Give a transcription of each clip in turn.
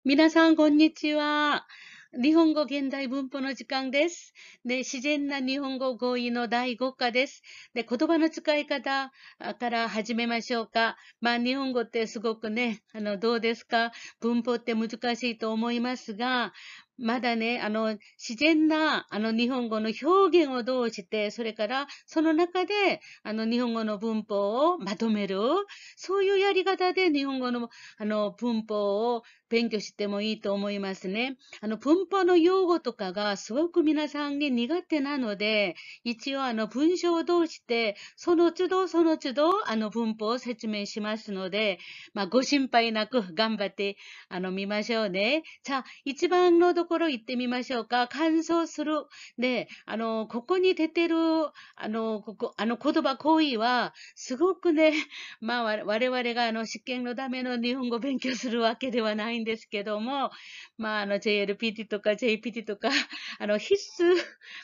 皆さん、こんにちは。日本語現代文法の時間です。で、自然な日本語語彙の第5課です。で、言葉の使い方から始めましょうか。日本語ってすごくね、どうですか？文法って難しいと思いますが、まだね、自然な、日本語の表現をどうして、それから、その中で、日本語の文法をまとめる、そういうやり方で日本語の、文法を勉強してもいいと思いますね。文法の用語とかがすごく皆さんに苦手なので、一応文章を通して、その都度その都度、文法を説明しますので、ご心配なく頑張って、見ましょうね。じゃあ、一番のところ行ってみましょうか。乾燥する。で、ここに出てる、言葉、行為は、すごくね、我々が試験のための日本語を勉強するわけではないんですけども、JLPT とか JPT とか、必須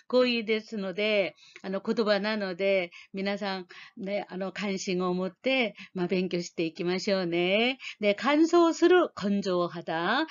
行為ですので、言葉なので、皆さん、ね、関心を持って、勉強していきましょうね。で、乾燥する、根性肌。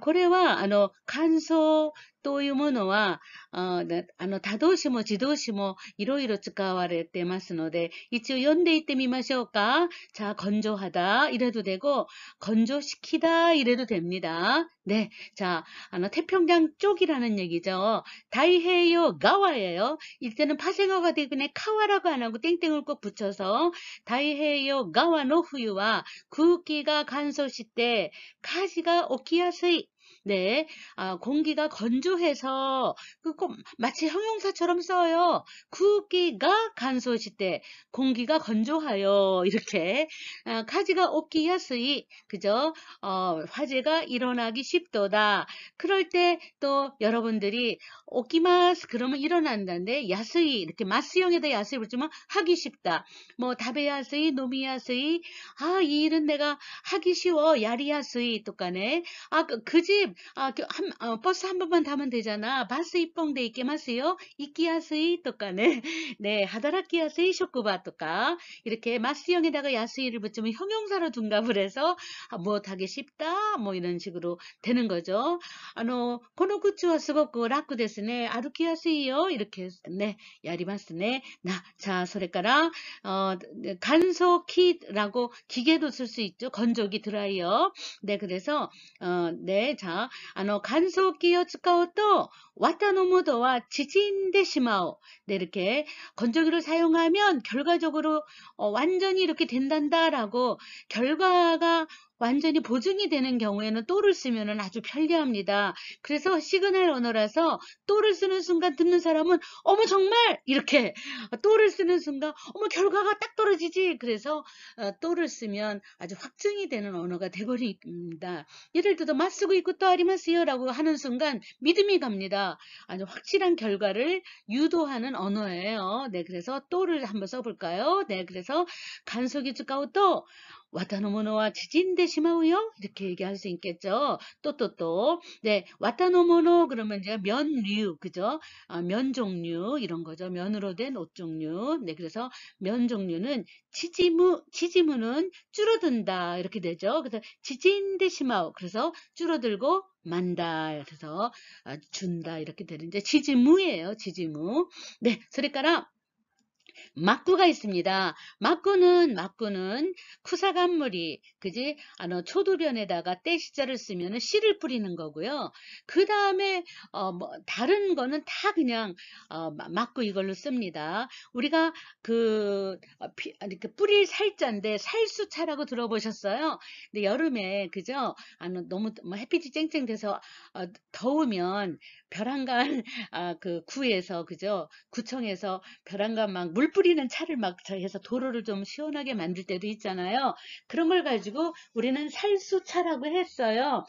これは、乾燥というものは、他動詞も自動詞もいろいろ使われてますので、一応読んでいってみましょうか。자、 건조하다 이래도 되고, 건조시키다 이래도 됩니다. 네. 자, 태평양 쪽이라는 얘기죠. 다이헤이요, 가와예요. 이때는 파생어가 되거나 카와라고 안 하고 땡땡을 꼭 붙여서 다이헤이요, 가와노 후유와 구기가 간소시 때 가지가 오키야스이. 네, 공기가 건조해서 마치 형용사처럼 써요. 구기가 간소시 때 공기가 건조하여 이렇게 가지가 오키야스이 그죠? 화재가 일어나기 쉽도다. 그럴 때 또 여러분들이 오키마스 그러면 일어난다는데 야스이 이렇게 마스형에다 야스이 붙이면 하기 쉽다. 뭐 다베야스이 노미야스이 이 일은 내가 하기 쉬워 야리야스이 똑같네. 그 집 버스 한 번만 타면 되잖아. 바스 입봉돼 있게마스요 이끼야스이 똑같네. 네 하다라키야스이 쇼쿠바 똑같 이렇게 마스형에다가 야스이를 붙이면 형용사로 둔갑을 해서 무엇하기 쉽다 뭐 이런 식으로 되는 거죠. この靴はすごく楽ですね。 歩きやすいよ. 이렇게 네, やりますね. 자, それから 간소키라고 기계도 쓸 수 있죠. 건조기 드라이어. 네, 그래서 네, 자, 간소기を 使うと 와타노무도와 지진데 시마오. 네, 이렇게 건조기를 사용하면 결과적으로 완전히 이렇게 된단다라고 결과가 완전히 보증이 되는 경우에는 또를 쓰면 아주 편리합니다. 그래서 시그널 언어라서 또를 쓰는 순간 듣는 사람은 어머 정말 이렇게 또를 쓰는 순간 어머 결과가 딱 떨어지지. 그래서 또를 쓰면 아주 확증이 되는 언어가 되버립니다. 예를 들어 맞쓰고 있고 또 아리마스요 라고 하는 순간 믿음이 갑니다. 아주 확실한 결과를 유도하는 언어예요. 네, 그래서 또를 한번 써볼까요? 네, 그래서 간속이 주가오 또 와타노모노와 지진데 시마우요? 이렇게 얘기할 수 있겠죠. 또. 네, 와타노모노 그러면 이제 면류, 그죠? 면 종류 이런 거죠. 면으로 된 옷 종류. 네, 그래서 면 종류는 지지무는 줄어든다 이렇게 되죠. 그래서 지진데 시마우. 그래서 줄어들고 만다. 그래서 준다 이렇게 되는데 지지무예요. 지지무. 네, それから 막구가 있습니다. 막구는 쿠사간무리, 그지? 초두변에다가 떼시자를 쓰면은 씨를 뿌리는 거고요. 그 다음에, 다른 거는 다 그냥, 막구 이걸로 씁니다. 우리가 뿌릴 살자인데, 살수차라고 들어보셨어요? 근데 여름에, 그죠? 너무 햇빛이 쨍쨍 돼서, 더우면 벼랑간, 구에서, 그죠? 구청에서 벼랑간 막 물 뿌리는 차를 막 해서 도로를 좀 시원하게 만들 때도 있잖아요. 그런 걸 가지고 우리는 살수차라고 했어요.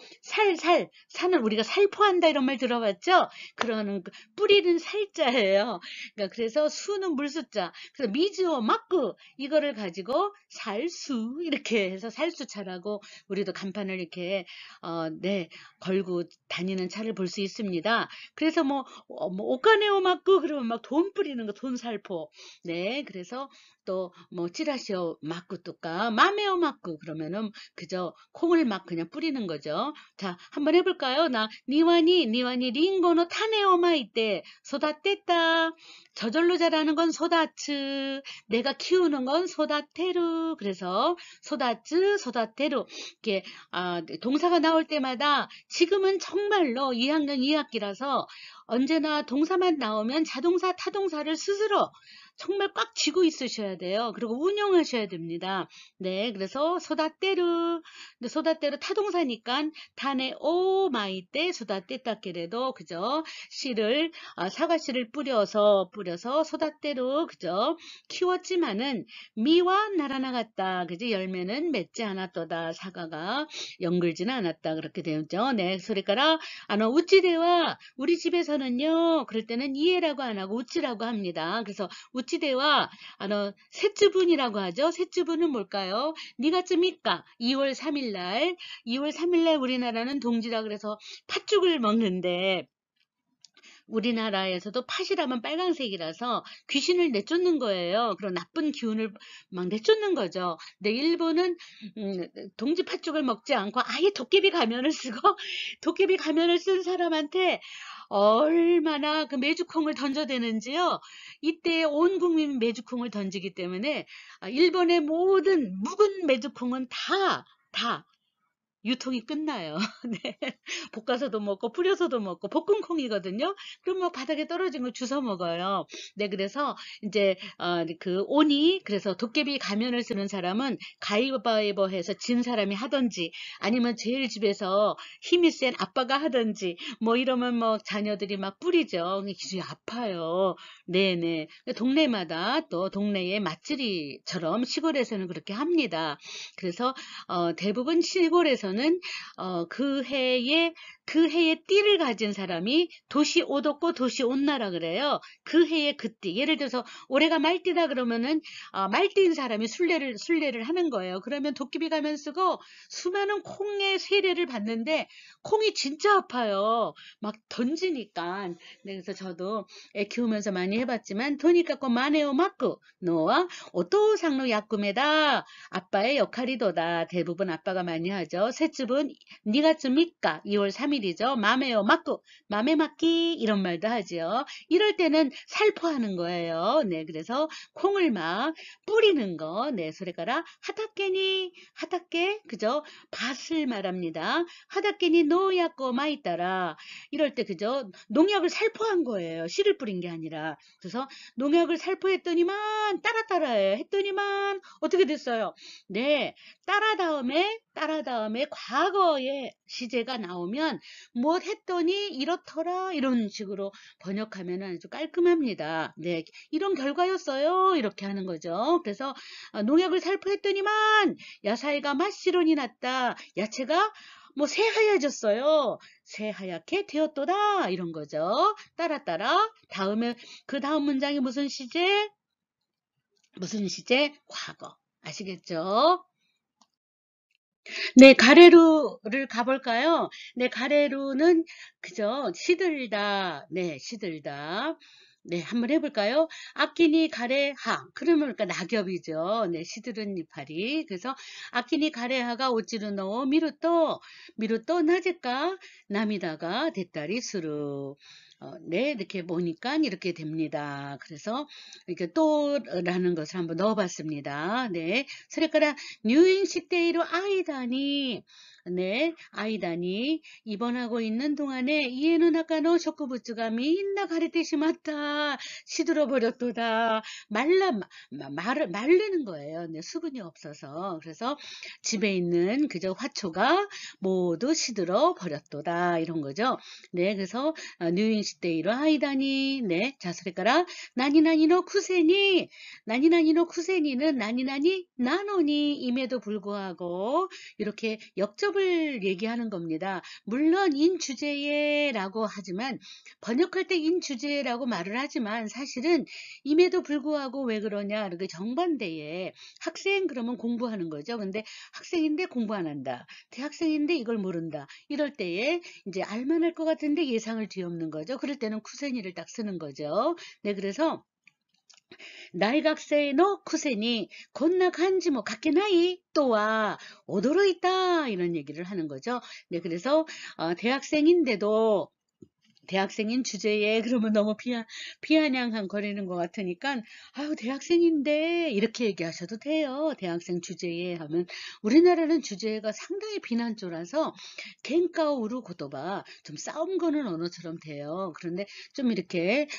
산을 우리가 살포한다 이런 말 들어봤죠? 그러는 뿌리는 살자예요. 그러니까 그래서 수는 물수자. 그래서 미즈오 막구 이거를 가지고 살수 이렇게 해서 살수차라고 우리도 간판을 이렇게 네 걸고 다니는 차를 볼 수 있습니다. 그래서 오카네오 막구 그러면 막 돈 뿌리는 거 돈 살포. 네, 네, 그래서 또 뭐 찌라시오 맞고 뚜까 마메오 맞고 그러면은 그저 콩을 막 그냥 뿌리는 거죠. 자, 한번 해볼까요? 나 니와니 링고노 타네오마 이때 소다떼따 저절로 자라는 건 소다츠 내가 키우는 건 소다테루 그래서 소다츠 소다테루 이렇게 동사가 나올 때마다 지금은 정말로 2학년 2학기라서 언제나 동사만 나오면 자동사 타동사를 스스로 정말 꽉 쥐고 있으셔야 돼요. 그리고 운용하셔야 됩니다. 네, 그래서 소다떼르, 근데 소다떼르 타동사니까 단에 오 마이 때 소다떼따께래도 그죠? 씨를 사과씨를 뿌려서 소다떼르 그죠? 키웠지만은 미와 날아나갔다. 그지? 열매는 맺지 않았도다. 사과가 연글지는 않았다. 그렇게 되었죠. 네, 소리가라 우찌대와 우리 집에서는요. 그럴 때는 이해라고 안 하고 우찌라고 합니다. 그래서 우찌대와 셋주분이라고 하죠. 셋주분은 뭘까요? 니가쯤일까? 2월 3일 날 우리나라는 동지라 그래서 팥죽을 먹는데 우리나라에서도 팥이라면 빨간색이라서 귀신을 내쫓는 거예요. 그런 나쁜 기운을 막 내쫓는 거죠. 근데 일본은 동지 팥죽을 먹지 않고 아예 도깨비 가면을 쓰고 도깨비 가면을 쓴 사람한테 얼마나 그 메주콩을 던져대는지요. 이때 온 국민 메주콩을 던지기 때문에 일본의 모든 묵은 메주콩은 다 유통이 끝나요. 네. 볶아서도 먹고 뿌려서도 먹고 볶음콩이거든요. 그럼 뭐 바닥에 떨어진 거 주워 먹어요. 네, 그래서 이제 그 오니 그래서 도깨비 가면을 쓰는 사람은 가위바위보 해서 진 사람이 하든지 아니면 제일 집에서 힘이 센 아빠가 하든지 뭐 이러면 뭐 자녀들이 막 뿌리죠. 기분이 아파요. 네네. 동네마다 또 동네의 맛집이처럼 시골에서는 그렇게 합니다. 그래서 대부분 시골에서는 그 해에 띠를 가진 사람이 도시 옷 없고 도시 옷나라 그래요. 그 해에 그 띠. 예를 들어서 올해가 말띠다 그러면은 말띠인 사람이 순례를 하는 거예요. 그러면 도깨비 가면 쓰고 수많은 콩의 세례를 받는데 콩이 진짜 아파요. 막 던지니까. 네, 그래서 저도 애 키우면서 많이 해봤지만 도니까 마네오 맞고 너와 오토상로 약금에다 아빠의 역할이도다. 대부분 아빠가 많이 하죠. 셋집은 니가 쯤니까? 2월 3일이죠. 맘에요 맞고 맘에 맞기 이런 말도 하지요. 이럴 때는 살포하는 거예요. 네, 그래서 콩을 막 뿌리는 거. 네, 소리가라 하닥깨니 그죠? 밭을 말합니다. 하닥깨니 노약고 마이따라 이럴 때 그죠? 농약을 살포한 거예요. 씨를 뿌린 게 아니라. 그래서 농약을 살포했더니만 따라해 했더니만 어떻게 됐어요? 네, 따라 다음에 과거의 시제가 나오면 뭐 했더니 이렇더라 이런 식으로 번역하면 아주 깔끔합니다. 네, 이런 결과였어요. 이렇게 하는 거죠. 그래서 농약을 살포했더니만 야사이가 맛시론이 났다. 야채가 뭐 새하얘졌어요. 새하얗게 되었도다. 이런 거죠. 따라 다음에 그 다음 문장이 무슨 시제? 과거. 아시겠죠? 네, 가래루를 가볼까요? 네, 가래루는 그죠? 시들다. 네, 시들다. 네, 한번 해볼까요? 아끼니 가래하. 그러면 그러니까 낙엽이죠. 네, 시들은 이파리. 그래서 아끼니 가래하가 오찌르 넣어 미루또 나제까 남이다가 대따리 수루. 네, 이렇게 보니까 이렇게 됩니다. 그래서 이렇게 또라는 것을 한번 넣어봤습니다. 네,それから 入院している 아이다니, 네, 아이다니 입원하고 있는 동안에 이에노 나카노 쇼쿠부츠가 민나 가리테 시마타 시들어 버렸도다. 마르는 거예요. 네, 수분이 없어서. 그래서 집에 있는 그저 화초가 모두 시들어 버렸도다. 이런 거죠. 네, 그래서入院している 아이다니, 네, 자, それから 나니나니노 쿠세니는 나니나니 나노니 임에도 불구하고 이렇게 역접을 얘기하는 겁니다. 물론 인주제에 라고 하지만 번역할 때 인주제라고 말을 하지만 사실은 임에도 불구하고 왜 그러냐 이렇게 정반대에 학생 그러면 공부하는 거죠. 근데 학생인데 공부 안 한다. 대학생인데 이걸 모른다. 이럴 때에 이제 알만할 것 같은데 예상을 뒤엎는 거죠. 그럴 때는 쿠세니를 딱 쓰는 거죠. 네, 그래서 大学生のくせにこんな漢字も書けない또 와驚いた 이런 얘기를 하는 거죠. 네, 그래서 대학생인데도 대학생인 주제에 그러면 너무 비아냥한 거리는 것 같으니까 아유 대학생인데 이렇게 얘기하셔도 돼요. 대학생 주제에 하면 우리나라는 주제가 상당히 비난조라서 겐카오 우루 고토바 좀 싸움 거는 언어처럼 돼요. 그런데 좀 이렇게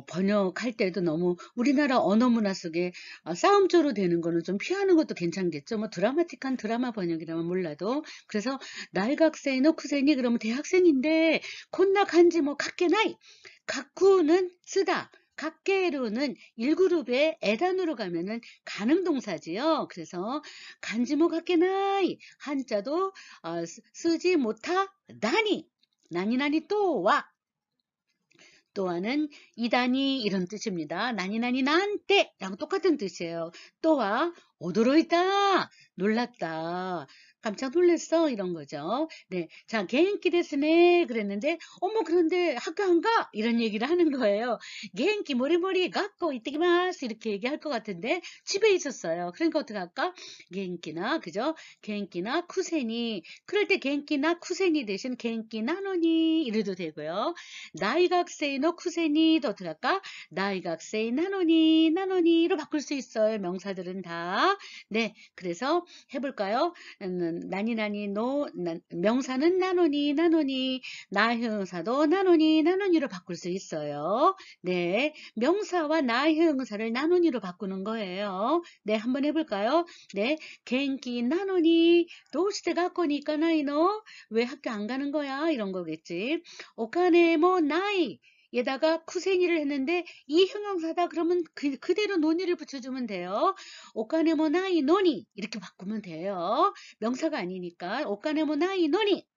번역할 때도 너무 우리나라 언어 문화 속에 싸움조로 되는 거는 좀 피하는 것도 괜찮겠죠. 뭐 드라마틱한 드라마 번역이라면 몰라도 그래서 나이각세의 쿠센이 그러면 대학생인데 콘나 간지 뭐 갖게나이 갖구는 쓰다 갖게로는 1그룹의 에단으로 가면은 가능동사지요. 그래서 간지 뭐 갖게나이 한자도 쓰지 못하 나니 나니나니 또와 또한 이다니 이런 뜻입니다. 나니나니 난때 랑 똑같은 뜻이에요. 또와 오도로이다 놀랐다. 깜짝 놀랐어 이런 거죠. 네, 자 개인기 데스네 그랬는데 어머 그런데 학교 안 가? 이런 얘기를 하는 거예요. 개인기 모리모리 갖고 이때기마스 이렇게 얘기할 것 같은데 집에 있었어요. 그러니까 어떻게 할까? 개인기나 그죠? 개인기나 쿠세니 그럴 때 개인기나 쿠세니 대신 개인기 나노니 이래도 되고요. 나이각세이노 쿠세니도 어떻게 할까? 나이각세이 나노니로 바꿀 수 있어요. 명사들은 다. 네, 그래서 해볼까요? 나니나니 명사는 나노니 나형사도 나노니로 바꿀 수 있어요. 네, 명사와 나형사를 나노니로 바꾸는 거예요. 네, 한번 해볼까요? 네, 겐키 나노니 도시대 갖고니 까나이노 왜 학교 안 가는 거야? 이런 거겠지. 오카네 뭐 나이 에다가 쿠세니를 했는데 이 형용사다 그러면 그대로 노니를 붙여주면 돼요. 오카네 뭐 나이 노니 이렇게 바꾸면 돼요. 명사가 아니니까 오카네 뭐 나이 노니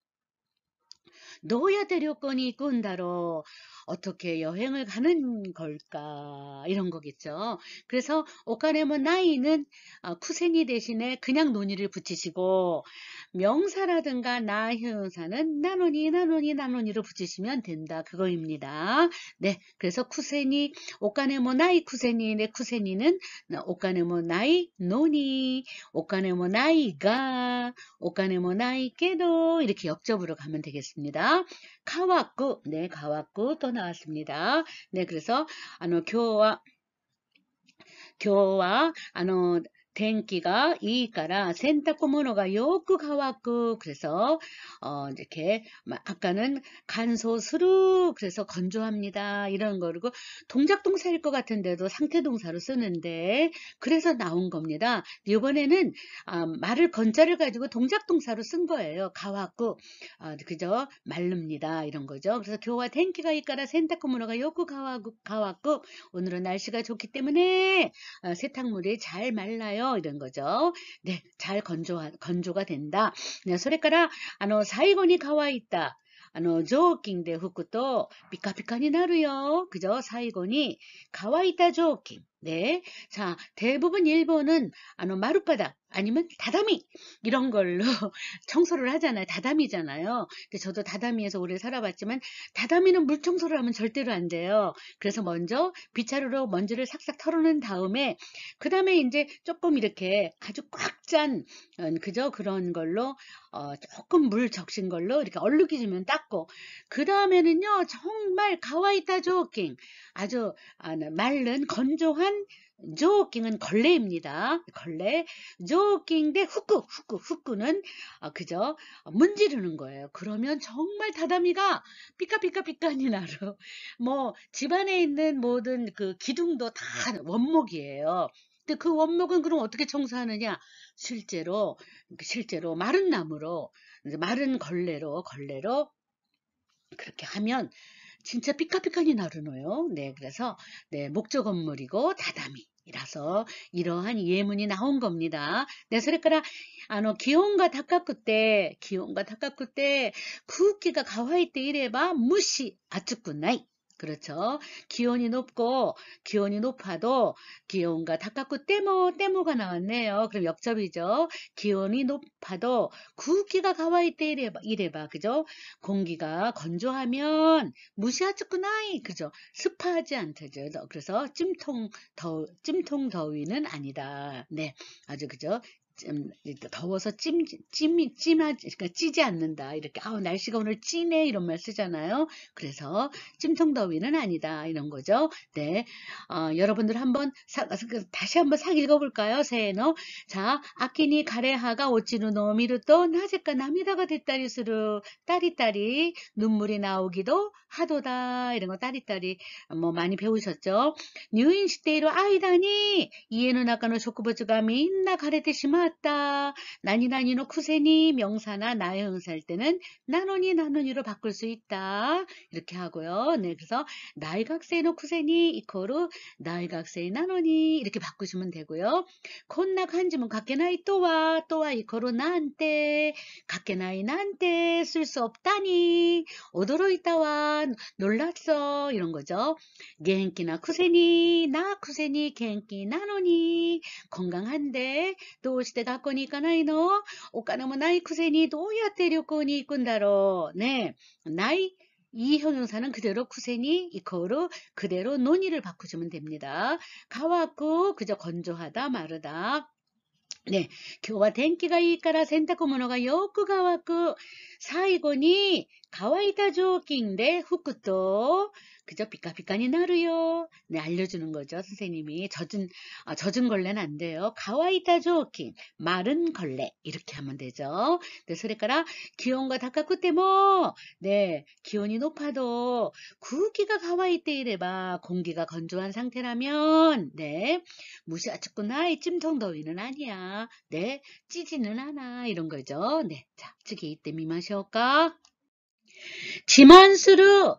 노야 데려거니 꾼다로 어떻게 여행을 가는 걸까 이런 거겠죠. 그래서 오카네모 나이는 쿠세니 대신에 그냥 노니를 붙이시고 명사라든가 나형사는 나노니로 붙이시면 된다 그거입니다. 네, 그래서 쿠세니 오카네모 나이 쿠세니의 쿠세니는 오카네모 나이 노니 오카네모 나이가 오카네모 나이께도 이렇게 역접으로 가면 되겠습니다. 가와꾸, 네, 가와꾸 또 나왔습니다. 네, 그래서, 교와,天気が いいから 洗濯物がよく乾く 그래서 이렇게 아까는 간소스루 그래서 건조합니다 이런 거 그리고 동작 동사일 것 같은데도 상태 동사로 쓰는데 그래서 나온 겁니다. 이번에는 말을 건자를 가지고 동작 동사로 쓴 거예요. 가와꾸 그죠 마릅니다 이런 거죠. 그래서 교와天気が いいから 洗濯物が よく 乾く 오늘은 날씨가 좋기 때문에 세탁물이 잘 말라요. 이런 거죠. 네, 잘 건조가 된다. 네, それから、最後に 가와있다. 雑巾で拭くと 피카피카니 나루요. 그죠? 最後に 가와이다雑巾. 네. 자, 대부분 일본은 마룻바닥 아니면 다다미 이런 걸로 청소를 하잖아요. 다다미잖아요. 근데 저도 다다미에서 오래 살아봤지만 다다미는 물 청소를 하면 절대로 안 돼요. 그래서 먼저 빗자루로 먼지를 싹싹 털어낸 다음에 그 다음에 이제 조금 이렇게 아주 꽉 짠 그죠? 그런 걸로 조금 물 적신 걸로 이렇게 얼룩이 지면 닦고 그 다음에는요 정말 가와이타 조깅 아주 마른 건조한 조깅은 걸레입니다. 걸레 조깅 대 후쿠는 그죠 문지르는 거예요. 그러면 정말 다다미가 삐까삐까삐까니 나루 뭐 집안에 있는 모든 그 기둥도 다 원목이에요. 근데 그 원목은 그럼 어떻게 청소하느냐? 실제로 마른 나무로 마른 걸레로 그렇게 하면 진짜 삐까삐까니 나르노요. 네, 그래서 네, 목조 건물이고 다다미라서 이러한 예문이 나온 겁니다. 네, それから 기온과 닦았을 때空気が乾いていれば 무시 아츠쿠나이 그렇죠. 기온이 높아도 기온과 다카쿠 때모가 나왔네요. 그럼 역접이죠. 기온이 높아도 구기가 가와이때 이래봐. 그죠? 공기가 건조하면 무시하츠쿠나이. 그죠? 습하지 않다죠. 그래서 찜통 더위는 아니다. 네. 아주 그죠? 더워서 그러니까 찌지 않는다. 이렇게, 날씨가 오늘 찌네. 이런 말 쓰잖아요. 그래서 찜통더위는 아니다. 이런 거죠. 네. 여러분들 다시 한번 싹 읽어볼까요? 새해노. 자, 아키니 가레하가 오치누노 미루또 나제까 나미다가 됐다리스루 따리따리 눈물이 나오기도 하도다. 이런 거 따리따리 뭐 많이 배우셨죠?入院している 間に 家の中の植物がみんな枯れてしまった。何々のくせに명사나 나의 형사일 때는 나노니로 바꿀 수 있다. 이렇게 하고요. 네, 그래서 나의 학생의 쿠세니 이코르 나의 학생의 나노니 이렇게 바꾸시면 되고요. 콘나 간지문 갖게나이 또와 이코르 나한테 갖게나이 나한테 쓸 수 없다니 오도로이다와 놀랐어 이런 거죠. 겐키나 쿠세니 나 쿠세니 겐키 나노니 건강한데 どうして学校に行かないのお金もないくせにどうやって旅行に行くんだろうね。ない이 형용사는 그대로 쿠세니 이코르 그대로 논의를 바꾸시면 됩니다. 가와쿠 그저 건조하다 마르다. 네, 今日は天気がいいから洗濯物がよく乾く。最後に乾いた状況で拭くと 그저 피카피카니 나르요. 네, 알려주는 거죠. 선생님이 젖은 걸레는 안 돼요. 가와이다 조킨 마른 걸레 이렇게 하면 되죠. 네, それから 기온과 다카쿠 때모 네, 기온이 높아도 구기가 가와이때 이래봐 공기가 건조한 상태라면 네, 무시아츠구나 이 찜통더위는 아니야. 네, 찌지는 않아 이런 거죠. 네, 자,次行ってみましょうか. 지만스루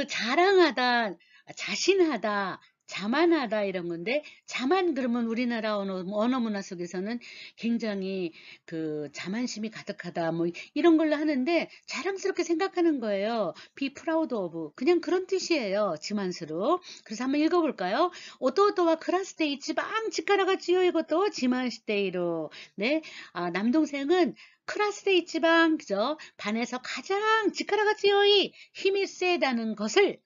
자랑하다, 자신하다, 자만하다 이런 건데 자만 그러면 우리나라 언어 문화 속에서는 굉장히 자만심이 가득하다 뭐 이런 걸로 하는데 자랑스럽게 생각하는 거예요. be proud of 그냥 그런 뜻이에요. 지만스러. 그래서 한번 읽어볼까요? 오토오토와 클래스때 이치방 치카라가 찌요 이것도 지만시테이로 네, 남동생은 클래스때 이치방 그죠? 반에서 가장 치카라가 찌요이 힘이 세다는 것을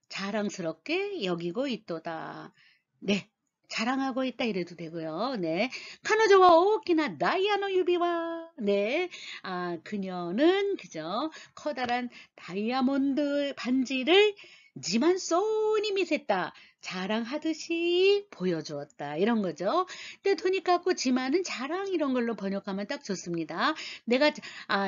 자랑스럽게 여기고 있도다. 네, 자랑하고 있다 이래도 되고요. 네, 카노조와 오키나 다이아노 유비와 네, 그녀는 그죠? 커다란 다이아몬드 반지를 지만 소니 미셌다. 자랑하듯이 보여주었다. 이런 거죠. 근데 돈이 깎고 지만은 자랑 이런 걸로 번역하면 딱 좋습니다. 내가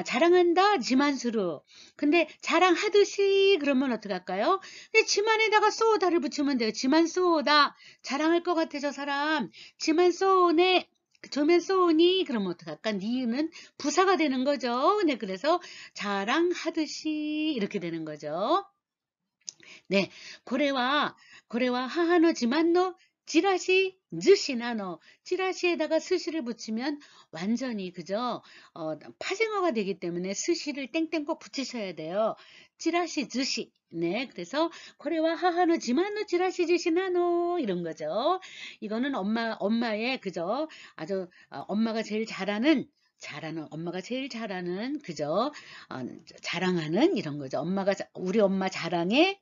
자랑한다 지만스루. 근데 자랑하듯이 그러면 어떻게 할까요? 근데 지만에다가 쏘다를 붙이면 돼요. 지만 쏘다. 자랑할 것 같아 저 사람. 지만 쏘네. 조면 쏘니 그러면 어떡할까? 니은 부사가 되는 거죠. 네, 그래서 자랑하듯이 이렇게 되는 거죠. 네, 고래와 하하노 지만노 지라시 즈시나노 지라시에다가 스시를 붙이면 완전히 그죠? 파생어가 되기 때문에 스시를 땡땡 꼭 붙이셔야 돼요. 지라시 즈시 네, 그래서 고래와 하하노 지만노 지라시 즈시나노 이런 거죠. 이거는 엄마의 그죠? 아주 엄마가 제일 엄마가 제일 잘하는 그죠? 자랑하는 이런 거죠. 우리 엄마 자랑에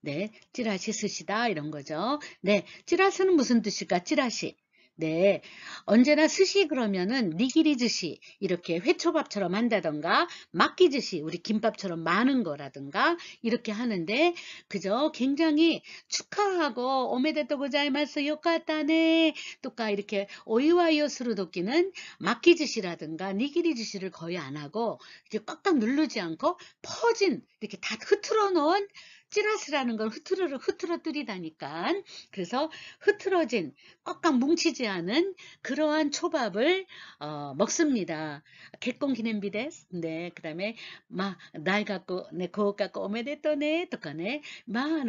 네, 찌라시 스시다 이런 거죠. 네, 찌라스는 무슨 뜻일까? 찌라시. 네, 언제나 스시 그러면은 니기리 즈시 이렇게 회초밥처럼 한다던가 막기 즈시 우리 김밥처럼 많은 거라든가 이렇게 하는데 그죠? 굉장히 축하하고 오메데토 고자이마스 요카타네 또까 이렇게 오이와이오 스루도끼는 막기 즈시라든가 니기리 즈시를 거의 안 하고 이렇게 꽉꽉 누르지 않고 퍼진 이렇게 다 흐트러 놓은 찌라스라는 건 흐트러뜨리다니까. 그래서 흐트러진 꽉꽉 뭉치지 않은 그러한 초밥을 먹습니다. 개콘 기념비 데스. 네, 그다음에 나이 갖고 네, 고학 갖고 오메데토네 또까네.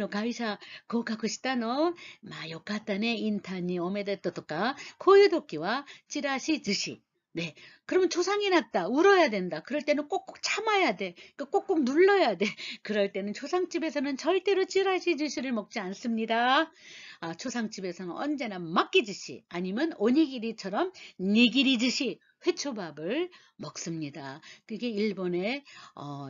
가이샤 고학したの. 요카타네 인타니 오메데토 또까. こういう時は 찌라시 즈시 네. 그러면 초상이 났다. 울어야 된다. 그럴 때는 꼭꼭 참아야 돼. 꼭꼭 눌러야 돼. 그럴 때는 초상집에서는 절대로 찌라시 주시를 먹지 않습니다. 초상집에서는 언제나 막기즈시 아니면 오니기리처럼 니기리즈시 회초밥을 먹습니다. 그게 일본의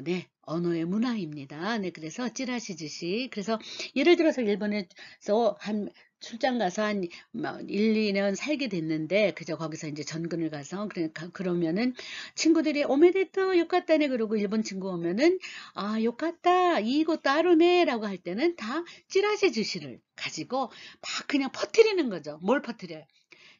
네, 언어의 문화입니다. 네, 그래서 찌라시 주시. 그래서 예를 들어서 일본에서 한 출장 가서 한 1, 2년 살게 됐는데 그저 거기서 이제 전근을 가서 그러면은 친구들이 오메데토 요카타네 그러고 일본 친구 오면은 요카타 이것도 아루네라고 할 때는 다 찌라시 주시를 가지고 막 그냥 퍼뜨리는 거죠. 뭘 퍼뜨려요?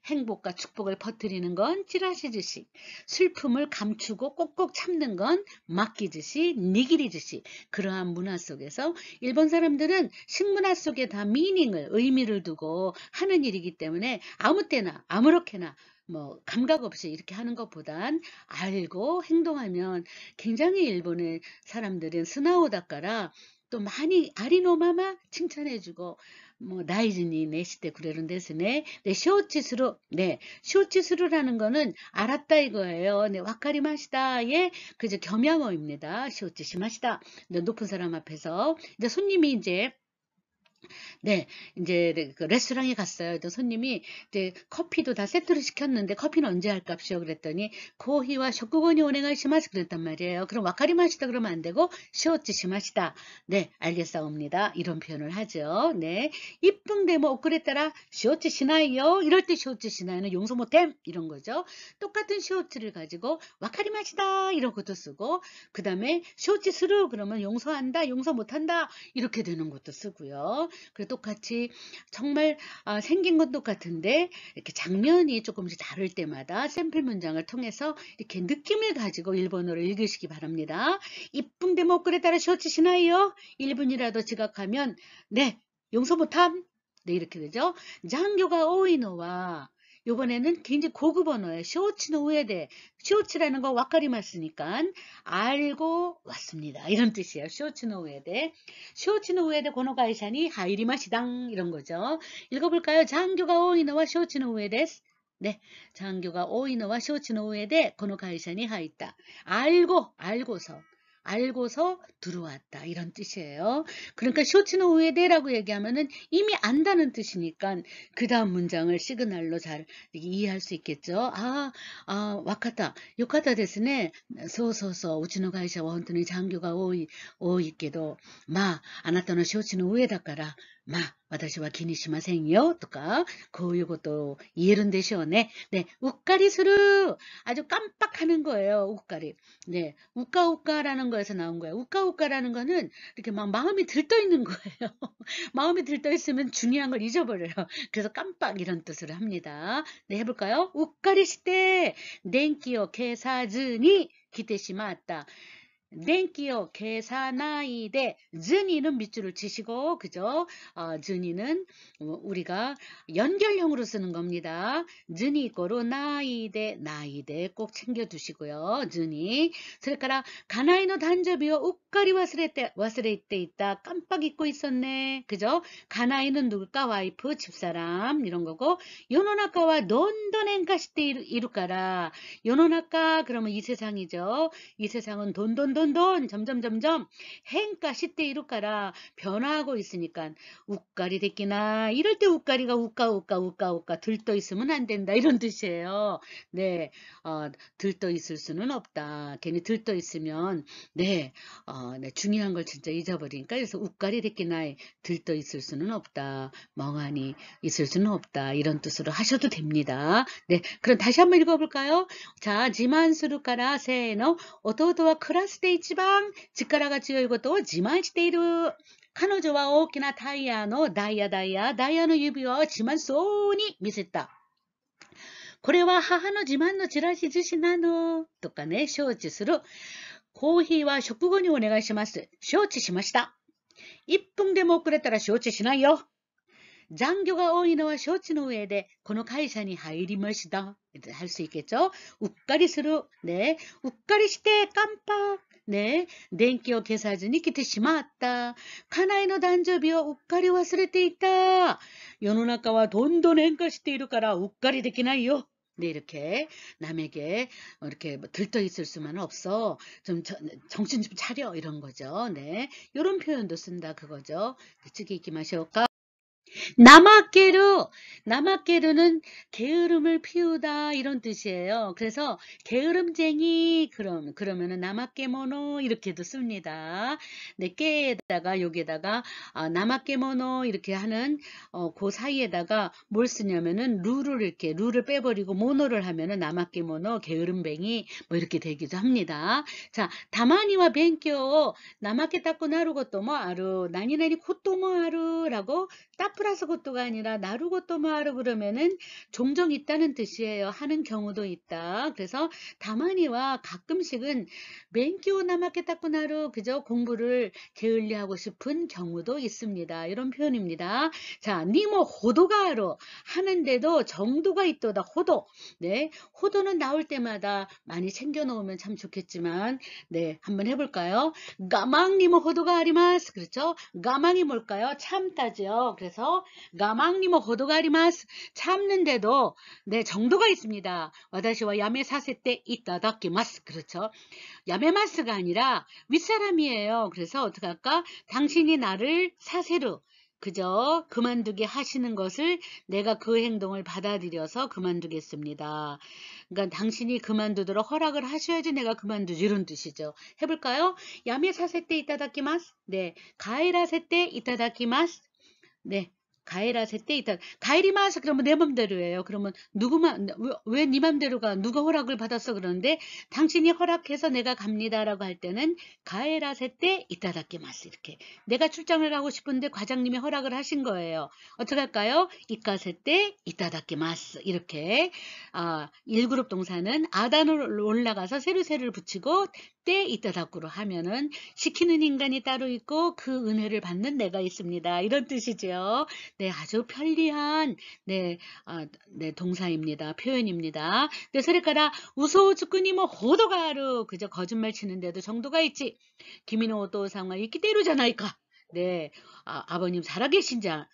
행복과 축복을 퍼뜨리는 건 찌라시 주시, 슬픔을 감추고 꼭꼭 참는 건 막기 주시, 니기리 주시. 그러한 문화 속에서 일본 사람들은 식문화 속에 다 미닝을, 의미를 두고 하는 일이기 때문에 아무 때나 아무렇게나 뭐 감각 없이 이렇게 하는 것보단 알고 행동하면 굉장히 일본의 사람들은 스나오다까라 또 많이 아리노마마 칭찬해주고 뭐 나이즈니 내시대 구레른 데스네. 네, 쇼치스루. 네, 쇼치스루라는 거는 알았다 이거예요. 네, 와카리마시다의 그저 겸양어입니다. 쇼치시마시다. 네, 높은 사람 앞에서 이제 손님이 네, 이제 그 레스토랑에 갔어요. 또 손님이 이제 커피도 다 세트로 시켰는데 커피는 언제 할값이요? 그랬더니 코히와 쇼쿠고니 오네가이시마스 그랬단 말이에요. 그럼 와카리 마시다 그러면 안 되고 쇼츠 시마시다. 네, 알겠사옵니다. 이런 표현을 하죠. 네, 이쁜 데뭐 옷걸에 따라 쇼츠 시나이요. 이럴 때 쇼츠 시나이는 용서 못햄 이런 거죠. 똑같은 쇼츠를 가지고 와카리 마시다 이런 것도 쓰고 그 다음에 쇼츠 스루 그러면 용서한다, 용서 못한다 이렇게 되는 것도 쓰고요. 그리고 똑같이 정말 생긴 건 똑같은데 이렇게 장면이 조금씩 다를 때마다 샘플 문장을 통해서 이렇게 느낌을 가지고 일본어를 읽으시기 바랍니다. 이쁜 데못 그래 따라 쇼치시나요? 1분이라도 지각하면 네 용서 못함. 네 이렇게 되죠. 장교가 오이노와 요번에는 굉장히 고급 언어예요. 쇼치노 우에데 쇼치라는 거 와카리마스니까 알고 왔습니다. 이런 뜻이에요. 쇼치노 우에데 쇼치노 우에데 고노 가이샤니 하이리마시당 이런 거죠. 읽어볼까요? 장교가 오이노와 쇼치노 우에데스. 네, 장교가 오이노와 쇼치노 우에데 고노 가이샤니 하있다. 알고서 들어왔다 이런 뜻이에요. 그러니까 쇼츠노 우에데라고 얘기하면은 이미 안다는 뜻이니까 그 다음 문장을 시그널로 잘 이해할 수 있겠죠. 와카타 요카타 데스네. 소소소 우치노 가이샤와 혼토니 장교가 오이けど あなたの承知の上だから私は気にしませんよとかこういうことを言えるんでしょうね. 네, 우까리 스루 아주 깜빡하는 거예요. 우까리. 네, 우까우까라는 거에서 나온 거예요. 우까우까라는 거는 이렇게 막 마음이 들떠 있는 거예요. 마음이 들떠 있으면 중요한 걸 잊어버려요. 그래서 깜빡 이런 뜻을 합니다. 네, 해볼까요? 우까리 시대 덴키요 케사즈니 기테시마았다. 덴키요 계산하이데 즈니는 밑줄을 치시고 그죠? 즈니는 우리가 연결형으로 쓰는 겁니다. 즈니 고로 나이데 꼭 챙겨두시고요. 즈니. それから 가나이노 단저비요 우까리 와스레때 있다. 깜빡 잊고 있었네. 그죠? 가나이는 누굴까? 와이프, 집사람 이런 거고 요노나카와 돈돈행가시때 이루까라. 요노나카 그러면 이 세상이죠. 이 세상은 돈돈돈 점점 행가 시대 이루까라 변화하고 있으니까 우까리 됐기나 이럴 때 우까리가 우까 들떠 있으면 안 된다 이런 뜻이에요. 네, 들떠 있을 수는 없다. 괜히 들떠 있으면 네, 중요한 걸 진짜 잊어버리니까 그래서 우까리 됐기나 들떠 있을 수는 없다. 멍하니 있을 수는 없다. 이런 뜻으로 하셔도 됩니다. 네, 그럼 다시 한번 읽어볼까요? 자, 지만스루까라 세노 오토토와 클라스데 이치방 직가라가 찌어있고 지만시테이루 彼女は大きなタイヤのダイヤの指輪を自慢そうに見せた。これは母の自慢のチラシ寿司なのとかね、承知する。コーヒーは食後にお願いします。承知しました。1分でも遅れたら承知しないよ。残業が多いのは承知の上でこの会社に入りました。할 수 있겠죠? 우까리 스루, 네, 우까리 시대 깜빡, 네, 덴키오 계사즈니 기테 시마았다. 카나이노 단저비오 우까리 와스레테 있다. 世の中はどんどん変化しているからうっかりできないよ. 네, 이렇게 남에게 이렇게 뭐 들떠 있을 수만은 없어. 좀 정신 좀 차려 이런 거죠. 네, 이런 표현도 쓴다 그거죠. 찌개 있기 마시오까. 나마께루, 나마께루는 게으름을 피우다 이런 뜻이에요. 그래서 게으름쟁이 그러면은 나마께모노 이렇게도 씁니다. 네, 깨에다가 여기에다가 나마께모노 이렇게 하는 그 사이에다가 뭘 쓰냐면은 룰을 빼버리고 모노를 하면은 나마께모노 게으름뱅이 뭐 이렇게 되기도 합니다. 자, 다마니와 벤교 나마께 닦고 나루 것도 뭐 아루 나니나니 콧도 뭐 아루라고 따 플러스 것도가 아니라 나루 것도 뭐 하루 그러면은 종종 있다는 뜻이에요. 하는 경우도 있다. 그래서 다만이와 가끔씩은 맹교 남았게 닦고나루 그저 공부를 게을리하고 싶은 경우도 있습니다. 이런 표현입니다. 자, 니모 호도가로 하는데도 정도가 있도다. 호도. 네, 호도는 나올 때마다 많이 챙겨 놓으면 참 좋겠지만, 네, 한번 해볼까요? 가망니모 호도가 아리마스. 그렇죠? 가망이 뭘까요? 참다죠. 그래서 가망니모 호도가 아리마스. 참는데도 네, 정도가 있습니다. 와다시와 야메 사세 때 이따다키마스. 그렇죠? 야메마스가 아니라 윗사람이에요. 그래서 어떻게 할까? 당신이 나를 사세로 그저 그만두게 하시는 것을 내가 그 행동을 받아들여서 그만두겠습니다. 그러니까 당신이 그만두도록 허락을 하셔야지 내가 그만두지 이런 뜻이죠. 해볼까요? 야메 사세 때 이따다키마스. 네, 가에라세 때 이따다키마스. 네. 가해라세 때 있다. 가해리마스 그러면 내 맘대로예요. 그러면 누구만 왜 네 맘대로가 누가 허락을 받았어 그러는데 당신이 허락해서 내가 갑니다라고 할 때는 가해라세 때 이따다키마스 이렇게 내가 출장을 가고 싶은데 과장님이 허락을 하신 거예요. 어떻게 할까요? 이까세 때 이따다키마스 이렇게 1그룹 동사는 아단을 올라가서 세르세를 붙이고 때 이따다꾸로 하면은 시키는 인간이 따로 있고 그 은혜를 받는 내가 있습니다. 이런 뜻이죠. 네, 아주 편리한 네, 동사입니다. 표현입니다. 네, 소리까라 우소 주꾸니 뭐 호도가루 그저 거짓말 치는데도 정도가 있지. 기미노 오토상화 이끼대로잖아이까. 네, 아버님 살아계시잖아.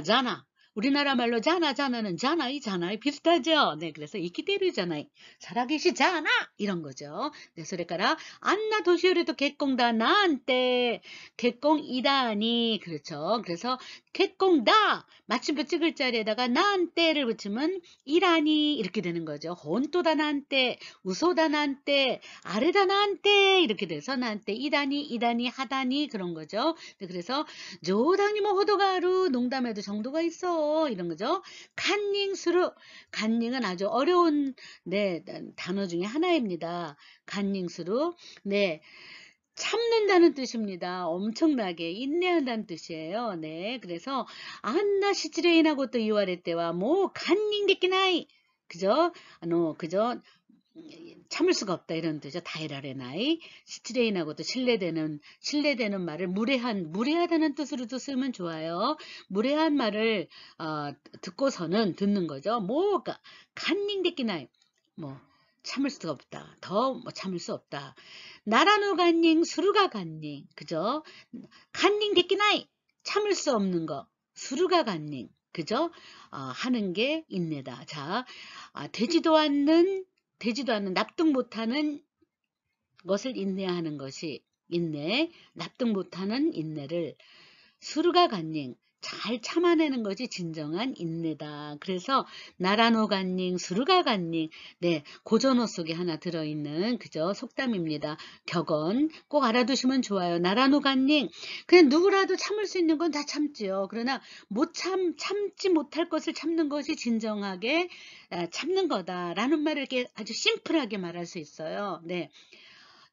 자나. 우리나라 말로 자나는 자나이 비슷하죠. 네, 그래서 이키테르잖아이. 살아계시잖아. 이런 거죠. 네, 소리까라 안나 도시오리도 개꽁다 나한테 개꽁이다니. 그렇죠. 그래서 개꽁다 마침표 찍을 자리에다가 나한테를 붙이면 이라니 이렇게 되는 거죠. 혼또다 나한테 우소다 나한테 아래다 나한테 이렇게 돼서 나한테 이다니 하다니 그런 거죠. 네, 그래서 조당니 뭐 호도가루 농담에도 정도가 있어 이런 거죠. 간닝수루 간닝은 아주 어려운 네 단어 중에 하나입니다. 간닝수루 네 참는다는 뜻입니다. 엄청나게 인내한다는 뜻이에요. 네 그래서 안나 시치레인하고 또 이와레 때와 뭐 간닝데끼나이 그죠? 그죠? 참을 수가 없다 이런 뜻이죠. 다이라레나이 스트레인하고도 신뢰되는 말을 무례하다는 뜻으로도 쓰면 좋아요. 무례한 말을 듣고서는 듣는 거죠. 뭐가 간닝데끼나이 뭐 참을 수가 없다. 더 뭐 참을 수 없다. 나라노 간닝 수루가 간닝 그죠? 간닝데끼나이 참을 수 없는 거 수루가 간닝 그죠? 하는 게 인내다. 자, 되지도 않는 납득 못하는 것을 인내하는 것이 인내, 납득 못하는 인내를 수르가 간닝, 잘 참아내는 것이 진정한 인내다. 그래서 나라노 간닝, 수르가 간닝, 네, 고전어 속에 하나 들어있는 그저 속담입니다. 격언 꼭 알아두시면 좋아요. 나라노 간닝, 그냥 누구라도 참을 수 있는 건 다 참지요. 그러나 참지 못할 것을 참는 것이 진정하게 참는 거다라는 말을 이렇게 아주 심플하게 말할 수 있어요. 네.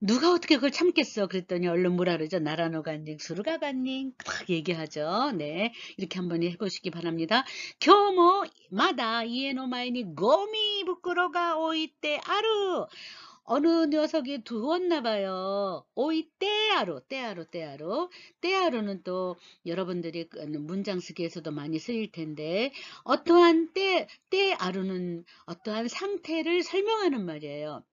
누가 어떻게 그걸 참겠어? 그랬더니 얼른 뭐라 그러죠? 나라노 간닝, 수루가 간닝 막 얘기하죠. 네, 이렇게 한번 해보시기 바랍니다. 교모 마다 이에노 마이니 고미 부끄러가 오이때 아루 어느 녀석이 두었나 봐요. 오이 때아루는 또 여러분들이 문장 쓰기에서도 많이 쓰일 텐데 어떠한 때아루는 어떠한 상태를 설명하는 말이에요.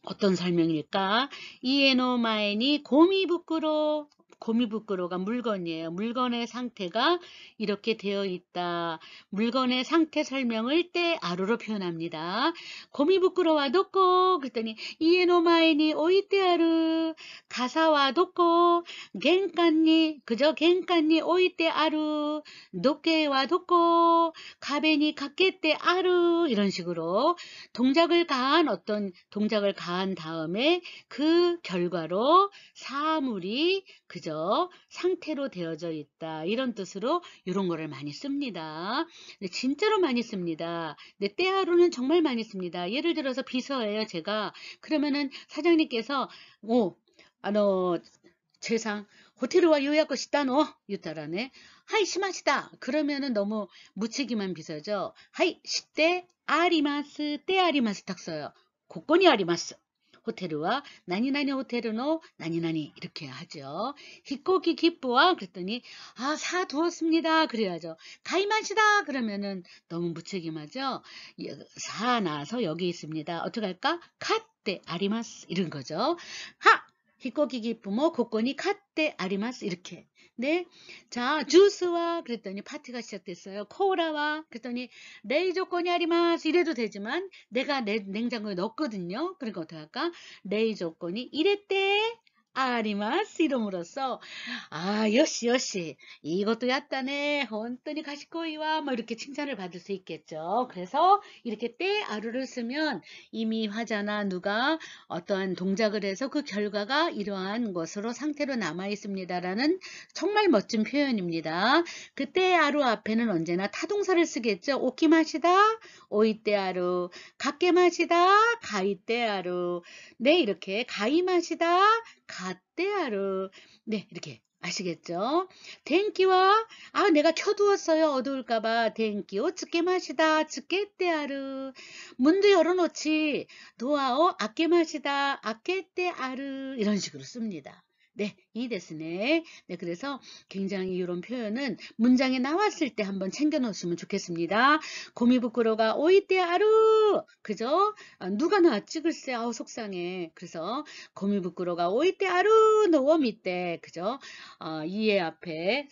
어떤 설명일까? 이에노 마에니 고미 부끄러 고미부끄러가 물건이에요. 물건의 상태가 이렇게 되어 있다. 물건의 상태 설명을 때아루로 표현합니다. 고미부끄러와 도꼬 그랬더니 이에노마에니 오이테아루 가사와 도꼬 겐간니 그저 겐간니 오이테아루 도케와 도꼬 가베니 가케테 아루 이런 식으로 동작을 가한 다음에 그 결과로 사물이 그저 상태로 되어져 있다. 이런 뜻으로 이런 거를 많이 씁니다. 진짜로 많이 씁니다. 때하루는 정말 많이 씁니다. 예를 들어서 비서예요. 제가 그러면은 사장님께서 세상 호텔와 요약을 시다노 유타라네. 하이 시마시다. 그러면은 너무 무책임한 비서죠. 하이 시대 아리마스 때 아리마스 딱 써요. 고건이 아리마스. 호텔과 나니나니 호텔노 나니나니 이렇게 하죠. 히코기 기쁘와 그랬더니 사두었습니다. 그래야죠. 가이마시다 그러면은 너무 무책임하죠. 사 나서 여기 있습니다. 어떻게 할까? 카테 아리마스 이런 거죠. 히코기 기쁘모 고건이 카테 아리마스 이렇게. 네. 자, 주스와 그랬더니 파티가 시작됐어요. 코라와 그랬더니 레이 조건이 아리마스 이래도 되지만 내가 냉장고에 넣었거든요. 그러니까 어떻게 할까? 레이 조건이 이랬대 아리마스 이름으로써 요시 이것도 얕다네 혼돈이 가시코이와 뭐 이렇게 칭찬을 받을 수 있겠죠. 그래서 이렇게 때아루를 쓰면 이미 화자나 누가 어떠한 동작을 해서 그 결과가 이러한 것으로 상태로 남아 있습니다라는 정말 멋진 표현입니다. 그 때아루 앞에는 언제나 타동사를 쓰겠죠. 오키마시다 오이때아루 가게마시다 가이때아루 네 이렇게 가이마시다 가때아루 네 이렇게 아시겠죠? 덴기와 내가 켜두었어요. 어두울까봐 덴기오 츠케마시다 츠케때아루 문도 열어놓지 도아오 아케마시다 아케때아루 이런 식으로 씁니다. 네, 이 데스네. 네, 그래서 굉장히 이런 표현은 문장에 나왔을 때 한번 챙겨 놓으시면 좋겠습니다. 고미부끄러가 오이때아루 그죠? 누가 나왔지 글쎄 속상해. 그래서 고미부끄러가 오이때아루 노워미때 그죠? 이에 앞에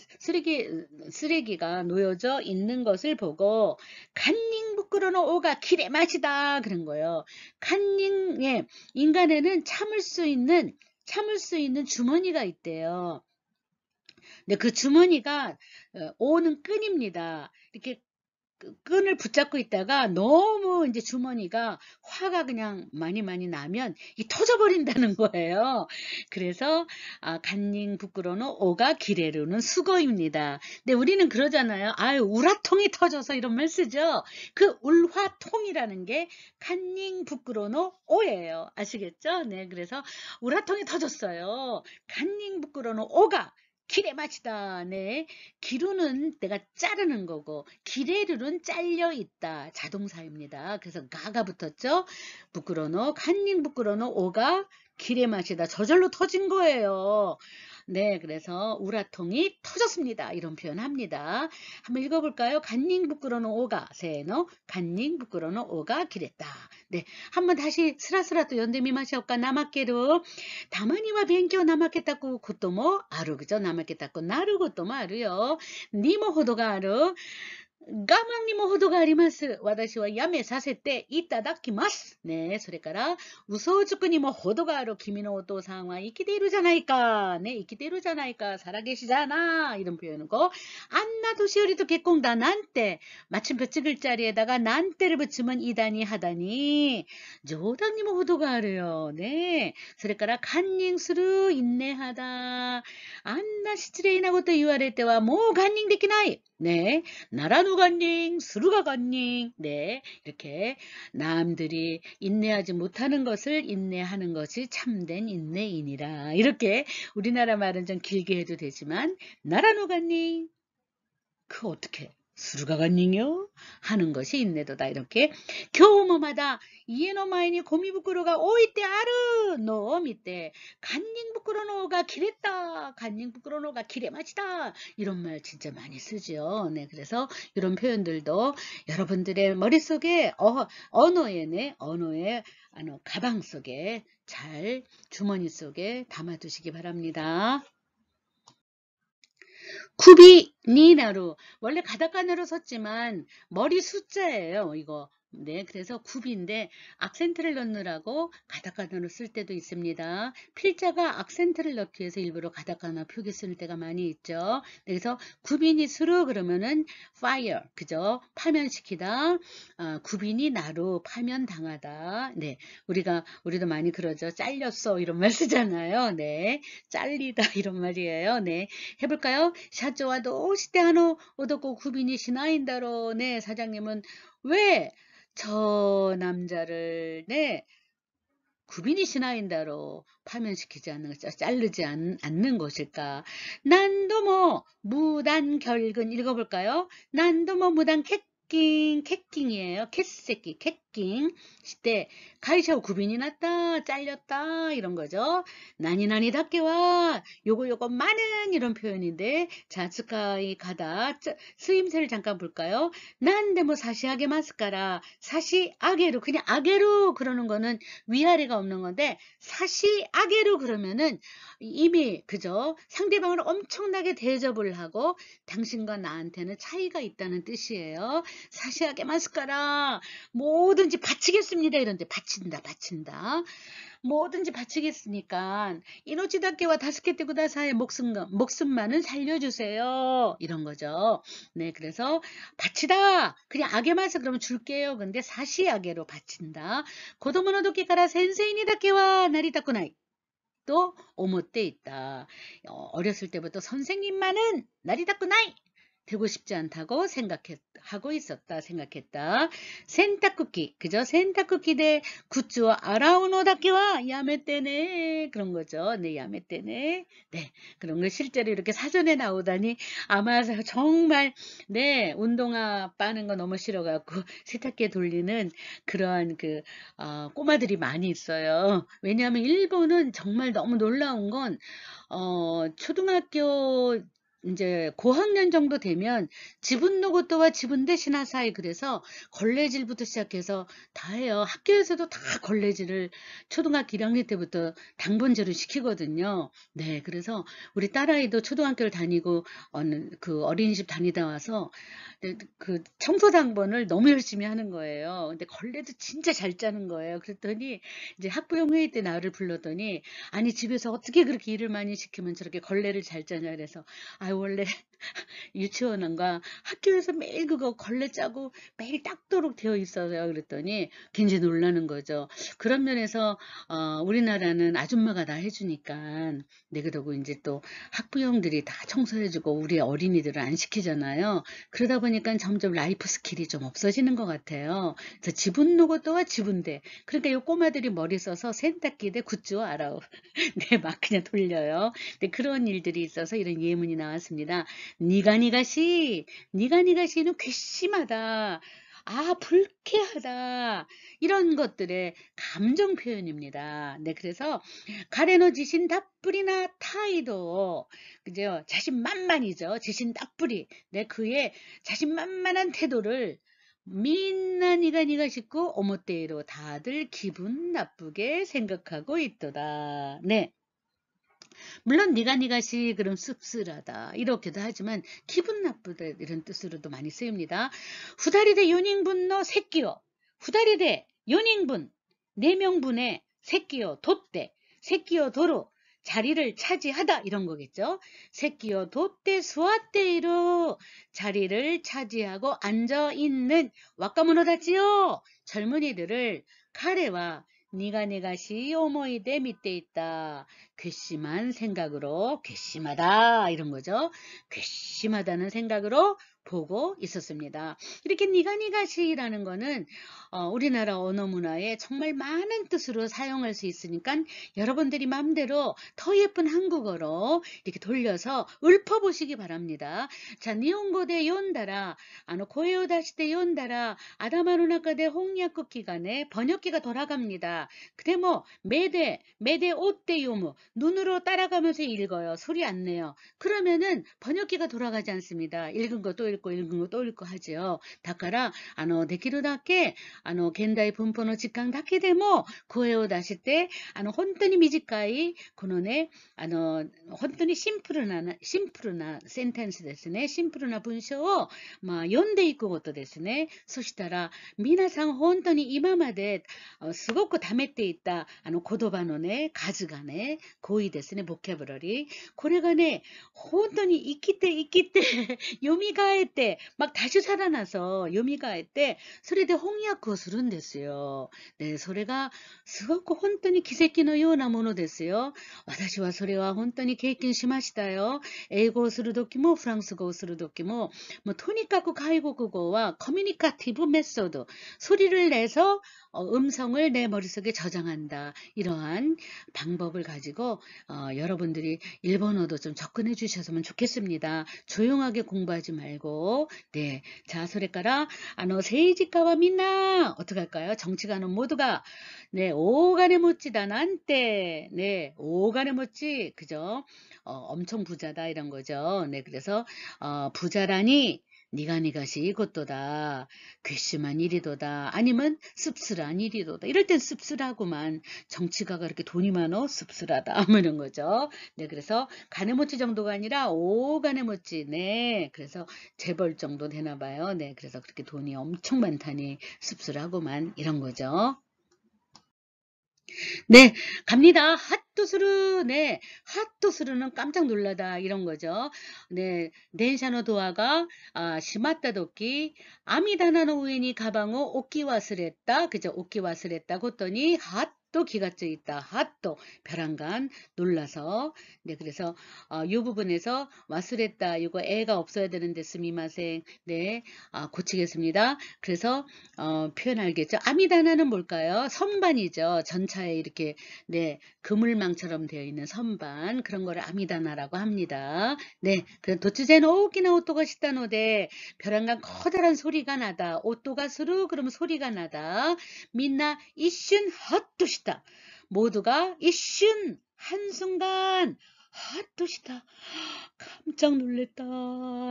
쓰레기가 놓여져 있는 것을 보고 칸닝 부끄러노 오가 길에 마시다 그런 거예요. 칸닝에 인간에는 참을 수 있는 주머니가 있대요. 근데 그 주머니가 오는 끈입니다. 이렇게 끈을 붙잡고 있다가 너무 이제 주머니가 화가 그냥 많이 나면 터져버린다는 거예요. 그래서 간닝 부끄러는 오가 기레루는 수거입니다. 근데 우리는 그러잖아요. 우라통이 터져서 이런 말 쓰죠. 그 울화통이라는 게 간닝 부끄러는 오예요. 아시겠죠? 네, 그래서 우라통이 터졌어요. 간닝 부끄러는 오가 기레 마치다. 네. 기루는 내가 자르는 거고 기레루는 잘려 있다. 자동사입니다. 그래서 가가 붙었죠. 부끄러노 간닝 부끄러노 오가 기레 마시다. 저절로 터진 거예요. 네, 그래서 우라통이 터졌습니다. 이런 표현 합니다. 한번 읽어볼까요? 간닝 부끄러노 오가 세노 간닝 부끄러노 오가 기랬다. 네, 한번 다시 스라스라 또 연대미 마시오까 남았게로 다마니와 勉強 남았겠다고 것도 뭐 아루 그죠? 남았겠다고 나루 것도 뭐 아루요. 니모 호도가 아루 我慢にも程があります。私はやめさせていただきます。ね、それから、嘘をつくにも程がある君のお父さんは生きているじゃないか。ね、生きているじゃないか。살아계시잖아. 이런 표현이고, 안나 도시오리도 개꽁다. 난때. 마침 볕 글자리에다가 난때를 붙이면 이다니 하다니. 조당니も程があるよ. 네. それから、カンニンする 인내하다. 안나失礼なこと言われてはもうカンニンできない. 네. 나라누 간닝, 수루가 간닝. 네. 이렇게 남들이 인내하지 못하는 것을 인내하는 것이 참된 인내인이라. 이렇게 우리나라 말은 좀 길게 해도 되지만 나라누 간닝. 그 어떻게 수루가 간닝요? 하는 것이 인내도다. 이렇게 교모마다 이에노 마이니 고미부끄러가 오이때 아르 노 밑에 간닝 부끄러노가 기랬다. 간닝 부끄러노가 기레 마치다. 이런 말 진짜 많이 쓰죠. 네, 그래서 이런 표현들도 여러분들의 머릿속에 언어의 가방 속에 잘 주머니 속에 담아두시기 바랍니다. 쿠비 니나루 원래 가다카나로 썼지만 머리 숫자예요 이거. 네, 그래서 굽인데 악센트를 넣느라고 가다카나로 쓸 때도 있습니다. 필자가 악센트를 넣기 위해서 일부러 가다카나 표기 쓸 때가 많이 있죠. 그래서 굽인이 스루 그러면은 fire 그죠? 파면시키다. 굽인이 나루 파면당하다. 네, 우리도 많이 그러죠. 잘렸어 이런 말 쓰잖아요. 네, 잘리다 이런 말이에요. 네, 해볼까요? 샤조와 도시대 하노 오도코 구빈이 시나인다로. 네, 사장님은 왜 저 남자를 네 구빈이 시나인다로 파면시키지 않는 것, 자르지 않는 것일까? 난도모 무단 결근 읽어볼까요? 난도모 무단 캣킹이에요. 캣새끼 캣킹 시대 가이샤오 구빈이 났다 잘렸다 이런 거죠. 나니나니답게와 요거 많은 이런 표현인데 자 스카이 가다 쓰임새를 잠깐 볼까요? 난데 뭐 사시하게 마스카라 사시 아게로 그냥 아게로 그러는 거는 위아래가 없는 건데 사시 아게로 그러면은 이미 그죠? 상대방을 엄청나게 대접을 하고 당신과 나한테는 차이가 있다는 뜻이에요. 사시하게 마스카라 뭐든지 바치겠습니다 이런데 바친다 뭐든지 바치겠으니까 이노치다케와 다스케테 구다사의 목숨만은 살려주세요 이런 거죠. 네, 그래서 바치다 그냥 악에 맞서 그러면 줄게요. 근데 사시 악에로 바친다. 고도모노 도끼가라 센세이니다케와 나리타쿠나이 또 오모때 있다. 어렸을 때부터 선생님만은 나리타쿠나이 되고 싶지 않다고 하고 있었다 생각했다. 센타쿠키 그죠? 센타쿠키 대 굿즈와 아라우노다케와 야메떼네 그런 거죠. 네, 야메떼네. 네, 그런 거 실제로 이렇게 사전에 나오다니 아마 정말 네 운동화 빠는 거 너무 싫어갖고 세탁기에 돌리는 그러한 꼬마들이 많이 있어요. 왜냐하면 일본은 정말 너무 놀라운 건 초등학교 이제 고학년 정도 되면 지분 노고토와 지분 대신하 사이 그래서 걸레질부터 시작해서 다 해요. 학교에서도 다 걸레질을 초등학교 1학년 때부터 당번제로 시키거든요. 네, 그래서 우리 딸아이도 초등학교를 다니고 그 어린이집 다니다 와서 그 청소 당번을 너무 열심히 하는 거예요. 근데 걸레도 진짜 잘 짜는 거예요. 그랬더니 이제 학부형 회의 때 나를 불렀더니 아니 집에서 어떻게 그렇게 일을 많이 시키면 저렇게 걸레를 잘 짜냐 그래서 원래 유치원과 학교에서 매일 그거 걸레 짜고 매일 닦도록 되어 있어요. 그랬더니 굉장히 놀라는 거죠. 그런 면에서 우리나라는 아줌마가 다 해주니까 네, 그러고 이제 또 학부형들이 다 청소해주고 우리 어린이들은 안 시키잖아요. 그러다 보니까 점점 라이프 스킬이 좀 없어지는 것 같아요. 그래서 지분 노고또와 지분대 그러니까 이 꼬마들이 머리 써서 센탁기 대 굿즈を 알아요. 네, 막 그냥 돌려요. 네, 그런 일들이 있어서 이런 예문이 나왔습니다. 니가니가시는 괘씸하다. 불쾌하다. 이런 것들의 감정 표현입니다. 네, 그래서 가레노 지신 다뿌리나 타이도 그죠? 자신만만이죠. 지신 다뿌리. 네, 그의 자신만만한 태도를 민나니가 싶고 오모테이로 다들 기분 나쁘게 생각하고 있도다. 네. 물론 니가니가시 그럼 씁쓸하다 이렇게도 하지만 기분 나쁘다 이런 뜻으로도 많이 쓰입니다. 후다리대 요닝분노 새끼요. 후다리대 요닝분 4명분의 새끼요 돛대 새끼요 도로 자리를 차지하다 이런 거겠죠. 새끼요 돛대 수화대로 자리를 차지하고 앉아있는 와카모노다치요. 젊은이들을 카레와 니가니가시 오모이데 밑에 있다. 괘씸한 생각으로 괘씸하다 이런 거죠. 괘씸하다는 생각으로 보고 있었습니다. 이렇게 니가니가시라는 거는 우리나라 언어 문화에 정말 많은 뜻으로 사용할 수 있으니까 여러분들이 마음대로 더 예쁜 한국어로 이렇게 돌려서 읊어보시기 바랍니다. 자, 니혼고대 연다라, 고에오다시대 연다라, 아다마루나카대 홍야쿠 기간에 번역기가 돌아갑니다. 그래 뭐 메데 오떼 요무 눈으로 따라가면서 읽어요. 소리 안 내요. 그러면은 번역기가 돌아가지 않습니다. 읽은 거 또 읽고 읽고 읽은 거 또 읽고 하죠. だから、できるだけ、現代文法の時間だけでも声を出して、本当に短い、このね、本当にシンプルなセンテンスですね。シンプルな文章を、読んでいくことですね。そしたら、皆さん本当に今まで、すごく貯めていた、言葉のね、数がね、語彙ですね、ボキャブラリー。これがね、本当に生きて、蘇って、다시 살아나서蘇って、それで翻訳をするんですよ。で、それが、すごく本当に奇跡のようなものですよ。私はそれは本当に経験しましたよ。英語をするときも、フランス語をするときも、とにかく外国語は커뮤니케이티브 메소드, 소리를 내서 음성을 내 머릿속에 저장한다. 이러한 방법을 가지고 여러분들이 일본어도 좀 접근해 주셨으면 좋겠습니다. 조용하게 공부하지 말고. 네. 자, それから 政治家は 민나 어떻게 할까요? 정치가는 모두가 네, 오간에 못지다 난때 네, 오간에 못지 그죠? 엄청 부자다 이런 거죠. 네, 그래서 부자라니 니가 이것도다. 괘씸한 일이도다. 아니면 씁쓸한 일이도다. 이럴 땐 씁쓸하구만. 정치가가 그렇게 돈이 많어? 씁쓸하다. 뭐 이런 거죠. 네, 그래서 가네모치 정도가 아니라 오가네모치. 네, 그래서 재벌 정도 되나 봐요. 네, 그래서 그렇게 돈이 엄청 많다니 씁쓸하구만. 이런 거죠. 네, 갑니다. 핫도스루, 네, 핫도스루는 깜짝 놀라다 이런 거죠. 네, 덴샤노 도아가 시마타 도끼 아미다나노 우에니 가방を 오키 와스랬다. 그죠? 오키 와스랬다. 그랬더니 핫도 기가 쪄 있다. 핫도 벼랑간 놀라서. 네, 그래서 이 부분에서 와스랬다. 이거 애가 없어야 되는데 스미마생. 네, 고치겠습니다. 그래서 표현 알겠죠? 아미다나는 뭘까요? 선반이죠. 전차에 이렇게 네, 그물망처럼 되어 있는 선반 그런 거를 아미다나라고 합니다. 네, 그 도츠젠 오기나 오토가 시다노데 벼랑간 커다란 소리가 나다. 오토가 스루 그러면 소리가 나다. 민나 이슌 헛도시다. 모두가 이슌 한순간 헛도시다. 깜짝 놀랬다.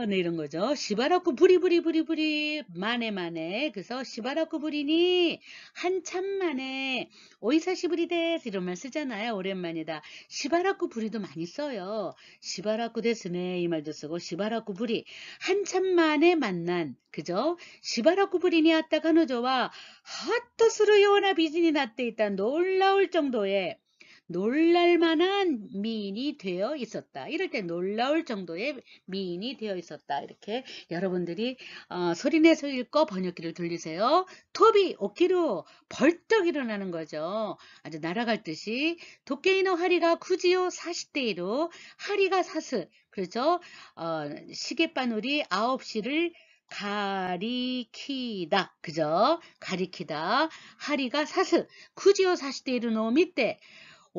네, 이런 거죠. 시바라쿠 부리 만에 그래서 시바라쿠 부리니 한참 만에 오이사시부리 데스 이런 말 쓰잖아요. 오랜만이다. 시바라쿠 부리도 많이 써요. 시바라쿠 데스네 이 말도 쓰고 시바라쿠 부리 한참 만에 만난 그죠? 시바라쿠 부리니 아따 가노조와 핫도스루 요나 비진이 나때 있다. 놀라울 정도의 놀랄만한 미인이 되어 있었다. 이럴 때 놀라울 정도의 미인이 되어 있었다. 이렇게 여러분들이 소리내서 읽고 번역기를 돌리세요. 토비 오키루 벌떡 일어나는 거죠. 아주 날아갈 듯이 도깨이노 하리가 구지요 40대1로 하리가 사슬 그렇죠. 시계바늘이 9시를 가리키다 그죠. 가리키다 하리가 사슬 구지요 40대1로 놈 밑에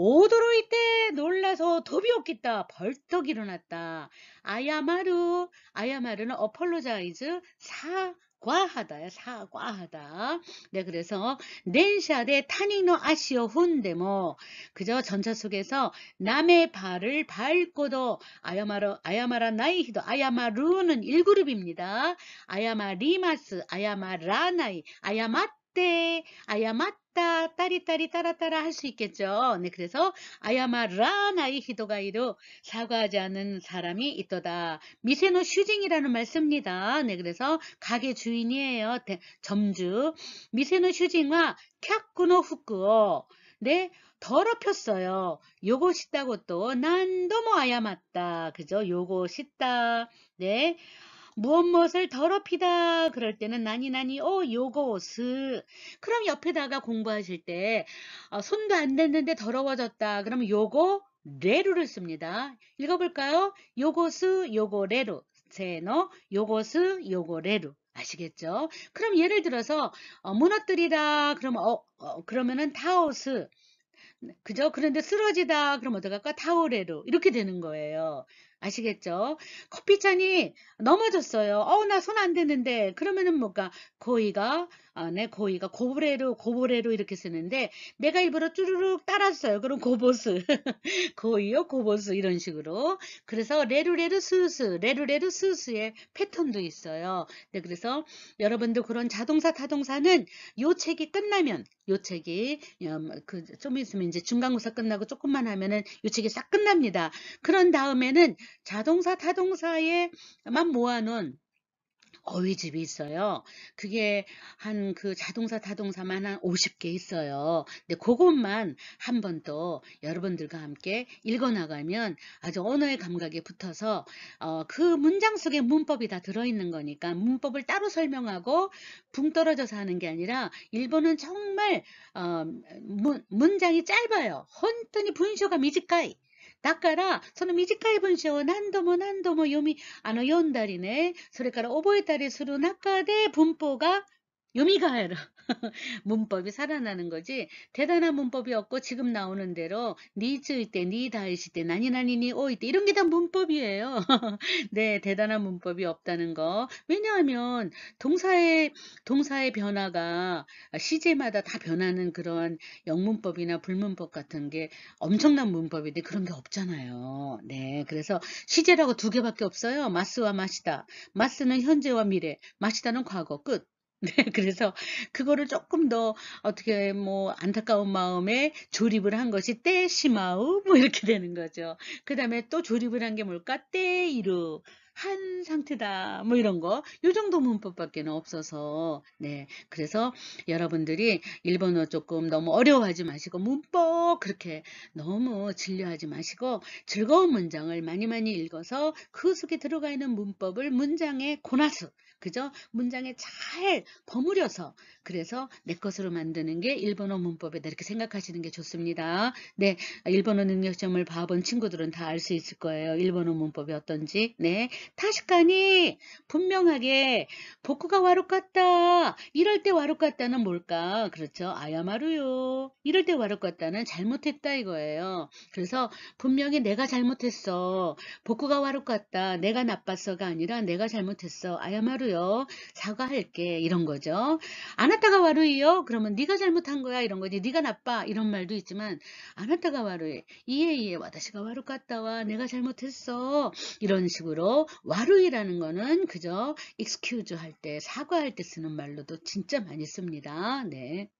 오도로이때 놀라서 도비오겠다 벌떡 일어났다. 아야마르는 apologize 사과하다요. 사과하다. 네, 그래서 넨샤데 타닝노 아시오 훈데모 그저 전차 속에서 남의 발을 밟고도 아야마라 나이히도 아야마루는 1그룹입니다. 아야마리마스 아야마라나이 아야마따 따리따리 따라따라 할 수 있겠죠. 네, 그래서 아야마라나이 히도가이로 사과하지 않은 사람이 있도다. 미세노 슈징이라는 말 씁니다. 네, 그래서 가게 주인이에요. 점주. 미세노 슈징과 캬쿠노 후쿠오. 네, 더럽혔어요. 요거 싶다고 또 난도모 아야맞다. 그죠? 요거 싶다. 네. 무엇을 더럽히다 그럴 때는 나니 요것을 그럼 옆에다가 공부하실 때 손도 안 댔는데 더러워졌다 그러면 요거 레루를 씁니다. 읽어볼까요? 요것을 요거 레루 세노 요것을 요거 레루 아시겠죠? 그럼 예를 들어서 무너뜨리다 그러면은 타오스 그죠? 그런데 쓰러지다 그럼 어떡할까? 타오레루 이렇게 되는 거예요. 아시겠죠? 커피잔이 넘어졌어요. 나 손 안 대는데. 그러면은 뭐가, 고의가, 네, 고의가 고브레로, 고보레로 이렇게 쓰는데, 내가 일부러 쭈르륵 따랐어요. 그럼 고보스. 고의요, 고보스. 이런 식으로. 그래서 레루레루 스스, 레루레루 스스의 패턴도 있어요. 네, 그래서 여러분들 그런 자동사, 타동사는 요 책이 끝나면, 요 책이, 좀 있으면 이제 중간고사 끝나고 조금만 하면은 요 책이 싹 끝납니다. 그런 다음에는 자동사, 타동사에만 모아놓은 어휘집이 있어요. 그게 한 그 자동사, 타동사만 한 50개 있어요. 근데 그것만 한 번 또 여러분들과 함께 읽어나가면 아주 언어의 감각에 붙어서 그 문장 속에 문법이 다 들어있는 거니까 문법을 따로 설명하고 붕 떨어져서 하는 게 아니라 일본은 정말 문장이 짧아요. 혼돈이 분쇼가 미지까이. だから、その短い文章を何度も何度も読み、読んだりね、それから覚えたりする中で文法が蘇る。문법이 살아나는 거지. 대단한 문법이 없고 지금 나오는 대로 니즈이때, 니다이시때, 나니나니니 오이때 이런 게 다 문법이에요. 네, 대단한 문법이 없다는 거. 왜냐하면 동사의 변화가 시제마다 다 변하는 그런 영문법이나 불문법 같은 게 엄청난 문법인데 그런 게 없잖아요. 네, 그래서 시제라고 두 개밖에 없어요. 마스와 마시다. 마스는 현재와 미래, 마시다는 과거 끝. 네, 그래서 그거를 조금 더 어떻게 뭐 안타까운 마음에 조립을 한 것이 때시마우 뭐 이렇게 되는 거죠. 그 다음에 또 조립을 한 게 뭘까? 때이루 한 상태다 뭐 이런 거. 요 정도 문법밖에 없어서 네, 그래서 여러분들이 일본어 조금 너무 어려워하지 마시고 문법 그렇게 너무 진료하지 마시고 즐거운 문장을 많이 많이 읽어서 그 속에 들어가 있는 문법을 문장에 고나수 그죠? 문장에 잘 버무려서 그래서 내 것으로 만드는 게 일본어 문법이다 이렇게 생각하시는 게 좋습니다. 네, 일본어 능력시험을 봐본 친구들은 다 알 수 있을 거예요. 일본어 문법이 어떤지. 네, 타시카니 분명하게 복구가 와루같다. 이럴 때 와루같다는 뭘까? 그렇죠. 아야마루요. 이럴 때 와루같다는 잘못했다 이거예요. 그래서 분명히 내가 잘못했어. 복구가 와루같다. 내가 나빴어가 아니라 내가 잘못했어. 아야마루요. 사과할게. 이런 거죠. 아나타가 와루이요. 그러면 네가 잘못한 거야. 이런 거지. 네가 나빠. 이런 말도 있지만 아나타가 와루이. 이에 와다시가 와루같다와 내가 잘못했어. 이런 식으로 와루이라는 거는 그저 excuse 할 때, 사과할 때 쓰는 말로도 진짜 많이 씁니다. 네.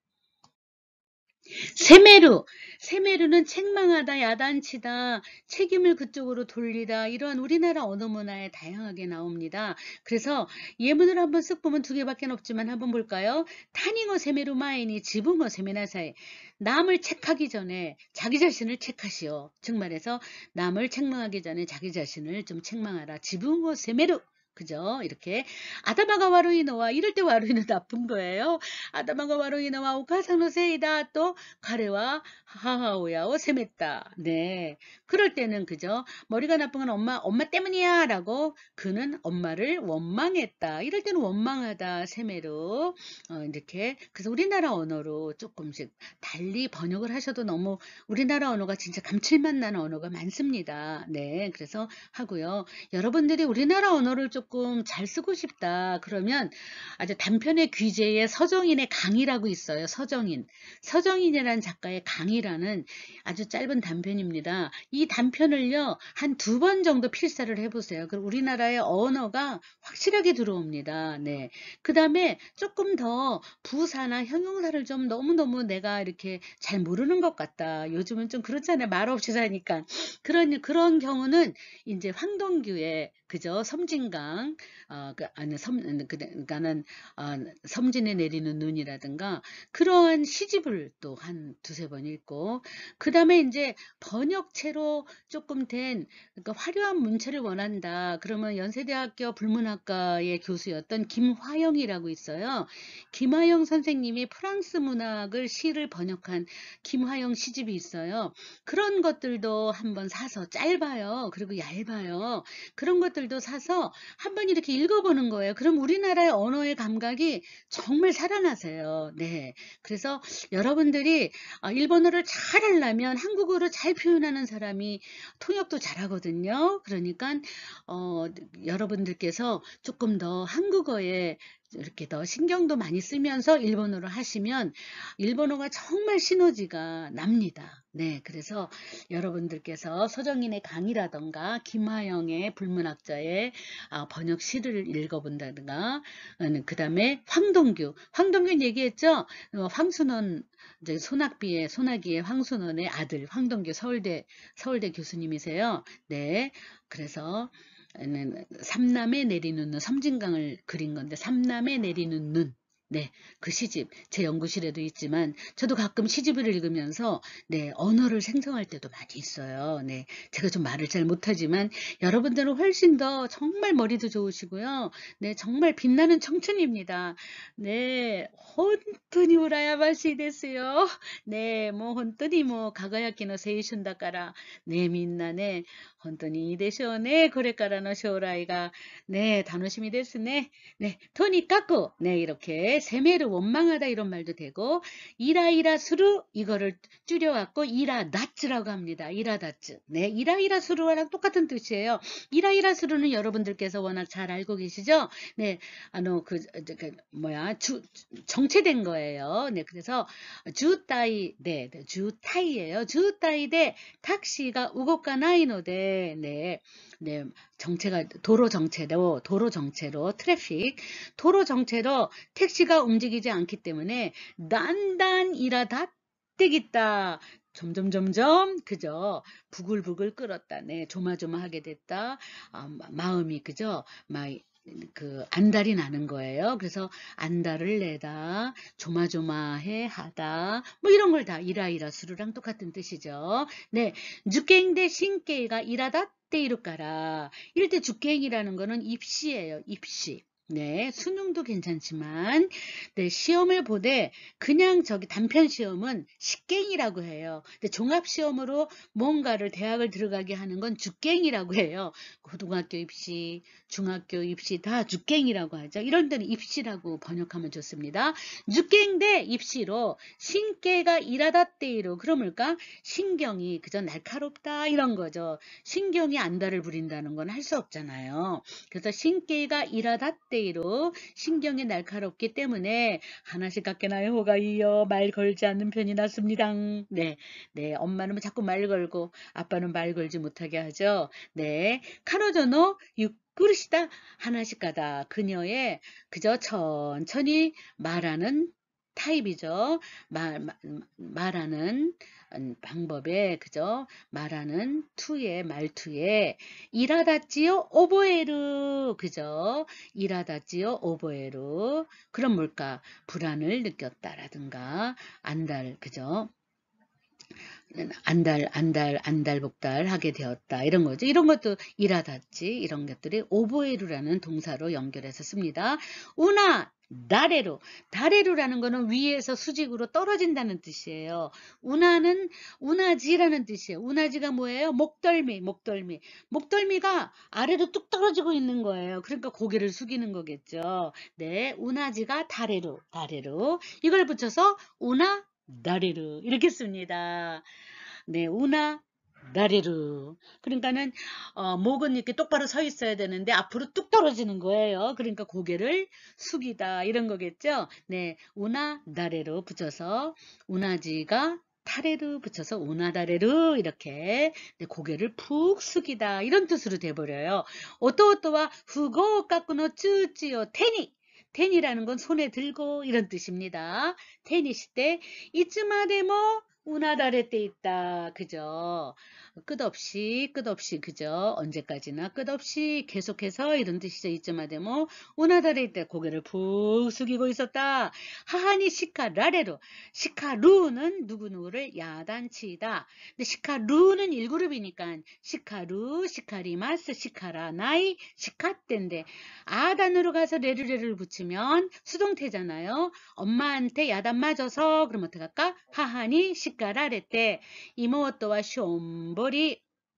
세메루. 세메루는 책망하다, 야단치다, 책임을 그쪽으로 돌리다 이러한 우리나라 언어 문화에 다양하게 나옵니다. 그래서 예문을 한번 쓱 보면 두 개밖에 없지만 한번 볼까요? 타닝어 세메루 마이니 지붕어 세메나사이. 남을 책하기 전에 자기 자신을 책하시오. 즉 말해서 남을 책망하기 전에 자기 자신을 좀 책망하라. 지붕어 세메루. 그죠? 이렇게 아다마가 와루이노와 이럴 때 와루이는 나쁜 거예요. 아다마가 와루이노와 오카사노 세이다 또 가래와 하하오야오 세메다. 네. 그럴 때는 그죠? 머리가 나쁜 건 엄마 때문이야 라고 그는 엄마를 원망했다. 이럴 때는 원망하다 세메로 이렇게 그래서 우리나라 언어로 조금씩 달리 번역을 하셔도 너무 우리나라 언어가 진짜 감칠맛 나는 언어가 많습니다. 네. 그래서 하고요. 여러분들이 우리나라 언어를 조금 잘 쓰고 싶다. 그러면 아주 단편의 귀재에 서정인의 강이라고 있어요. 서정인이라는 작가의 강이라는 아주 짧은 단편입니다. 이 단편을요. 한 두 번 정도 필사를 해보세요. 그럼 우리나라의 언어가 확실하게 들어옵니다. 네. 그 다음에 조금 더 부사나 형용사를 좀 너무너무 내가 이렇게 잘 모르는 것 같다. 요즘은 좀 그렇잖아요. 말 없이 사니까. 그런 경우는 이제 황동규의 그죠? 섬진강, 그러니까는, 섬진에 내리는 눈이라든가, 그러한 시집을 또 한 두세 번 읽고, 그 다음에 이제 번역체로 조금 된, 그러니까 화려한 문체를 원한다. 그러면 연세대학교 불문학과의 교수였던 김화영이라고 있어요. 김화영 선생님이 프랑스 문학을 시를 번역한 김화영 시집이 있어요. 그런 것들도 한번 사서 짧아요. 그리고 얇아요. 그런 것들도 사서 한번 이렇게 읽어보는 거예요. 그럼 우리나라의 언어의 감각이 정말 살아나세요. 네. 그래서 여러분들이 일본어를 잘 하려면 한국어를 잘 표현하는 사람이 통역도 잘하거든요. 그러니까 여러분들께서 조금 더 한국어에 이렇게 더 신경도 많이 쓰면서 일본어를 하시면 일본어가 정말 시너지가 납니다. 네, 그래서 여러분들께서 서정인의 강의라던가 김하영의 불문학자의 번역시를 읽어본다든가, 그 다음에 황동규 얘기했죠? 황순원, 소나기의 황순원의 아들 황동규 서울대 교수님이세요. 네, 그래서 삼남에 내리는 눈, 섬진강을 그린 건데 삼남에 내리는 눈. 네, 그 시집 제 연구실에도 있지만 저도 가끔 시집을 읽으면서 네, 언어를 생성할 때도 많이 있어요. 네, 제가 좀 말을 잘 못하지만 여러분들은 훨씬 더 정말 머리도 좋으시고요. 네, 정말 빛나는 청춘입니다. 네, 혼돈이 우라야마시 됐어요. 네, 뭐 혼돈이 뭐 가가야키노 세이슌だから 네, 민나네 本当にいいでしょうね。これからの将来が。네, 楽しみですね. 네, とにかく, 네, 이렇게, 세매를 원망하다 이런 말도 되고, 이라이라스루, 이거를 줄여갖고, 이라다츠라고 합니다. 이라다츠. 네, 이라이라스루랑 똑같은 뜻이에요. 이라이라스루는 여러분들께서 워낙 잘 알고 계시죠? 네, 정체된 거예요. 네, 그래서, 주따이, 네, 주타이예요. 주따이で 택시가 우고가 나이노데, 네, 도로 정체로, 트래픽, 도로 정체로 택시가 움직이지 않기 때문에, 단단이라다 떼겠다. 점점, 그죠? 부글부글 끓었다. 네, 조마조마하게 됐다. 마음이, 그죠? 안달이 나는 거예요. 그래서 안달을 내다, 조마조마해 하다, 뭐 이런 걸 다 이라이라스루랑 똑같은 뜻이죠. 네, 주갱대 신께가 일하다 때이루까라. 이럴 때 주갱이라는 거는 입시예요. 입시. 네, 수능도 괜찮지만, 네, 시험을 보되, 그냥 단편 시험은 식갱이라고 해요. 근데 종합시험으로 뭔가를 대학을 들어가게 하는 건 주갱이라고 해요. 고등학교 입시, 중학교 입시 다 주갱이라고 하죠. 이런 데는 입시라고 번역하면 좋습니다. 주갱 대 입시로, 신께가 일하다 때이로, 그러니까 신경이 그저 날카롭다 이런 거죠. 신경이 안달을 부린다는 건 할 수 없잖아요. 그래서 신께가 일하다 때이로 신경이 날카롭기 때문에 하나씩 갖게나요 호가 이어 말 걸지 않는 편이 낫습니다. 네, 네, 엄마는 자꾸 말 걸고 아빠는 말 걸지 못하게 하죠. 네, 카노조노 유꾸르시다 하나씩 가다 그녀의 그저 천천히 말하는 타입이죠. 말하는 방법에 그저 말하는 말투에 이라다찌요 오보에르 그죠? 이라다찌요 오보에르 그럼 뭘까? 불안을 느꼈다라든가 안달 그죠? 안달복달 하게 되었다. 이런 거죠. 이런 것도 이라다찌 이런 것들이 오보에루라는 동사로 연결해서 씁니다. 우나 다레루라는 거는 위에서 수직으로 떨어진다는 뜻이에요. 우나는 우나지라는 뜻이에요. 우나지가 뭐예요? 목덜미가 아래로 뚝 떨어지고 있는 거예요. 그러니까 고개를 숙이는 거겠죠. 네, 우나지가 다레루 이걸 붙여서 우나 다레루 이렇게 씁니다. 네, 우나 다레루. 그러니까는 목은 이렇게 똑바로 서 있어야 되는데 앞으로 뚝 떨어지는 거예요. 그러니까 고개를 숙이다 이런 거겠죠. 네, 우나 다레루 붙여서 우나지가 타레루 붙여서 우나다레루 이렇게 네, 고개를 푹 숙이다 이런 뜻으로 돼버려요. 오토오토와 후고 까꾸노 쭈찌요 테니라는 건 손에 들고 이런 뜻입니다. 테니시 때 이츠마데모 우나다레 때 있다. 그죠? 끝없이 그죠? 언제까지나 끝없이 계속해서 이런 뜻이죠. 이츠마데모 우나다레 때 고개를 푹 숙이고 있었다. 하하니 시카라레로 시카루는 누구누구를 야단치다. 근데 시카루는 1그룹이니까 시카루, 시카리마스, 시카라나이, 시카떼인데 아단으로 가서 레르레를 붙이면 수동태잖아요. 엄마한테 야단 맞아서 그럼 어떡할까? 하하니 시카라레 때 이모토와 쇼옴보리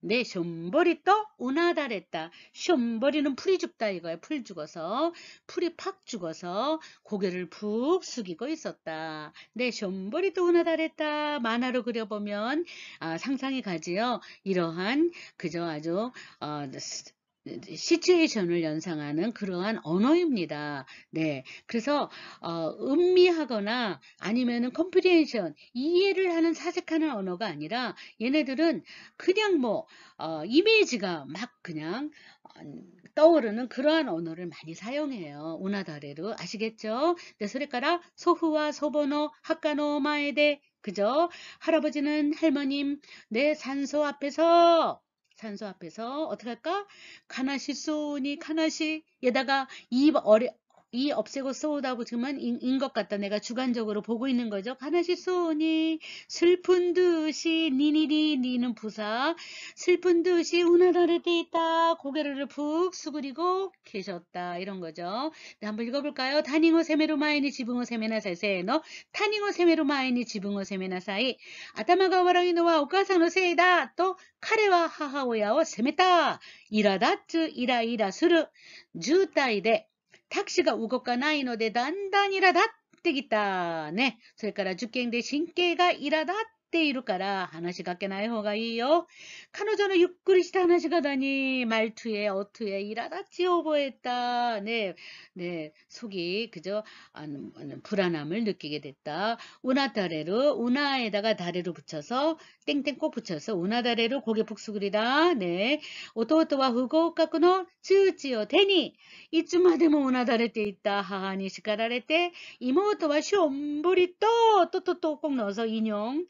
네, 숑보리 또 우나다랬다. 숑보리는 풀이 죽다 이거예요. 풀 죽어서, 풀이 팍 죽어서 고개를 푹 숙이고 있었다. 네, 숑보리 또 우나다랬다. 만화로 그려보면 상상이 가지요. 이러한 그저 아주 시츄에이션을 연상하는 그러한 언어입니다. 네, 그래서 음미하거나 아니면은 컴프리hen션 이해를 하는 사색하는 언어가 아니라 얘네들은 그냥 뭐 이미지가 막 그냥 떠오르는 그러한 언어를 많이 사용해요. 우나다레루 아시겠죠? 네, 소리까라 소후와 소보노 하카노 마에데 그죠? 할아버지는 할머님 내 산소 앞에서 어떻게 할까? 카나시 쏘니 카나시 에다가 이 없애고 쏘다고 지금은 인 것 같다. 내가 주관적으로 보고 있는 거죠. 카나시 쏘니 슬픈 듯이 니니니 는 부사 슬픈 듯이 우나다를 때 있다. 고개를 푹 수그리고 계셨다. 이런 거죠. 네, 한번 읽어볼까요? 타닝어 세메로 마이니 지붕어 세메나 사이세노 타닝어 세메로 마이니 지붕어 세메나 사이 아타마가 와라이노와 오카사노 세이다 또 카레와 하하오야오 세메타 이라다츠 이라이라 스르 주타이데 택시가 우거가 나이노데 단단이라다 떼기다. 네. それから受験で神経が苛立っているから話しかけない方がいいよ.彼女のゆっくりした話し方に말투에 어투에苛立ちを覚えた. 네. 네. 속이 그저 불안함을 느끼게 됐다. 우나다레루 우나에다가 다레루 붙여서 땡땡 꼭 붙여서 우나다레루 고개 푹 수그리다. 네. 오토오토와 후고카쿠노 츠치요 테니 いつまでもうなだれていた母に叱られて、妹はしょんぼりと꼭 넣어서 인용,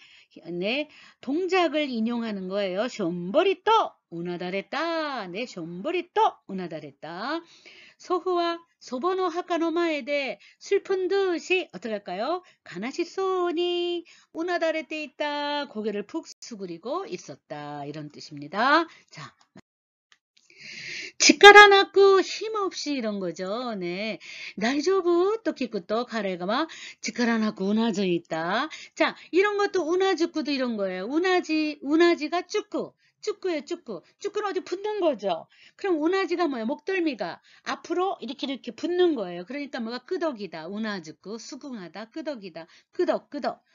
네, 동작을 인용하는 거예요. 쇼보리 또 우나다랬다. 네, 쇼보리 또 우나다랬다. 소후와 소보노 하카노 마에데 슬픈 듯이 어떻게 할까요? 가나시 소니 우나다레때 있다. 고개를 푹 수그리고 있었다. 이런 뜻입니다. 자. 치카라나쿠 힘없이 이런 거죠. 네. 다이조부 또 키쿠 또 카레가 막 치카라나쿠 우나져 있다. 자, 이런 것도 우나즈쿠도 이런 거예요. 우나지가 쭈꾸예요, 쭈꾸. 쭈꾸는 어디 붙는 거죠. 그럼 우나지가 뭐예요? 목덜미가 앞으로 이렇게 붙는 거예요. 그러니까 뭐가 끄덕이다. 우나즈쿠, 수긍하다, 끄덕이다. 끄덕.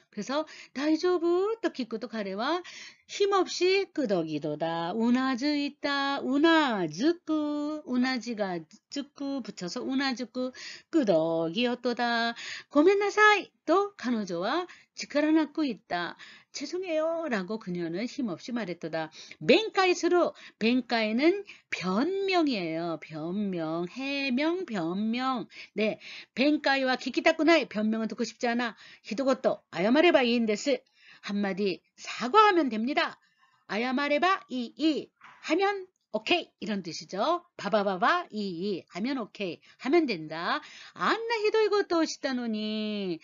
그래서 다이조부 또 키쿠도 카레와 힘없이 끄덕이도다. 우나즈 있다. 우나즈쿠. 우나지가 즈쿠 붙여서 우나즈쿠 끄덕이었도다. 고멘나사이. 또彼女は 치카라나쿠 있다. 죄송해요 라고 그녀는 힘없이 말했도다. 벤카이스루. 벤카이는 변명이에요. 변명, 해명, 변명. 네, 벤카이와 키키타쿠나이. 변명은 듣고 싶지 않아. 히도고토 아야마레바 이인데스. 한마디 사과하면 됩니다. 아야마레바 이이 하면 오케이 이런 뜻이죠. 바바바바 이이 하면 오케이 하면 된다. 안나 히도이고토 시다노니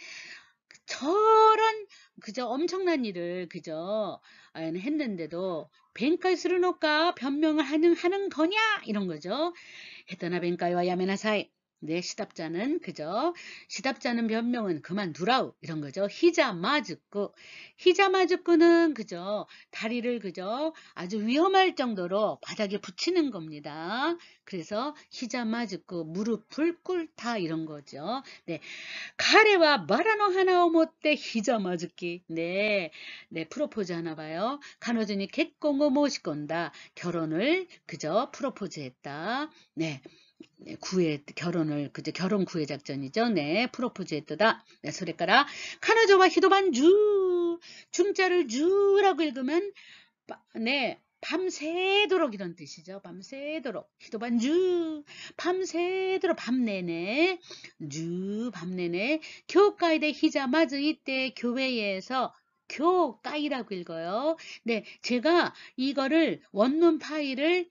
저런 그저 엄청난 일을 그저 했는데도 벤카이 스르노까 변명을 하는 거냐 이런 거죠. 헤터나 벤카이와 야메나사이. 네, 시답자는 그저 시답자는 변명은 그만두라우 이런 거죠. 히자마즈쿠는 그저 다리를 그저 아주 위험할 정도로 바닥에 붙이는 겁니다. 그래서 히자마즈쿠 무릎을 꿇다 이런 거죠. 네, 카레와 마라노 하나오 못때 히자마즈키. 네, 프로포즈 하나 봐요. 카노즈니 겟공고 모시건다. 결혼을 그저 프로포즈했다. 네. 결혼을 그저 결혼 구애 작전이죠. 네, 프로포즈 했다. 네, 소리까라 카노조와 히도반 중자를 주라고 읽으면 네, 밤새도록 이런 뜻이죠. 밤새도록 히도반 밤새도록 밤내내 밤내내 교과이대 히자마즈 이때 교회에서 교까이라고 읽어요. 네, 제가 이거를 원문 파일을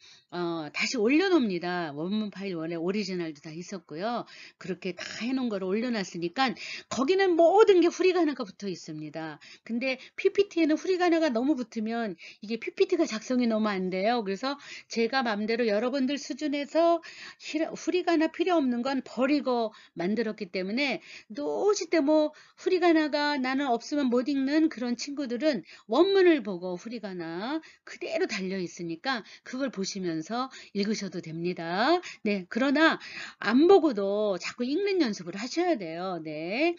다시 올려놓습니다. 원문 파일 원래 오리지널도 다 있었고요. 그렇게 다 해놓은 거를 올려놨으니까 거기는 모든 게 후리가나가 붙어 있습니다. 근데 PPT에는 후리가나가 너무 붙으면 이게 PPT가 작성이 너무 안 돼요. 그래서 제가 맘대로 여러분들 수준에서 후리가나 필요 없는 건 버리고 만들었기 때문에 도저히 뭐 후리가나가 나는 없으면 못 읽는 그런 친구들은 원문을 보고 후리가나 그대로 달려 있으니까 그걸 보시면서 읽으셔도 됩니다. 네, 그러나 안 보고도 자꾸 읽는 연습을 하셔야 돼요. 네,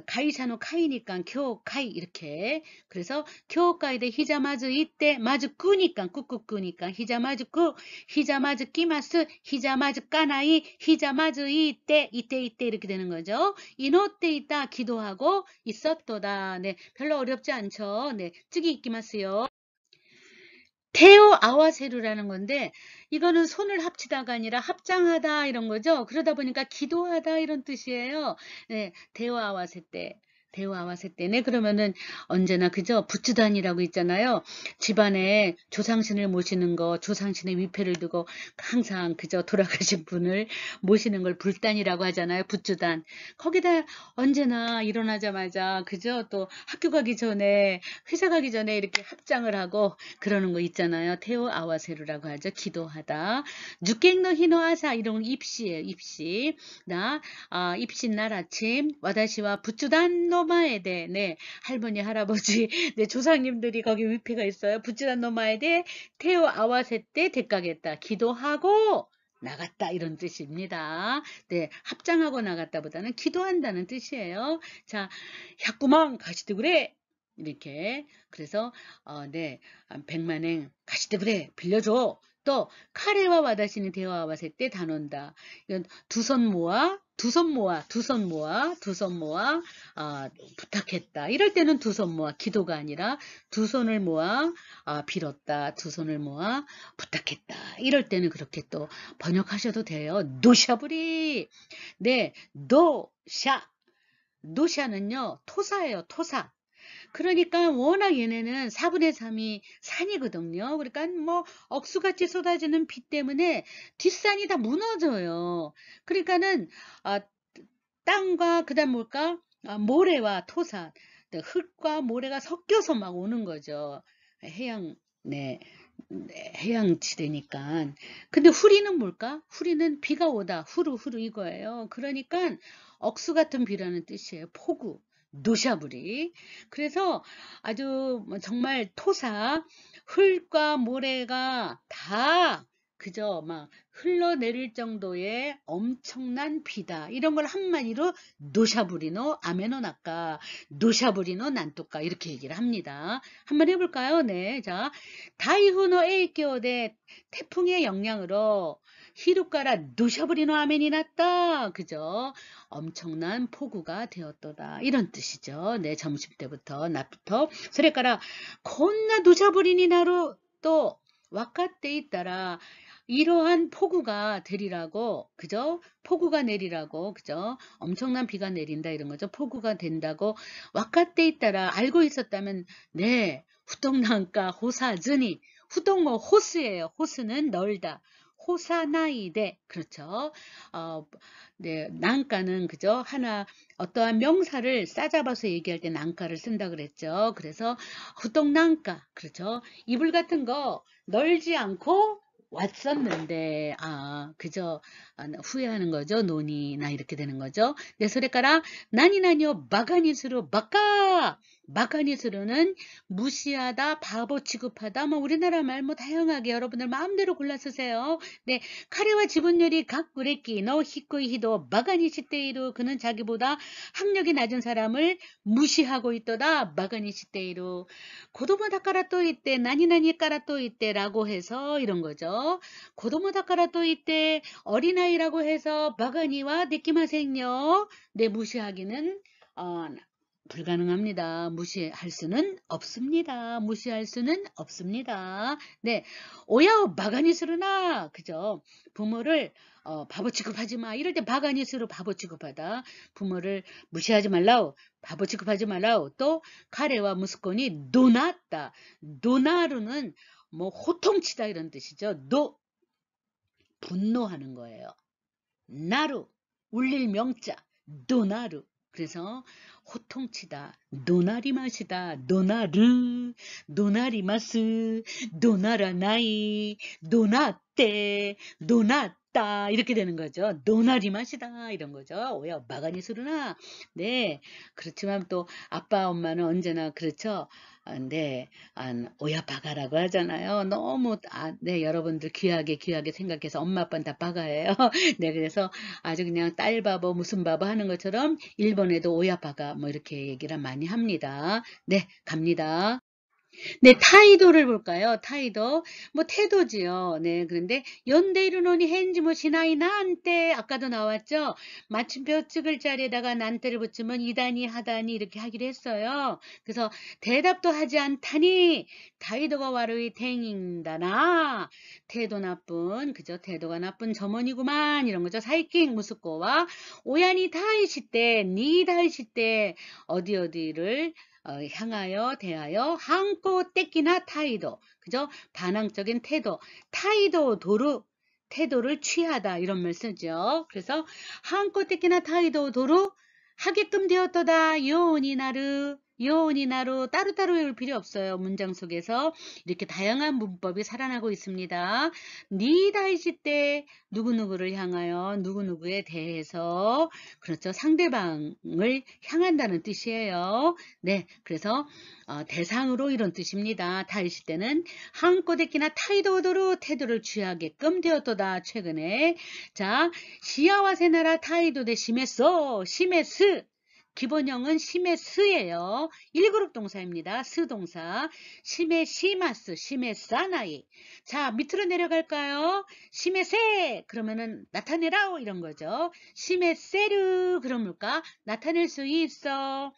가이샤노 카이니까 쿄카이 이렇게. 그래서 쿄카이데 히자마즈 이때 마즈 꾸니까 꾸꾸꾸니까 히자마즈 꾸 히자마즈 끼마스 히자마즈 까나이 히자마즈 이때 이때 이렇게 되는 거죠. 이노때 있다 기도하고 있었도다. 네, 별로 어렵지 않죠. 네, 쯔기 있기마스요. 테오 아와세루라는 건데 이거는 손을 합치다가 아니라 합장하다 이런 거죠. 그러다 보니까 기도하다 이런 뜻이에요. 네, 테오 아와세 때. 대우 아와세 때네. 그러면은 언제나 그죠? 부추단이라고 있잖아요. 집안에 조상신을 모시는 거, 조상신의 위패를 두고 항상 그저 돌아가신 분을 모시는 걸 불단이라고 하잖아요. 부추단. 거기다 언제나 일어나자마자 그죠? 또 학교 가기 전에 회사 가기 전에 이렇게 합장을 하고 그러는 거 있잖아요. 테오 아와세루라고 하죠. 기도하다. 뉴갱노 히노아사 이런 건 입시예요. 입시. 입신 날 아침 와다시와 부추단 노마에 대 네, 할머니 할아버지 네, 조상님들이 거기 위패가 있어요. 부추단 노마에 대 테오 아와세 때 대가겠다. 기도하고 나갔다 이런 뜻입니다. 네, 합장하고 나갔다보다는 기도한다는 뜻이에요. 자, 야구망 가시드 그래 이렇게. 그래서 네, 백만행 가시드 그래 빌려줘. 또 카레와 와다시는 대화와 세때 단원다. 이건 두 손 모아 부탁했다. 이럴 때는 두 손 모아 기도가 아니라 두 손을 모아 빌었다. 두 손을 모아 부탁했다. 이럴 때는 그렇게 또 번역하셔도 돼요. 노샤부리. 네, 노샤는요 토사예요. 토사. 그러니까 워낙 얘네는 4분의 3이 산이거든요. 그러니까 뭐 억수같이 쏟아지는 비 때문에 뒷산이 다 무너져요. 그러니까는 땅과 그다음 뭘까? 모래와 토산, 흙과 모래가 섞여서 막 오는 거죠. 해양, 네, 해양지대니까. 근데 후리는 뭘까? 후리는 비가 오다, 후루 이거예요. 그러니까 억수 같은 비라는 뜻이에요. 폭우. 노샤부리. 그래서 아주 정말 토사, 흙과 모래가 다 그저 막 흘러내릴 정도의 엄청난 비다. 이런 걸 한마디로 노샤부리노 아메노나까, 노샤부리노 난토까 이렇게 얘기를 합니다. 한번 해볼까요? 네, 자, 다이후노 에이키오데 태풍의 영향으로 히루카라 노샤부리노 아멘이 났다. 그죠? 엄청난 폭우가 되었도다. 이런 뜻이죠. 네, 점심때부터 낮부터.それから こんな 노샤부리니 나루 또 와카때 있다라 이러한 폭우가 되리라고, 그죠? 폭우가 내리라고, 그죠? 엄청난 비가 내린다 이런 거죠. 폭우가 된다고 와카때 있다라 알고 있었다면 네, 후동난가 호사즈니 후동어 호스예요. 호스는 널다. 호사나이데 그렇죠. 네, 난가는 그죠? 하나 어떠한 명사를 싸잡아서 얘기할 때 난가를 쓴다 그랬죠. 그래서 후동난가 그렇죠. 이불 같은 거 널지 않고 왔었는데 그죠? 후회하는 거죠. 논이나 이렇게 되는 거죠. 네, それから 나니나니요 마가니스로 마가니스로는 무시하다, 바보 취급하다, 뭐 우리나라 말 뭐 다양하게 여러분들 마음대로 골라 쓰세요. 네, 카레와 지분율이 각 구레끼 너 히쿠이히도 마가니시테이루 그는 자기보다 학력이 낮은 사람을 무시하고 있더다. 마가니시테이루 고도모 다카라 또 이때 나니나니 까라 또 이때라고 해서 이런 거죠. 고도모 다카라 또 이때 어린아이라고 해서 마가니와 데키마생요. 네, 무시하기는 불가능합니다. 무시할 수는 없습니다. 무시할 수는 없습니다. 네, 오야오 마가니스루나 그죠? 부모를 바보 취급하지 마. 이럴 때 마가니스루 바보 취급하다. 부모를 무시하지 말라오. 바보 취급하지 말라오. 또 카레와 무스콘이 노났다. 노나루는 뭐 호통치다 이런 뜻이죠. 분노하는 거예요. 나루, 울릴 명자, 노나루. 그래서 호통치다, 노나리마시다, 노나르, 노나리마스, 노나라나이, 노나떼, 노나따 이렇게 되는 거죠. 노나리마시다 이런 거죠. 오야 마가니 수르나. 네. 그렇지만 또 아빠 엄마는 언제나 그렇죠. 네, 오야바가라고 하잖아요. 너무 네, 여러분들 귀하게 생각해서 엄마 아빠는 다 바가예요. 네, 그래서 아주 그냥 딸 바보 무슨 바보 하는 것처럼 일본에도 오야바가 뭐 이렇게 얘기를 많이 합니다. 네, 갑니다. 네, 타이도를 볼까요? 타이도. 뭐, 태도지요. 네, 그런데, 연대이루노니 헨지 뭐, 시나이 난때, 아까도 나왔죠? 마침표 찍을 자리에다가 난때를 붙이면 이다니 하다니 이렇게 하기로 했어요. 그래서, 대답도 하지 않다니, 타이도가 와르이 탱잉다나, 태도 나쁜, 그죠? 태도가 나쁜 점원이구만, 이런 거죠. 사이킹 무스코와, 오야니 다이시 니 다이시 어디를 향하여 대하여 한코 떼끼나 타이도 그죠? 반항적인 태도 타이도 도루 태도를 취하다 이런 말 쓰죠. 그래서 한코 떼끼나 타이도 도루 하게끔 되었도다 요온이 나루 따로따로 외울 필요 없어요. 문장 속에서 이렇게 다양한 문법이 살아나고 있습니다. 니다이시 때 누구누구를 향하여 누구누구에 대해서 그렇죠. 상대방을 향한다는 뜻이에요. 네, 그래서 대상으로 이런 뜻입니다. 다이시 때는 한꼬데키나 타이도도로 태도를 취하게끔 되었도다. 최근에 자 시아와세 나라 타이도 대 심했스 기본형은 심의스예요. 1그룹 동사입니다. 스 동사. 심의시마스, 심의사나이. 자, 밑으로 내려갈까요? 심의세 그러면은 나타내라 이런 거죠. 심의세르 그럼 뭘까? 나타낼 수 있어.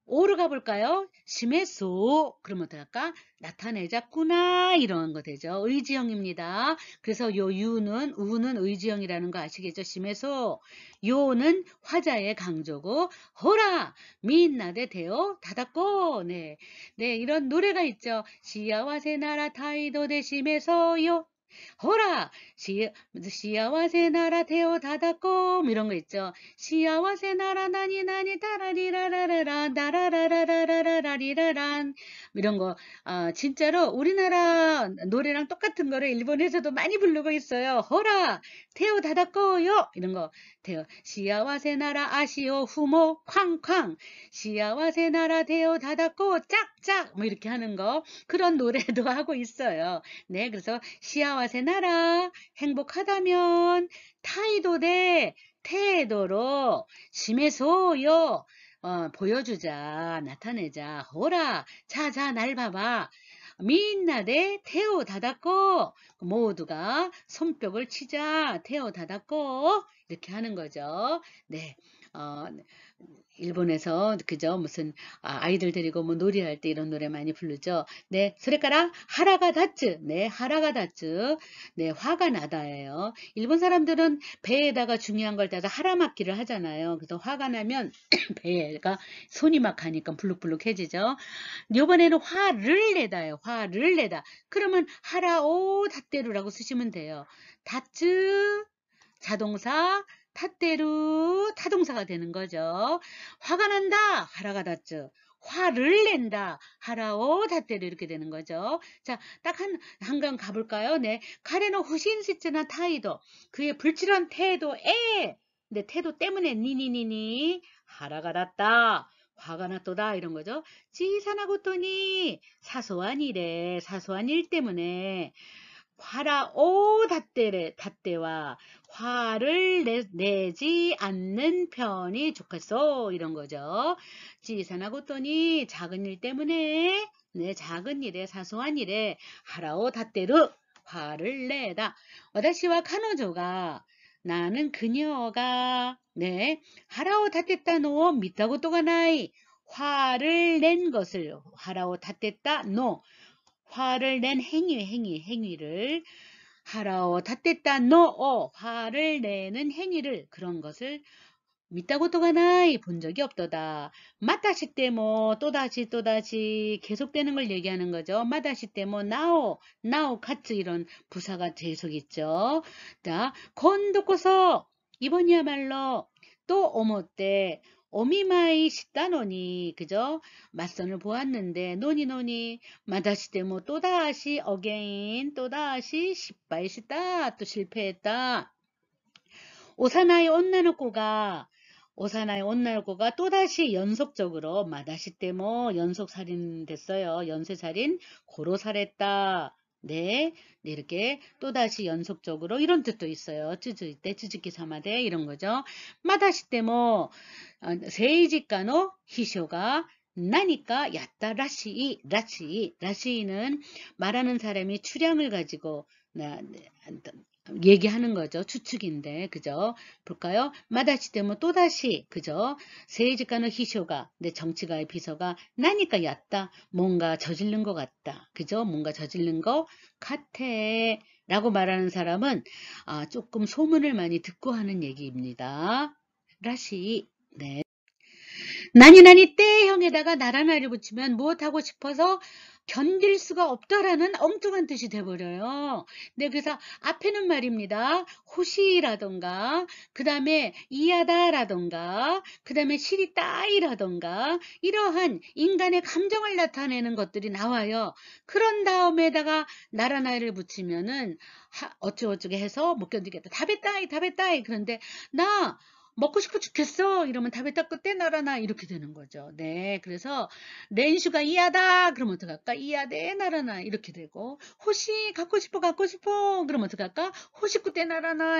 오로 가볼까요? 심해소 그러면 어떡할까? 나타내자꾸나 이런 거 되죠. 의지형입니다. 그래서 요 우는 의지형이라는 거 아시겠죠? 심해소 요는 화자의 강조고 호라 민나데 대오 다다꼬 네 이런 노래가 있죠. 시야와세 나라 타이도 대 심해소요 호라 시야와세 나라 대오 다다꼬 이런 거 있죠. 시야와세 나라 나니 따라리라라라라 나라라라라라라리라란 이런 거 진짜로 우리나라 노래랑 똑같은 거를 일본에서도 많이 부르고 있어요. 호라 태오 다다꼬요 이런 거 태오 시야와세 나라 아시오 후모 쾅쾅 시야와세 나라 태오 다다꼬 짝짝 뭐 이렇게 하는 거 그런 노래도 하고 있어요. 네, 그래서 시야와세 나라 행복하다면 타이도 대 태도로 심해소요 보여주자 나타내자 호라 자자 날 봐봐 민나대 태오 닫았고 모두가 손뼉을 치자 태오 닫았고 이렇게 하는 거죠. 네. 일본에서 그죠 무슨 아이들 데리고 뭐 놀이할 때 이런 노래 많이 부르죠. 네, 소레카라 하라가 다츠. 네, 하라가 다츠. 네, 화가 나다예요. 일본 사람들은 배에다가 중요한 걸 따서 하라막기를 하잖아요. 그래서 화가 나면 배가 손이 막 가니까 불룩불룩해지죠. 요번에는 화를 내다예요. 화를 내다. 그러면 하라오 닷대루라고 쓰시면 돼요. 다츠 자동사 탓대루 타동사가 되는 거죠. 화가 난다 하라가 닿죠. 화를 낸다 하라오 닷대루 이렇게 되는 거죠. 자, 딱 한강 가볼까요? 네, 카레노 후신시츠나 타이도 그의 불칠한 태도에 근데 태도 때문에 니니니니 하라가 닿다 화가 났도다 이런 거죠. 지사나고토니 사소한 일에 사소한 일 때문에 화라오 닷대와 화를 내지 않는 편이 좋겠어 이런 거죠. 지산하고더니 작은 일 때문에 네 작은 일에 사소한 일에 하라오 닷대루 화를 내다. 와다시와 카노조가 나는 그녀가 네 하라오 닷댔다 노 미타고 또가 나이 화를 낸 것을 하라오 닷댔다 노 화를 낸 행위를 하라오 닷댔다 노 화를 내는 행위를 그런 것을 見たことが ない, 본 적이 없도다. 마다시 때모, 또다시 계속되는 걸 얘기하는 거죠. 마다시 때모, 나오, 카츠 이런 부사가 계속 있죠. 자, 건도코서 이번이야말로 또 오모때 오미마이 시다노니 그죠? 맞선을 보았는데 노니 마다시 때모 또다시 어게인 또다시失敗した 또 실패했다. 오사나이 온나노코가 또다시 연속적으로 마다시 때모 연속 살인됐어요. 연쇄살인 고로살했다. 네, 이렇게 또다시 연속적으로 이런 뜻도 있어요. 쯔즈기 사마데 이런 거죠. 마다시 때모 세이지가노 히쇼가 나니까 야따 라시이는 말하는 사람이 추량을 가지고 얘기하는 거죠. 추측인데, 그죠? 볼까요? 마다시 때문에 또다시, 그죠? 세이지가의 히쇼가, 내 정치가의 비서가 나니까 얕다. 뭔가 저지른 것 같다. 그죠? 뭔가 저지른 것 같아. 라고 말하는 사람은, 조금 소문을 많이 듣고 하는 얘기입니다. 라시, 네. 나니 때형에다가 나라나를 붙이면 무엇하고 싶어서 견딜 수가 없다라는 엉뚱한 뜻이 돼버려요. 네, 그래서 앞에는 말입니다. 호시라던가, 그 다음에 이하다라던가, 그 다음에 시리따이라던가, 이러한 인간의 감정을 나타내는 것들이 나와요. 그런 다음에다가 나라나를 붙이면은, 어쩌고저쩌고 해서 못 견디겠다. 다베따이. 그런데, 나, 먹고 싶어 죽겠어 이러면 다베타 끝에 나라나 이렇게 되는 거죠. 네, 그래서 렌슈가 이하다 그러면 어떡할까? 이하대 나라나 이렇게 되고 호시 갖고 싶어 그러면 어떡할까? 호시 끝에 나라나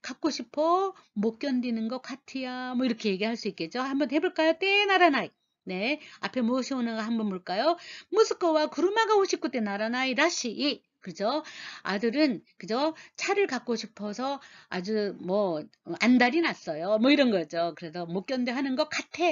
갖고 싶어 못 견디는 것 같이야 뭐 이렇게 얘기할 수 있겠죠. 한번 해볼까요? 때 나라나 네, 앞에 무엇이 오는가 한번 볼까요? 무스코와 구르마가 호시 끝에 나라나이 라시 그죠? 아들은 그죠? 차를 갖고 싶어서 아주 뭐 안달이 났어요. 뭐 이런 거죠. 그래서 못 견뎌 하는 것 같아.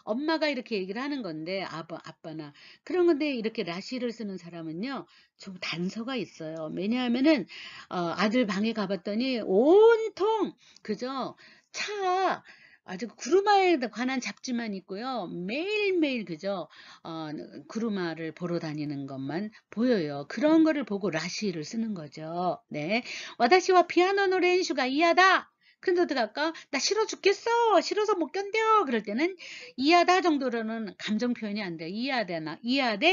엄마가 이렇게 얘기를 하는 건데 아빠나 그런 건데 이렇게 라시를 쓰는 사람은요 좀 단서가 있어요. 왜냐하면은 아들 방에 가봤더니 온통 그죠? 차 아주 구루마에 관한 잡지만 있고요. 매일매일 그죠? 구루마를 보러 다니는 것만 보여요. 그런 거를 보고 라시를 쓰는 거죠. 네. 와다시와 피아노練習가 이하다. 근데 어떡할까? 나 싫어 죽겠어. 싫어서 못 견뎌. 그럴 때는 이하다 정도로는 감정 표현이 안 돼요. 이하대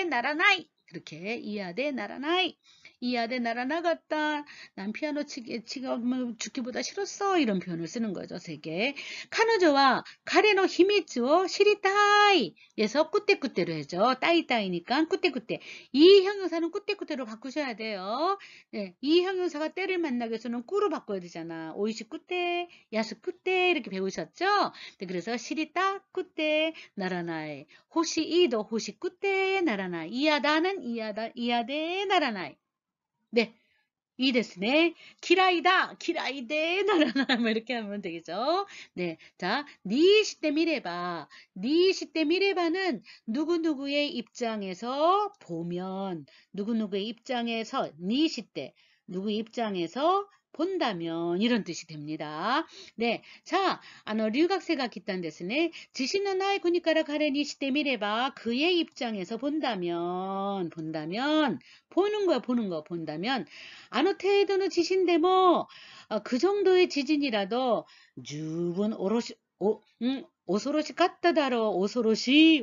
나라나이. 그렇게 이하대 나라나이. 이하대 나라나갔다. 난 피아노 치가 뭐 죽기보다 싫었어. 이런 표현을 쓰는 거죠. 세 개. 카누조와 가레노 히미츠오 시리타이. 에서 꾸떼꾸떼로 해죠. 따이따이니까 꾸떼꾸떼. 이 형용사는 꾸떼꾸떼로 바꾸셔야 돼요. 네, 이 형용사가 때를 만나기 위해서는 꾸로 바꿔야 되잖아. 오이시 꾸떼, 야스 꾸떼 이렇게 배우셨죠? 네, 그래서 시리따 꾸떼 나라나이, 호시이도 호시 꾸떼 나라나이, 이하다는 이하데 나라나이. 네. 이ですね. 기라이데 나라나 뭐 이렇게 하면 되겠죠. 네. 자, 니시때 미래바는 누구누구의 입장에서 보면 누구누구의 입장에서 니시때 누구 입장에서 본다면 이런 뜻이 됩니다. 네. 자,留学生が 来たんですね. 지신의 나이 군이까라 가레 니시때 미래바 그의 입장에서 본다면 보는 거야, 본다면 아노테이도는 지신데모 그 정도의 지진이라도 주분 오소로시 같다다로 오소로시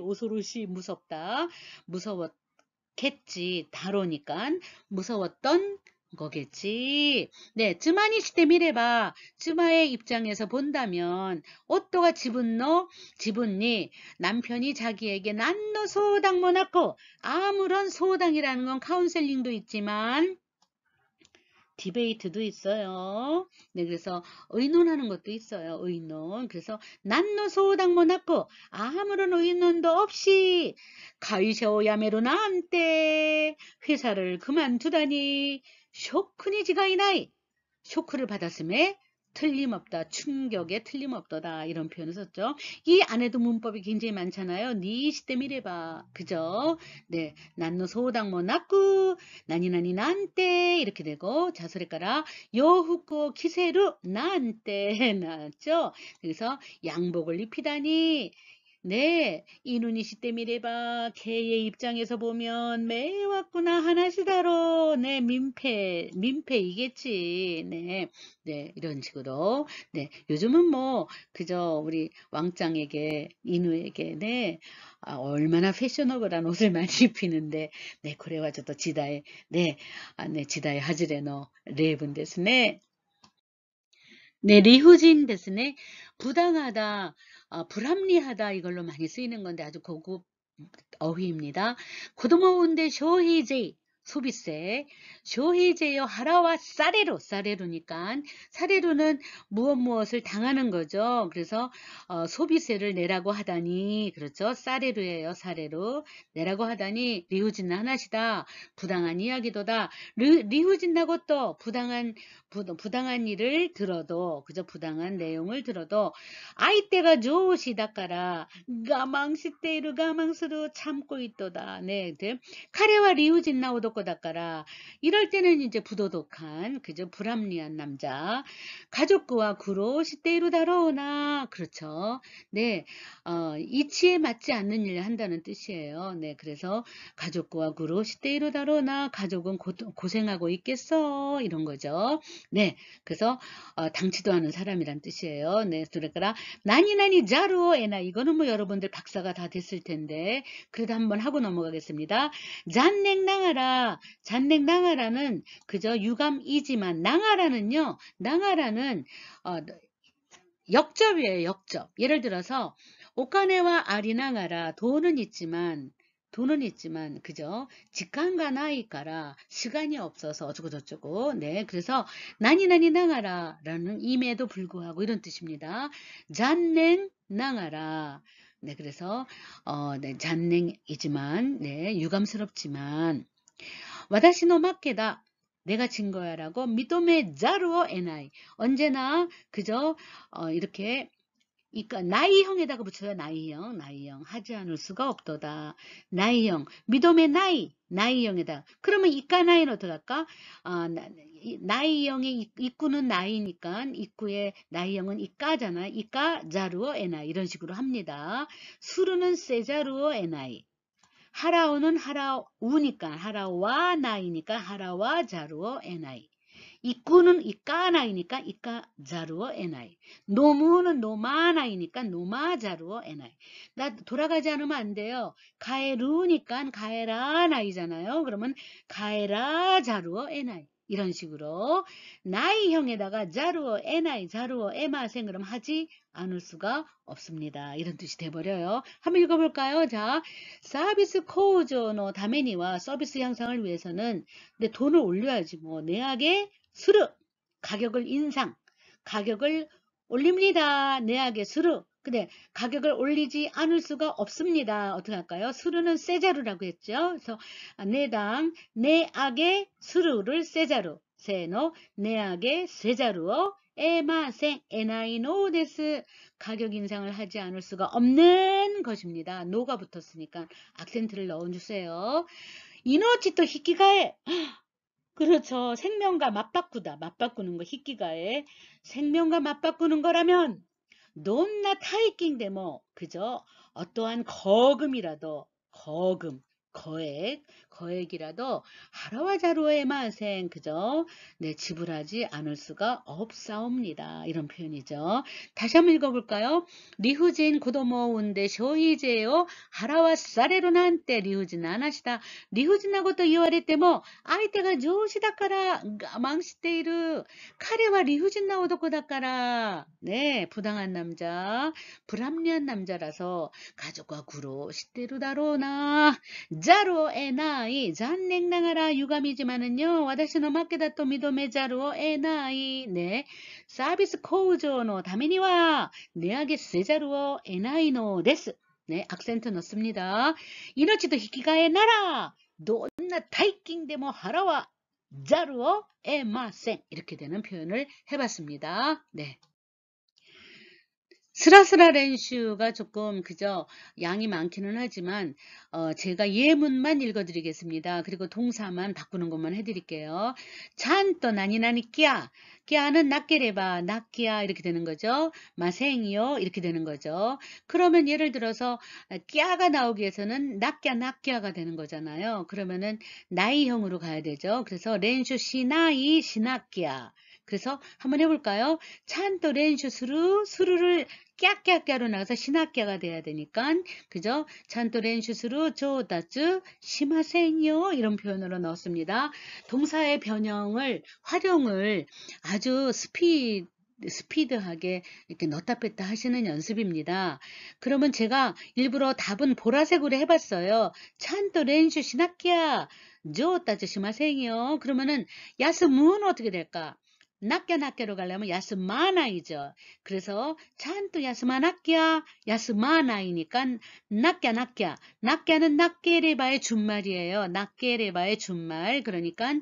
무섭다 무서웠겠지 다로니까 무서웠던 거겠지. 네, 쯔마니 시대 미래봐. 쯔마의 입장에서 본다면 오또가 지분니 남편이 자기에게 난노 소당 모나코 아무런 소당이라는 건 카운셀링도 있지만 디베이트도 있어요. 네, 그래서 의논하는 것도 있어요. 의논. 그래서 난노 소당 모나코 아무런 의논도 없이 가이샤오 야메로 나한테 회사를 그만두다니 쇼크니지가 이나이 쇼크를 받았음에 틀림없다. 충격에 틀림없도다. 이런 표현을 썼죠. 이 안에도 문법이 굉장히 많잖아요. 니 시때미래봐. 그죠? 네. 난노 소당모 나쿠 나니나니 난때 이렇게 되고 자소리까라 요후코 키세루 난때 나왔죠. 그래서 양복을 입히다니 네, 이눈이 시때미래봐. 개의 입장에서 보면 매왔구나 하나시다로. 네, 민폐이겠지. 네, 네, 이런 식으로. 네, 요즘은 뭐 그저 우리 왕짱에게 이누에게 네, 얼마나 패셔너블한 옷을 많이 입히는데 네, 그래와 저도 지다에 네, 네, 지다에 하즈레노 레이븐 데스네. 네, 리후진 데스네. 부당하다, 불합리하다 이걸로 많이 쓰이는 건데 아주 고급 어휘입니다. 고도모운데 쇼히제이 소비세, 쇼히제요 하라와 사레루니까 사레루는 무엇을 당하는 거죠. 그래서 소비세를 내라고 하다니 그렇죠. 사레루예요. 사레루 내라고 하다니 리후진은 하나시다. 부당한 이야기도다. 리후진나고 또 부당한 일을 들어도 그저 부당한 내용을 들어도 아이때가 좋으시다까라 가망시때이루 가망스루 참고 있도다. 네, 카레와 리우진 나오도코다까라 이럴 때는 이제 부도덕한 그저 불합리한 남자 가족과 구로 시때이루 다로우나 그렇죠. 네, 이치에 맞지 않는 일을 한다는 뜻이에요. 네, 그래서 가족과 구로 시때이루 다로우나 가족은 고생하고 있겠어 이런 거죠. 네, 그래서 당치도 않은 사람이란 뜻이에요. 네, 그러니까 나니 자루 에나 이거는 뭐 여러분들 박사가 다 됐을 텐데 그래도 한번 하고 넘어가겠습니다. 잔냉낭하라는 그저 유감이지만 낭하라는 역접이에요. 역접. 예를 들어서 오카네와 아리낭하라 돈은 있지만 그죠? 직간가 나이까라 시간이 없어서 어쩌고저쩌고 네 그래서 나니나니 낭하라라는 임에도 불구하고 이런 뜻입니다. 잔냉 낭하라 네 그래서 네, 잔냉이지만 네 유감스럽지만 와다시노 마케다 내가 진 거야라고 미도메 자루오 에나이 언제나 그저 이렇게 나이형에다가 붙여요. 나이형 하지 않을 수가 없도다. 나이형 미도메 나이형에다 그러면 이까나이는 어떻게 할까? 나이형의 입구는 나이니까 입구의 나이형은 이까잖아. 이까 자루오 에나이 이런 식으로 합니다. 수르는 세자루오 에나이 하라오는 하라우니까 하라와 나이니까 하라와 자루오 에나이 이꾸는 이까나이니까 이까자루어 에나이 노무는 노마나이니까 노마자루어 에나이 나 돌아가지 않으면 안 돼요. 가에루니까 가에라나이잖아요. 그러면 가에라자루어 에나이 이런 식으로 나이형에다가 자루어 에나이 자루어 에마생 그럼 하지 않을 수가 없습니다. 이런 뜻이 돼버려요. 한번 읽어볼까요? 자, 서비스 코우조노 다메니와 서비스 향상을 위해서는 근데 돈을 올려야지 뭐 내학의 수르 가격을 가격을 올립니다. 내학의 수르 근데 가격을 올리지 않을 수가 없습니다. 어떻게 할까요? 수르는 세자루라고 했죠. 그래서 내악의 수르를 세자루 세노 내악의 세자루어 에마생 에나이노 데스 가격 인상을 하지 않을 수가 없는 것입니다. 노가 붙었으니까 악센트를 넣어주세요. 이노치토 히키가에 그렇죠. 생명과 맞바꾸는 거 히키가에 생명과 맞바꾸는 거라면 논나 타이킹데모 그저 어떠한 거액이라도 하루와 자루의 마생 그저 네 지불하지 않을 수가 없사옵니다. 이런 표현이죠. 다시 한번 읽어볼까요? 리후진 고도모 운데 쇼이제요 하라와 사레로난때 리후진 안하시다 리후진하고 또 이와레때 뭐 아이때가 좋으시다까라 망시테이르 카레와 리후진 나오도코다까라 네 부당한 남자 불합리한 남자라서 가족과 구로 시테루다로나 자로 에나이 잔냉낭하라 유감이지만은요 와다시노 마케다 또 미도메 자로 에나이 네 서비스 코우조노 다메니와 내하게 세자루어 에나이노 데스 네 악센트 넣습니다. 이노치도 히키가에 나라 논나 타이킹데모 하라와 자루오 에마생 이렇게 되는 표현을 해봤습니다. 네. 스라스라 렌슈가 조금 그저 양이 많기는 하지만 제가 예문만 읽어드리겠습니다. 그리고 동사만 바꾸는 것만 해드릴게요. 찬또 나니나니 끼야 끼야는 낫게레바 낫끼야 이렇게 되는 거죠. 마생이요 이렇게 되는 거죠. 그러면 예를 들어서 끼야가 나오기 위해서는 낫끼야 낫끼야가 되는 거잖아요. 그러면은 나이형으로 가야 되죠. 그래서 렌슈 시나이 시나끼야. 그래서 한번 해볼까요? 찬또 렌슈 수루를 깨깨깨로 나가서 신학계가 돼야 되니까 그죠? 찬또 렌슈스루 조다츠 시마생요 이런 표현으로 넣었습니다. 동사의 변형을 활용을 아주 스피드하게 이렇게 넣다 뺐다 하시는 연습입니다. 그러면 제가 일부러 답은 보라색으로 해봤어요. 찬또 렌슈 신학계야 조다츠 시마생요 그러면은 야스문 어떻게 될까? 낫게로 가려면 야스마나이죠. 그래서 찬또 야스마나끼야 야스마나이니까 낫게는 낫게레바의 준말이에요. 낫게레바의 준말 그러니까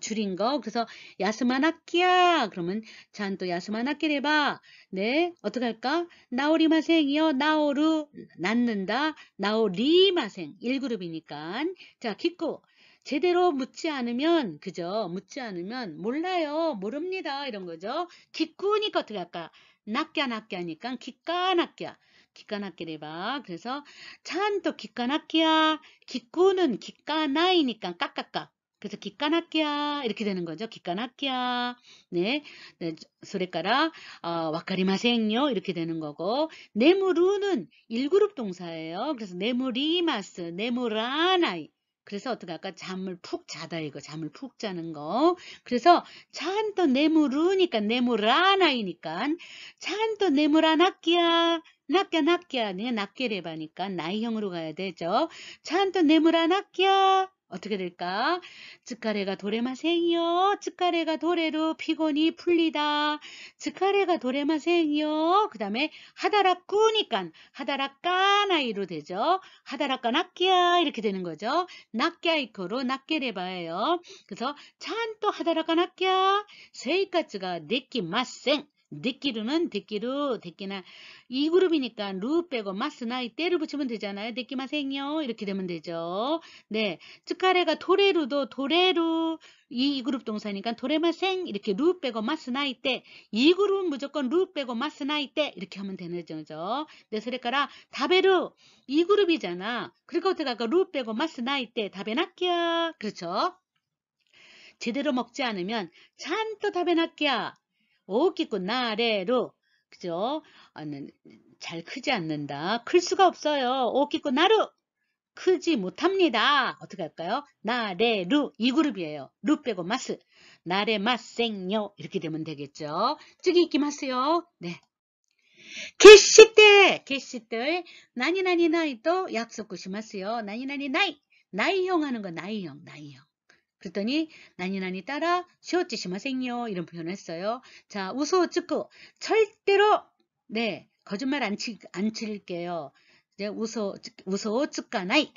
줄인 거. 그래서 야스마나끼야 그러면 찬또 야스마나끼레바 네 어떻게 할까? 나오리마생이요. 나오루 낳는다. 나오리마생 1그룹이니까 자 기꾸 제대로 묻지 않으면 그죠? 묻지 않으면 몰라요. 모릅니다. 이런 거죠. 기꾸니까 어떻게 할까? 낫게 하니까 기까낫게 봐. 그래서 찬또 기까낫기야. 기꾸는 기까나이니까 깍깍깍. 그래서 기까낫기야 이렇게 되는 거죠. 기까낫기야. 네, 네, 소레까라 와카리마생요 이렇게 되는 거고 네무루는 1그룹 동사예요. 그래서 네무리마스, 네무라나이 그래서 어떻게 할까? 잠을 푹 자다 이거 잠을 푹 자는 거. 그래서 찬또 내무르니까 내무라나이니까 찬또 내무라나끼야 낫끼야 낫게레바니까 나이형으로 가야 되죠. 찬또 내무라나끼야 어떻게 될까? 츠카레가 도레마생이요. 츠카레가 도레로 피곤이 풀리다. 츠카레가 도레마생이요. 그 다음에 하다라꾸니까 하다라까나이로 되죠. 하다라까나끼야 이렇게 되는 거죠. 낫게이코로 낫게레바예요. 그래서 찬또 하다라까나끼야 세이카츠가 네끼마생 데끼루는 데끼나 이 그룹이니까 루 빼고 마스 나이 때를 붙이면 되잖아요. 데끼마생요 이렇게 되면 되죠. 네, 츠카레가 도레루도 도레루 이 그룹 동사니까 도레마생 이렇게 루 빼고 마스 나이 때 이 그룹은 무조건 루 빼고 마스 나이 때 이렇게 하면 되는 거죠. 네, 그러니까 다베루 이 그룹이잖아. 그러니까 어떻게 할까? 루 빼고 마스 나이 때 다베나끼야 그렇죠. 제대로 먹지 않으면 찬또 다베나끼야 오끼고 나래로 그죠? 잘 크지 않는다. 클 수가 없어요. 오끼고 나루 크지 못합니다. 어떻게 할까요? 나래루 이 그룹이에요. 루 빼고 마스 나래 마생요 이렇게 되면 되겠죠. 쯔기 있기 마스요. 네. 게시때 나니나니 나이도 약속고 시마스요. 나니나니 나이형 하는 거 나이형. 그랬더니 나니나니 따라 쇼치 시마생요 이런 표현을 했어요. 자, 우소 쯔꾸 절대로 네 거짓말 안 칠게요. 이제 우소 쯔까나이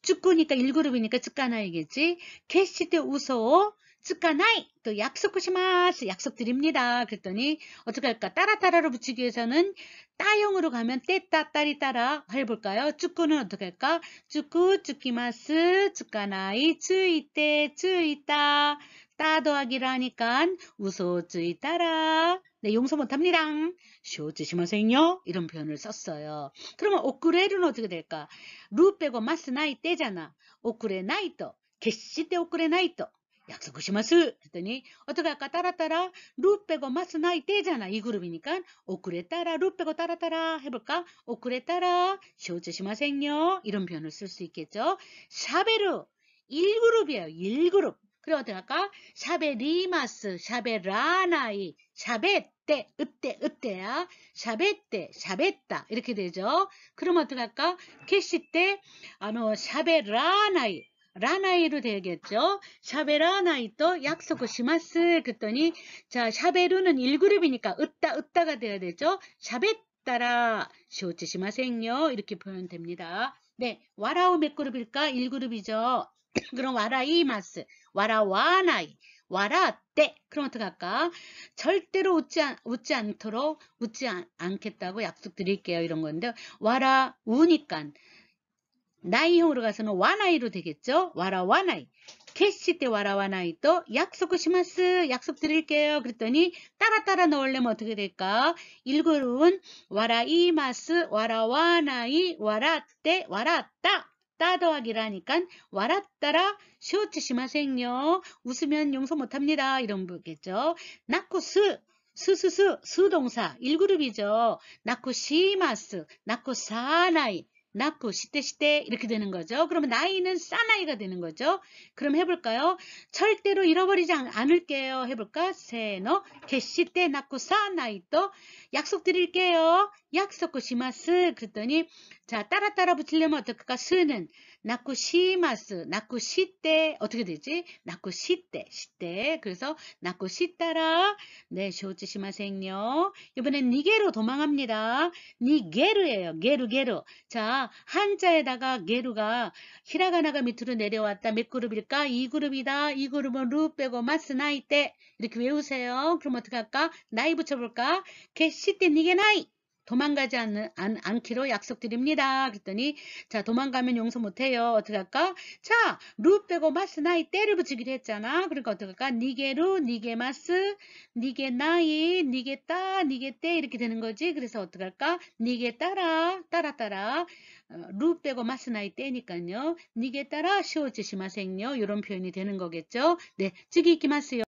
쯔꾸니까 1그룹이니까 쯔까나이겠지. 캐시때 우소 쯔까나이 또 약속하시마스 약속드립니다. 그랬더니 어떻게 할까? 따라로 붙이기 위해서는 따형으로 가면 떼따 따리 따라 해볼까요? 쭈꾸는 어떻게 할까? 쭈꾸 쭈끼마스 쭈까나이 쭈이떼 쭈이따 따 더하기를 하니까 우소 쭈이따라 네 용서 못합니다. 쇼츠시마생요 이런 표현을 썼어요. 그러면 오쿠레루는 어떻게 될까? 루 빼고 마스 나이 떼잖아. 오쿠레 나이토 게시때 오쿠레 나이토 약속하시마스 했더니 어떻게 할까? 따라 루 빼고 마스 나이 떼잖아. 이 그룹이니까 오쿠레 따라 루 빼고 따라 해볼까? 오쿠레 따라 쇼츠시마생요 이런 표현을 쓸 수 있겠죠. 샤베루 1그룹이에요. 1그룹. 그래 어떻게 할까? 샤베리마스 샤베라나이 샤베떼 으떼야 샤베떼 이렇게 되죠. 그럼 어떻게 할까? 캐시 때 샤베라나이 라나이로 되겠죠. 샤베라나이 또 약속을 시마스 그랬더니 자 샤베루는 1그룹이니까 으따가 돼야 되죠. 샤베따라 쇼츠시마생요 이렇게 표현됩니다. 네, 와라우 몇 그룹일까? 1그룹이죠. 그럼 와라이마스 와라 와나이. 와라 때. 그럼 어떡할까? 절대로 웃지 않도록 않겠다고 약속드릴게요. 이런 건데 와라 우니까 나이형으로 가서는 와나이로 되겠죠? 와라 와나이. 캐시 때 와라 와나이 또 약속 시마스 약속 드릴게요. 그랬더니 따라 넣으려면 어떻게 될까? 1그룹은 와라 이마스 와라 와나이 와라 때 와라 따 더하기라니까 와라 따라 쇼츠 시마생요. 웃으면 용서 못합니다. 이런 거겠죠. 나쿠스 수동사 1그룹이죠. 나쿠시마스 나쿠사나이 나쿠, 시대 이렇게 되는 거죠. 그러면 나이는 싸나이가 되는 거죠. 그럼 해볼까요? 절대로 잃어버리지 않을게요. 해볼까? 세노, 게시때 나쿠 싸나이 또 약속 드릴게요. 약속 시마스. 그랬더니 자 따라 붙이려면 어떨까? 스는 나쿠 시마스, 나쿠 시때 어떻게 되지? 나쿠 시때. 그래서 나쿠 시따라 네, 쇼츠 시마생요. 이번엔 니게로 도망합니다. 니게르예요. 게루. 자, 한자에다가 게루가 히라가나가 밑으로 내려왔다. 몇 그룹일까? 2그룹이다. 2그룹은 루 빼고 마스 나이 때 이렇게 외우세요. 그럼 어떻게 할까? 나이 붙여볼까? 게시때 니게 나이. 도망가지 않기로 약속드립니다. 그랬더니 자 도망가면 용서 못해요. 어떻게 할까? 자, 루 빼고 마스 나이 때를 붙이기로 했잖아. 그러니까 어떻게 할까? 니게루, 니게마스, 니게나이, 니게따, 니게때 이렇게 되는 거지. 그래서 어떻게 할까? 니게따라, 따라 루 빼고 마스 나이 때니까요. 니게따라 쇼지시마생요. 이런 표현이 되는 거겠죠. 네, 쯔기 이키마스요.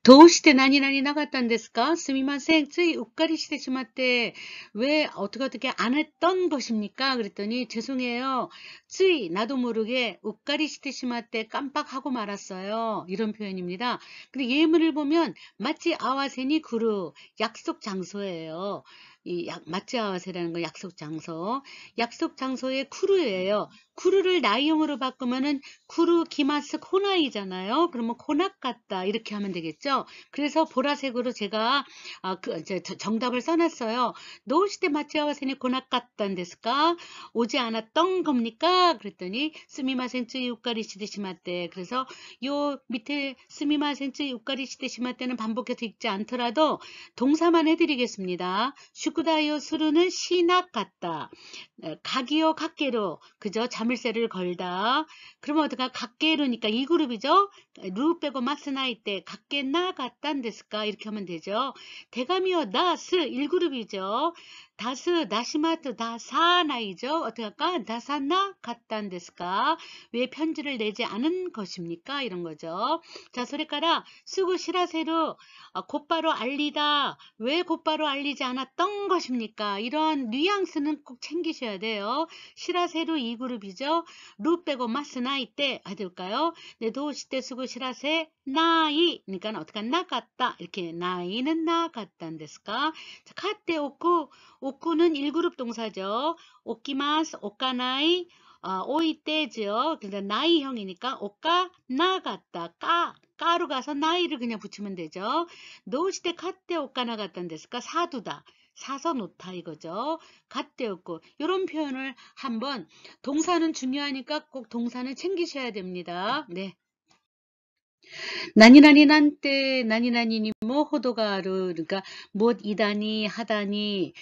どうして何々なかったんですかすみません。ついうっかりしてしまって、왜 어떻게 안 했던 것입니까? 그랬더니 죄송해요. つい 나도 모르게 우까리してしまって 깜빡하고 말았어요. 이런 표현입니다. 근데 예문을 보면 마치 아와세니 구루 약속 장소예요. 이 마치 아와세라는 건 약속 장소. 약속 장소의 쿠루예요. 쿠루를 나이형으로 바꾸면은 쿠루 기마스 코나이잖아요. 그러면 코낙 같다 이렇게 하면 되겠죠. 그래서 보라색으로 제가 정답을 써놨어요. 노시대 마치아와세니 코낙 같단 데스까? 오지 않았던 겁니까? 그랬더니 스미마센 쯔이 우까리 시데시마떼. 그래서 요 밑에 스미마센 쯔이 우까리 시데시마떼는 반복해서 읽지 않더라도 동사만 해드리겠습니다. 슈쿠다요 수루는 시낙 같다. 가기요 각계로 그죠? 자물쇠를 걸다. 그러면 어떡하? 각계로니까 이 그룹이죠? 루 빼고 마스나이 때 각계나 같단 데스까? 이렇게 하면 되죠. 대가미요 나스 1그룹이죠. 다스 나시마트 다사나이죠. 어떻게 할까? 다사나 같단 데스까? 왜 편지를 내지 않은 것입니까? 이런 거죠. 자, 소리까라 쓰고 시라세로 곧바로 알리다. 왜 곧바로 알리지 않았던 것입니까? 이런 뉘앙스는 꼭 챙기셔야 돼요. 시라세로 2그룹이죠. 루 빼고 마스나이 때 해둘까요? 네, 도시 때 쓰고 시라세 나이. 그러니까 어떻게 나 같다. 이렇게 나이는 나 같단 데스까? 자, 카테 오쿠는 1그룹 동사죠. 오키마스, 오카나이, 오이 때죠. 그래서 나이형이니까 오까 나 같다. 까로 가서 나이를 그냥 붙이면 되죠. 노시대 카테 오까나 같단 데스까? 사두다. 사서 놓다 이거죠. 갓대었고 이런 표현을 한번 동사는 중요하니까 꼭 동사는 챙기셔야 됩니다. 네. 나니나니 난때 나니나니니 뭐 호도가르 그러니까 못 이다니 하다니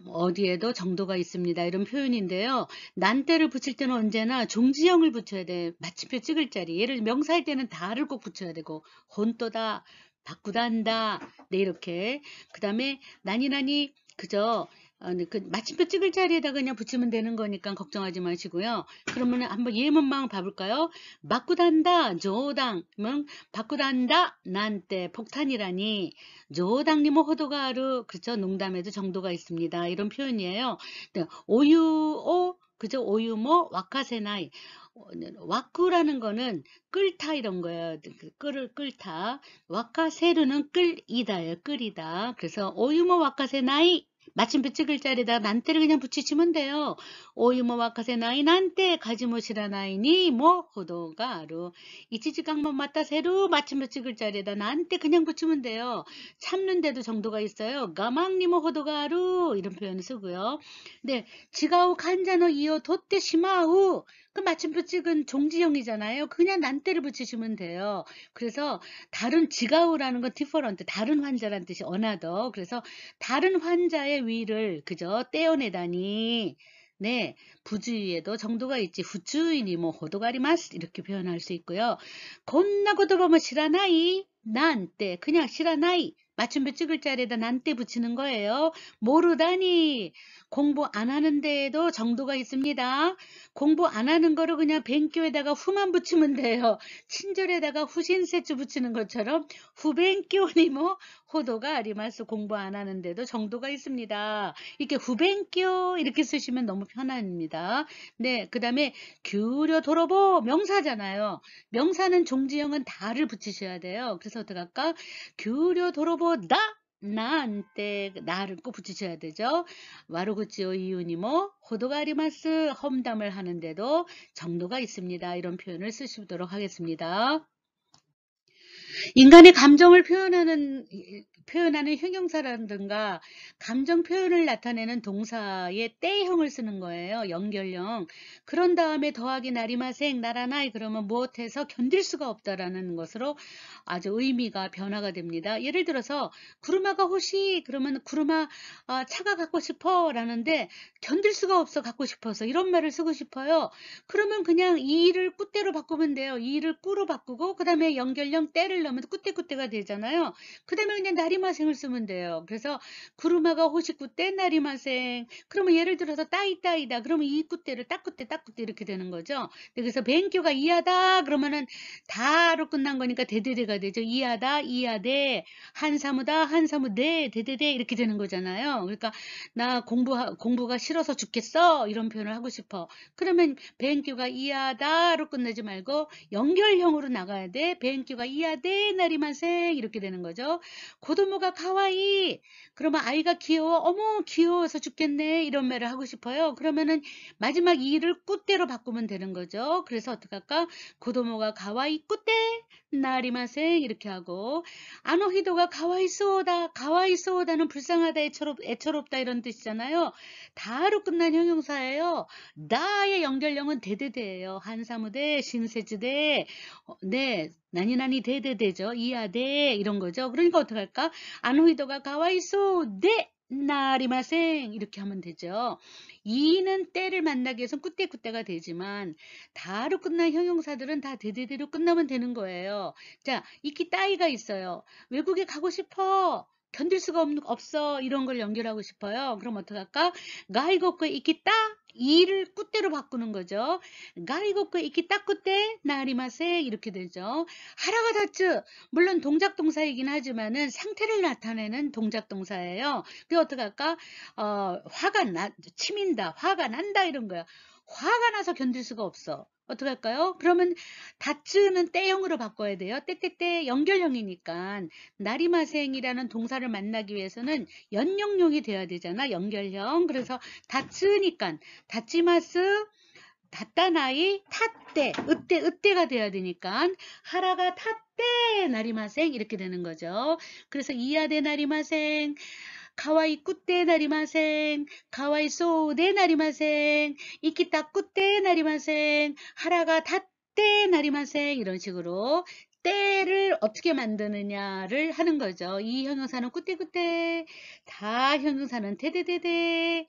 어디에도 정도가 있습니다. 이런 표현인데요. 난때를 붙일 때는 언제나 종지형을 붙여야 돼. 마침표 찍을 자리. 예를 명사일 때는 다를 꼭 붙여야 되고 혼또다 바꾸다 한다. 네 이렇게 그 다음에 나니나니 그저 그 마침표 찍을 자리에다가 그냥 붙이면 되는 거니까 걱정하지 마시고요. 그러면 한번 예문만 봐볼까요? 바꾸단다 조당 바꾸단다 난때 폭탄이라니 조당님 호도가루 그렇죠. 농담에도 정도가 있습니다. 이런 표현이에요. 오유오 그죠? 오유모 와카세나이 와꾸라는 거는 끓다 이런 거예요. 끓다. 와카세르는 끓이다예요. 끓이다. 그래서 오유모 와카세나이 마침표 찍을 자리에다 난때를 그냥 붙이시면 돼요. 오이모 와카세 나이 난때 가지모 시라나이니 뭐 호도가 아루. 이치지각만 맞다 세루 마침표 찍을 자리에다 난때 그냥 붙이면 돼요. 참는데도 정도가 있어요. 가망니모 호도가 아루 이런 표현을 쓰고요. 네, 지가우 간자노 이어 도떼 시마우 그 마침표 찍은 종지형이잖아요. 그냥 난때를 붙이시면 돼요. 그래서 다른 지가우라는 건 different, 다른 환자란 뜻이 another. 그래서 다른 환자의 위를 그저 떼어내다니. 네, 부주의에도 정도가 있지. 후추이니 뭐 호도가리마스 이렇게 표현할 수 있고요. 곤나고도 보면 시라나이 난때 그냥 시라나이 맞춤표 찍을 자리에다 난때 붙이는 거예요. 모르다니 공부 안 하는데에도 정도가 있습니다. 공부 안 하는 거를 그냥 뱅교에다가 후만 붙이면 돼요. 친절에다가 후신세주 붙이는 것처럼 후뱅교니 뭐 호도가 아리마스 공부 안 하는데도 정도가 있습니다. 이렇게 후뱅교 이렇게 쓰시면 너무 편합니다. 네, 그 다음에 규려 도로보 명사잖아요. 명사는 종지형은 다를 붙이셔야 돼요. 그래서 어떻게 할까? 규려 도로보다 나한테 나를 꼭 붙이셔야 되죠. 와르구치오 이유니 뭐 호도가 아리마스 험담을 하는데도 정도가 있습니다. 이런 표현을 쓰시도록 하겠습니다. 인간의 감정을 표현하는 형용사라든가 감정 표현을 나타내는 동사의 때형을 쓰는 거예요. 연결형. 그런 다음에 더하기 나리마생 나라나이 그러면 무엇해서 견딜 수가 없다라는 것으로 아주 의미가 변화가 됩니다. 예를 들어서 구르마가 호시 그러면 구르마 차가 갖고 싶어 라는데 견딜 수가 없어 갖고 싶어서 이런 말을 쓰고 싶어요. 그러면 그냥 이를 꾸때로 바꾸면 돼요. 이를 꾸로 바꾸고 그 다음에 연결형 때를 넣으면 꾸때꾸때가 되잖아요. 그 다음에 그냥 나리마생을 쓰면 돼요. 그래서 구르마가 호시꾸때 나리마생 그러면 예를 들어서 따이따이다 그러면 이 꾸때를 따꾸때 이렇게 되는 거죠. 그래서 뱅교가 이하다 그러면은 다로 끝난 거니까 대대대가 되죠. 이하다 이하대 한사무다 한사무대 대대대 이렇게 되는 거잖아요. 그러니까 나 공부가 싫어서 죽겠어 이런 표현을 하고 싶어. 그러면 뱅교가 이하다로 끝내지 말고 연결형으로 나가야 돼. 뱅교가 이하대 나리마생 이렇게 되는 거죠. 고도모가 가와이 그러면 아이가 귀여워 어머 귀여워서 죽겠네 이런 말을 하고 싶어요. 그러면은 마지막 이를 꾸때로 바꾸면 되는 거죠. 그래서 어떻게 할까? 고도모가 가와이 꾸때 나리마생 이렇게 하고 아노히도가 가와이소다는 불쌍하다 애처롭다 이런 뜻이잖아요. 다로 끝난 형용사예요. 다의 연결형은 대대대예요. 한사무대 신세즈대 네 나니나니 대대대죠. 이하대 이런 거죠. 그러니까 어떻게 할까? 아노히도가 가와이소 네 나리마생 이렇게 하면 되죠. 이는 때를 만나기 위해서는 꾸때꾸때가 되지만 다로 끝난 형용사들은 다 대대대로 끝나면 되는 거예요. 자, 이키 따이가 있어요. 외국에 가고 싶어. 견딜 수가 없어. 이런 걸 연결하고 싶어요. 그럼 어떡할까? 가이고쿠에 이키 따 이를 꾸때로 바꾸는 거죠. 가이고쿠에 이키 따 꾸때 나리마세 이렇게 되죠. 하라가 다츠 물론 동작 동사이긴 하지만은 상태를 나타내는 동작 동사예요. 그게 어떡할까? 치민다, 화가 난다 이런 거야. 화가 나서 견딜 수가 없어. 어떻게 할까요? 그러면 다츠는 때형으로 바꿔야 돼요. 때때때 연결형이니까 나리마생이라는 동사를 만나기 위해서는 연용용이 돼야 되잖아. 연결형. 그래서 다츠니까 다치마스 다따나이 탓때 으때가 돼야 되니까 하라가 탓때 나리마생 이렇게 되는 거죠. 그래서 이하데 나리마생 가와이 꾸떼 나리마생 가와이 소데 나리마생 이키타 꾸떼 나리마생 하라가 탓때 나리마생 이런 식으로 때를 어떻게 만드느냐를 하는 거죠. 이 형용사는 꾸떼꾸떼 다 형용사는 테데데데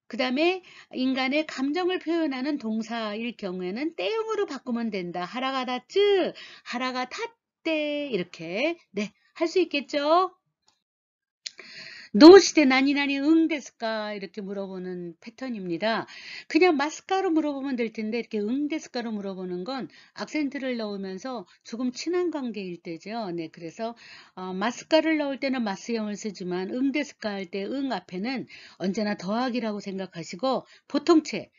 그 다음에 인간의 감정을 표현하는 동사일 경우에는 때용으로 바꾸면 된다. 하라가 다츠, 하라가 탔대 이렇게 네, 할 수 있겠죠? 노시대 나니나니 응 데스까 이렇게 물어보는 패턴입니다. 그냥 마스카로 물어보면 될 텐데 이렇게 응 데스까로 물어보는 건 악센트를 넣으면서 조금 친한 관계일 때죠. 네, 그래서 마스카를 넣을 때는 마스형을 쓰지만 응 데스까 할 때 응 앞에는 언제나 더하기라고 생각하시고 보통체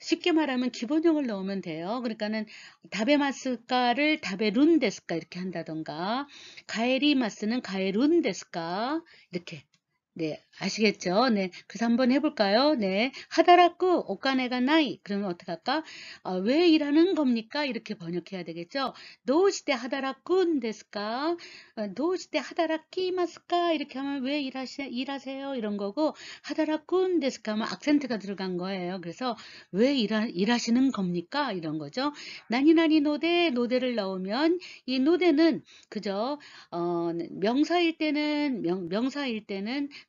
쉽게 말하면 기본형을 넣으면 돼요. 그러니까는 다베마스카를 다베룬 데스까 이렇게 한다던가 가에리마스는 가에룬 데스까 이렇게 네, 아시겠죠? 네, 그래서 한번 해볼까요? 네, 하다라쿠 오카네가 나이. 그러면 어떡할까? 왜 일하는 겁니까? 이렇게 번역해야 되겠죠? 도우시테 하다라쿠인 데스까? 도우시테 하다라키마스까? 이렇게 하면 왜 일하세요? 이런 거고, 하다라쿠인 데스까 하면 악센트가 들어간 거예요. 그래서 왜 일하시는 겁니까? 이런 거죠. 나니나니 노대를 넣으면 이 노대는 그죠? 명사일 때는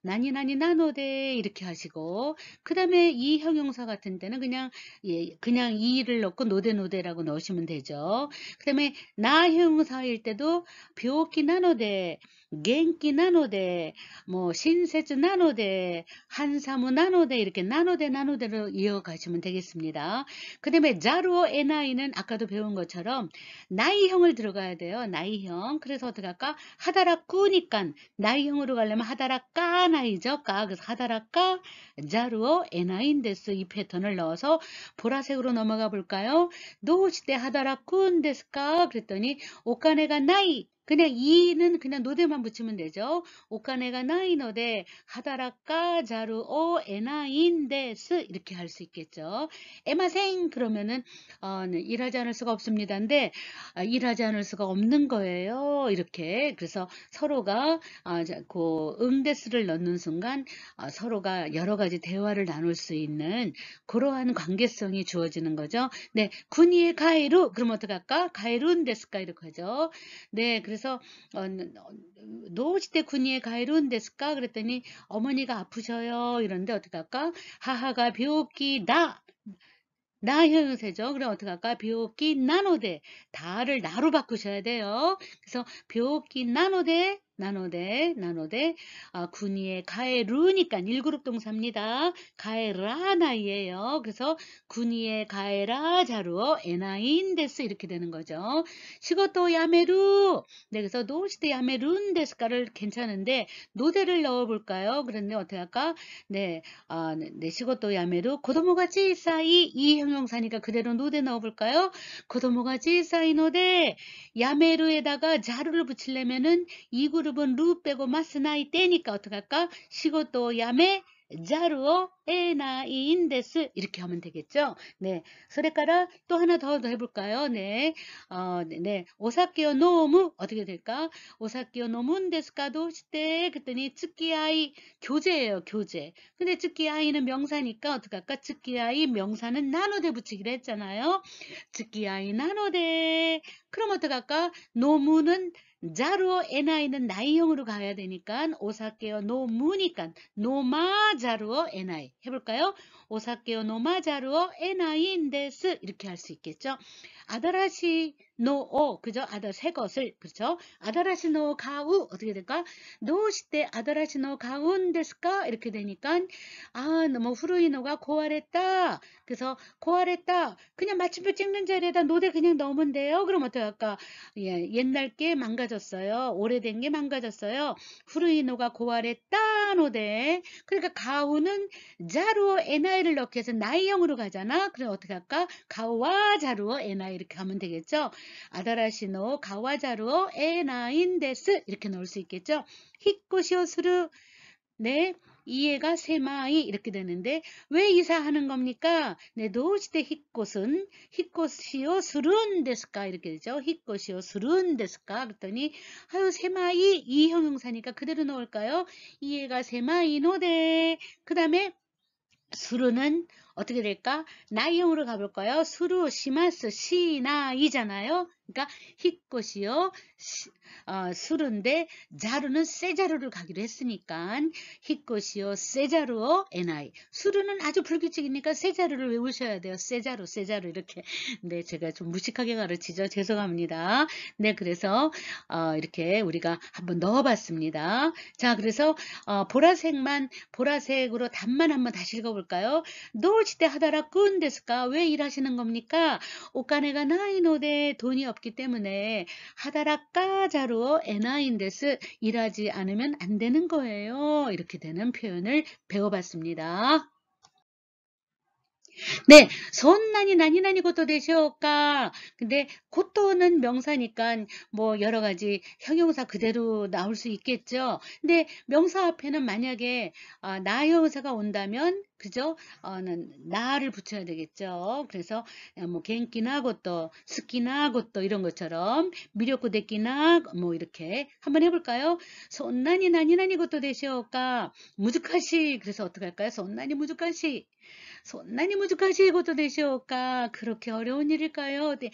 나니나니 나노데 이렇게 하시고 그 다음에 이 형용사 같은 때는 그냥 그냥 이를 넣고 노데노데라고 넣으시면 되죠. 그 다음에 나 형용사일 때도 벼기 나노데 겐기 나노데 뭐 신세주 나노데 한사무 나노데 이렇게 나노데로 이어가시면 되겠습니다. 그 다음에 자루오 에나이는 아까도 배운 것처럼 나이형을 들어가야 돼요. 나이형. 그래서 어떻게 할까? 하다라꾸니까 나이형으로 가려면 하다라까 나이죠. 그래서 하다라까 자루오 에나인데스 이 패턴을 넣어서 보라색으로 넘어가 볼까요? 노시대 하다라꾼 데스까? 그랬더니 오카네가 나이 그냥 이는 그냥 노대만 붙이면 되죠. 오카네가 나이 노대 하다라까 자루오 에나인데스 이렇게 할 수 있겠죠. 에마생 그러면은 네, 일하지 않을 수가 없습니다인데 일하지 않을 수가 없는 거예요. 이렇게 그래서 서로가 그 응대스를 넣는 순간 서로가 여러 가지 대화를 나눌 수 있는 그러한 관계성이 주어지는 거죠. 네, 군이의 가해루 그럼 어떡할까? 가해룬 데스까 이렇게 하죠. 네, 그래서 노시대 군이의 가해룬 데스까 그랬더니 어머니가 아프셔요. 이런데 어떡할까? 하하가病気だ. 나 형용사죠. 그럼 어떻게 할까? 벼기 나노데 다를 나로 바꾸셔야 돼요. 그래서 벼기 나노데 군이의 가에루니까 1그룹 동사입니다. 가에라나이에요. 그래서 군이의 가에라 자루어 에나인데스 이렇게 되는 거죠. 시고토 야메루 네, 그래서 노시대 야메룬 데스까를 괜찮은데 노대를 넣어볼까요? 그런데 어떻게 할까? 네, 네, 시고토 야메루 고도모가 찌사이 이 형용사니까 그대로 노대 넣어볼까요? 고도모가 찌사이 노대 야메루에다가 자루를 붙이려면은 이 그룹은 루 빼고 마스나이 떼니까 어떡할까? 시고토 야메 자루어 에나이인데스 이렇게 하면 되겠죠. 네, 소레까라 또 하나 더 해볼까요? 네, 네, 오사케요 노무 어떻게 될까? 오사케요 노문데스까도 시대 그랬더니 츠키아이 교제예요, 교제. 근데 츠키아이는 명사니까 어떡할까? 츠키아이 명사는 나노대 붙이기로 했잖아요. 츠키아이 나노대. 그럼 어떡할까? 노무는 자루어 에나이는 나이형으로 가야 되니까 오사케요 노무니까 노마 자루어 에나이 해볼까요? 오사케요 노마 자루어 에나이인데스 이렇게 할 수 있겠죠. 아다라시 노오 그죠? 새 것을 그렇죠? 아다라시 노 가우 어떻게 될까? 노시때 아다라시 노 가운 데스까 이렇게 되니까 너무 후루이노가 고아랬다. 그래서 고아랬다. 그냥 마침표 찍는 자리에다 노대 그냥 넣으면 돼요. 그럼 어떻게 할까? 예, 옛날 게 망가졌어요. 오래된 게 망가졌어요. 후루이노가 고아랬다 노대. 그러니까 가우는 자루어 에나이를 넣기 위해서 나이형으로 가잖아. 그럼 어떻게 할까? 가와 자루어 에나이 이렇게 하면 되겠죠. 아다라시노 가와 자루어 에나인데스 이렇게 넣을 수 있겠죠. 히코시오스루 네, 이해가 세마이 이렇게 되는데 왜 이사하는 겁니까? 네, 도시대 히꽃시오 수룬 데스까 이렇게 되죠. 히꽃시오 수룬 데스까 그랬더니 아유 세마이 이 형용사니까 그대로 넣을까요? 이해가 세마이 노데 그 다음에 수루는 어떻게 될까? 나이형으로 가볼까요? 수루, 시마스, 시나이잖아요. 그러니까 히꽃이요. 수루인데 자루는 세자루를 가기로 했으니까 히꽃이요. 세자루어 에나이. 수루는 아주 불규칙이니까 세자루를 외우셔야 돼요. 세자루 이렇게. 네, 제가 좀 무식하게 가르치죠. 죄송합니다. 네, 그래서 이렇게 우리가 한번 넣어봤습니다. 자, 그래서 보라색으로 답만 한번 다시 읽어볼까요? 노시대 하다라 꾼데스까 왜 일하시는 겁니까? 오카네가 나이노데 돈이 없기 때문에 하다라까 자루 에나인데스 일하지 않으면 안 되는 거예요. 이렇게 되는 표현을 배워봤습니다. 네, 손난이 나니나니 고또 되시오까. 근데 고또는 명사니까 뭐 여러 가지 형용사 그대로 나올 수 있겠죠. 근데 명사 앞에는 만약에 나형사가 온다면 그죠? 는 나를 붙여야 되겠죠. 그래서 뭐 겐키나 고또, 스키나 고또 이런 것처럼 미력고 데끼나 뭐 이렇게 한번 해볼까요? 손난이 나니나니 고또 되시오까. 무즈카시. 그래서 어떻게 할까요? 손난이 무즈카시. 손난이 무지하시 것도 되시오까? 그렇게 어려운 일일까요? 네,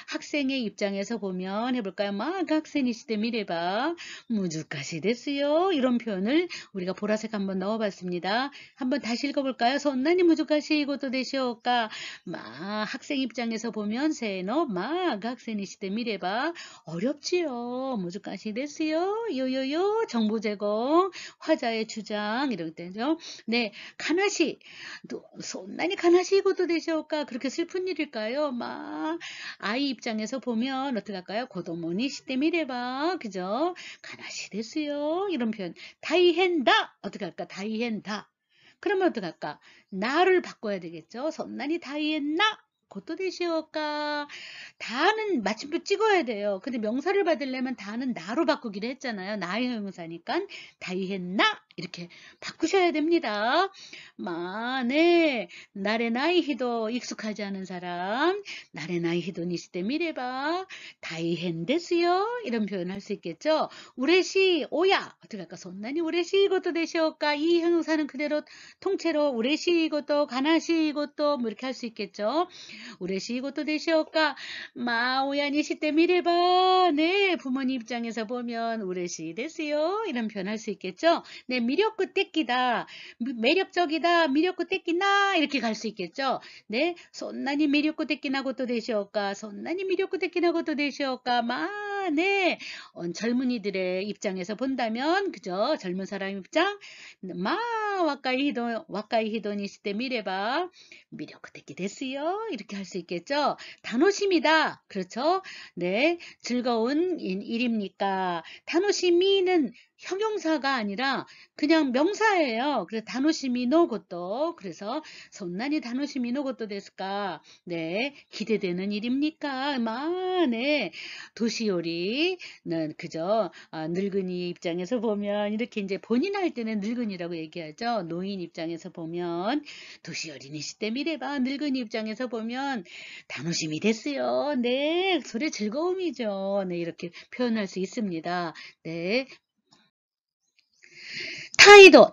학생의 입장에서 보면 해볼까요? 학생이시대 미래봐. 무지하시 됐어요. 이런 표현을 우리가 보라색 한번 넣어봤습니다. 한번 다시 읽어볼까요? 손난이 무지하시 것도 되시오까? 학생 입장에서 보면 세노 학생이시대 미래봐. 어렵지요. 무지하시 됐어요. 요요요 정보 제공, 화자의 주장 이런 때죠. 네, 가나시, 손난이 가나시고도 되시오까? 그렇게 슬픈 일일까요? 아이 입장에서 보면 어떻게 할까요? 고도모니 시대미래봐. 그죠? 가나시 됐어요. 이런 표현. 다이헨다. 어떻게 할까? 다이헨다. 그러면 어떻게 할까? 나를 바꿔야 되겠죠? 손난이 다이했나? 그것도 되시오까? 다는 마침표 찍어야 돼요. 근데 명사를 받으려면 다는 나로 바꾸기로 했잖아요. 나의 형용사니까 다이했나? 이렇게 바꾸셔야 됩니다. 네. 나의 나이히도 익숙하지 않은 사람. 나의 나이히도 니시대 미래봐. 다이헨 데스요. 이런 표현 할 수 있겠죠. 우레시 오야. 어떻게 할까? 손난이 우레시 이것도 되시오까? 이 형용사는 그대로 통째로 우레시 이것도 가나시 이것도 뭐 이렇게 할 수 있겠죠. 우레시 이것도 되시오까? 오야니시 때 미래봐. 네, 부모님 입장에서 보면 우레시 됐어요. 이런 표현 할 수 있겠죠. 네, 미력구 떼끼다. 매력적이다. 미력구 떼끼나 이렇게 갈 수 있겠죠. 네, 손난이 미력구 떼끼나 것도 되시오까? 손난이 미력구 떼끼나 것도 되시오까? 네, 젊은이들의 입장에서 본다면 그죠? 젊은 사람 입장 와까이 히도니시 때 미래봐. 미력구 떼끼 됐어요. 이렇게 할 수 있겠죠. 단호심이다. 그렇죠? 네, 즐거운 일입니까? 단호심이는 형용사가 아니라 그냥 명사예요. 그래서 단호심이노 것도 그래서 손난이 단호심이노 것도 됐을까? 네, 기대되는 일입니까? 네, 도시요리는 그죠? 늙은이 입장에서 보면 이렇게 이제 본인 할 때는 늙은이라고 얘기하죠. 노인 입장에서 보면 도시요리니시 때 미래봐. 늙은이 입장에서 보면 단호심이 됐어요. 네, 소리 즐거움이죠. 네, 이렇게 표현할 수 있습니다. 네,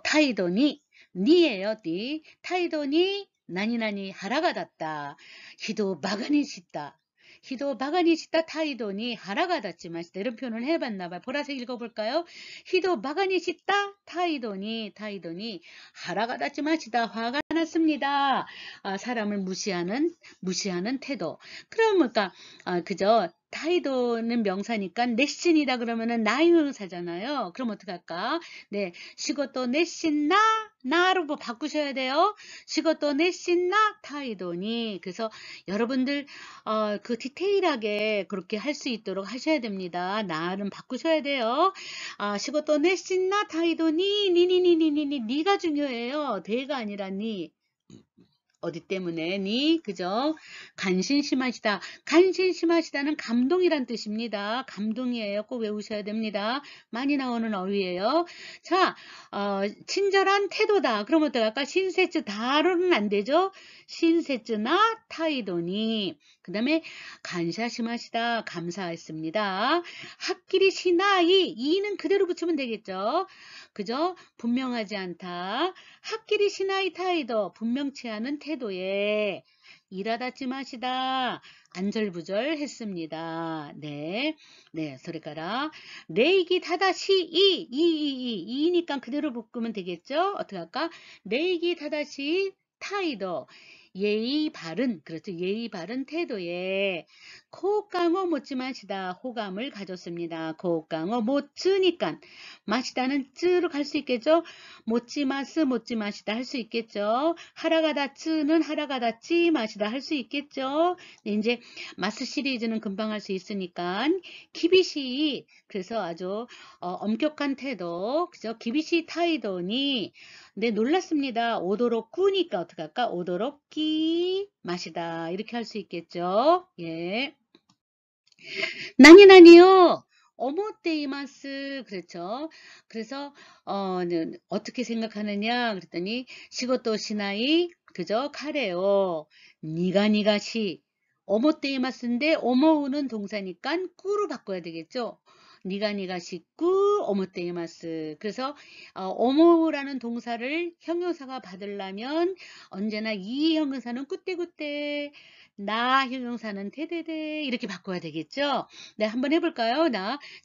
타이도니, 니예요, 니. 타이도니, 나니나니 하라가 닿다. 히도 마가니 씻다. 히도 마가니 씻다 타이도니 하라가 닿지 마시다. 이런 표현을 해봤나봐요. 보라색 읽어볼까요? 히도 마가니 씻다 타이도니 하라가 닿지 마시다. 화가 났습니다. 사람을 무시하는 태도. 그러니까 그죠? 타이도는 명사니까 내신이다 그러면은 나형사잖아요. 그럼 어떡할까? 네, 시고또 내신나 나로 뭐 바꾸셔야 돼요. 시고또 내신나 타이도니. 그래서 여러분들 그 디테일하게 그렇게 할 수 있도록 하셔야 됩니다. 나는 바꾸셔야 돼요. 시고또 내신나 타이도니 니니니니니니 니가 중요해요. 대가 아니라 니. 어디 때문에 그죠? 간신심하시다. 간신심하시다는 감동이란 뜻입니다. 감동이에요. 꼭 외우셔야 됩니다. 많이 나오는 어휘예요. 자, 친절한 태도다. 그럼 어떡할까? 신세츠 다로는 안 되죠? 신세츠나 타이도니. 그 다음에 간샤심하시다. 감사했습니다. 학길이 시나이. 이는 그대로 붙이면 되겠죠? 그죠? 분명하지 않다. 학길이 시나이 타이도. 분명치 않은 태도에 일하다지 마시다. 안절부절했습니다. 네, 네, 소리가라. 레이기 다다시 이니까 그대로 묶으면 되겠죠? 어떻게 할까? 레이기 다다시 타이도. 예의 바른, 그렇죠. 예의 바른 태도에 코강어 모찌 마시다 호감을 가졌습니다. 코강어 모츠니까 마시다는 쯔로 갈 수 있겠죠. 모찌 마스 모찌 마시다 할 수 있겠죠. 하라가다 쯔는 하라가다 찌 마시다 할 수 있겠죠. 네, 이제 마스 시리즈는 금방 할 수 있으니까 기비시 그래서 아주 엄격한 태도 그죠. 기비시 타이도니 네, 놀랐습니다. 오도록 꾸니까 어떡할까? 오도록 끼 마시다 이렇게 할 수 있겠죠. 예. 나니나니요. 오모테이마스 그렇죠. 그래서 네, 어떻게 생각하느냐 그랬더니 시고토 시나이 그죠 카레요. 니가니가시 오모테이마스인데 오모우는 동사니까 꾸로 바꿔야 되겠죠. 니가니가시 꾸 오모테이마스. 그래서 오모우라는 동사를 형용사가 받으려면 언제나 이 형용사는 꾸때꾸때 나 형용사는 테데데 이렇게 바꿔야 되겠죠. 네, 한번 해볼까요?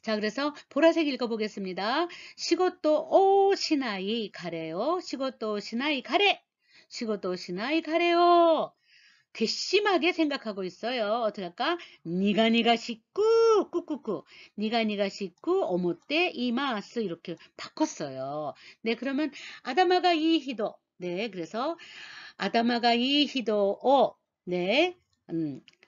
자, 그래서 보라색 읽어보겠습니다. 시고또 오 시나이 가래요. 시고또 시나이 가래. 시고또 시나이 가래요. 괘씸하게 생각하고 있어요. 어떻게 할까? 니가 식구 꾸꾸꾸 니가 식구 오모떼 이마스 이렇게 바꿨어요. 네, 그러면 아다마가 이 히도 네, 그래서 아다마가 이 히도오 네,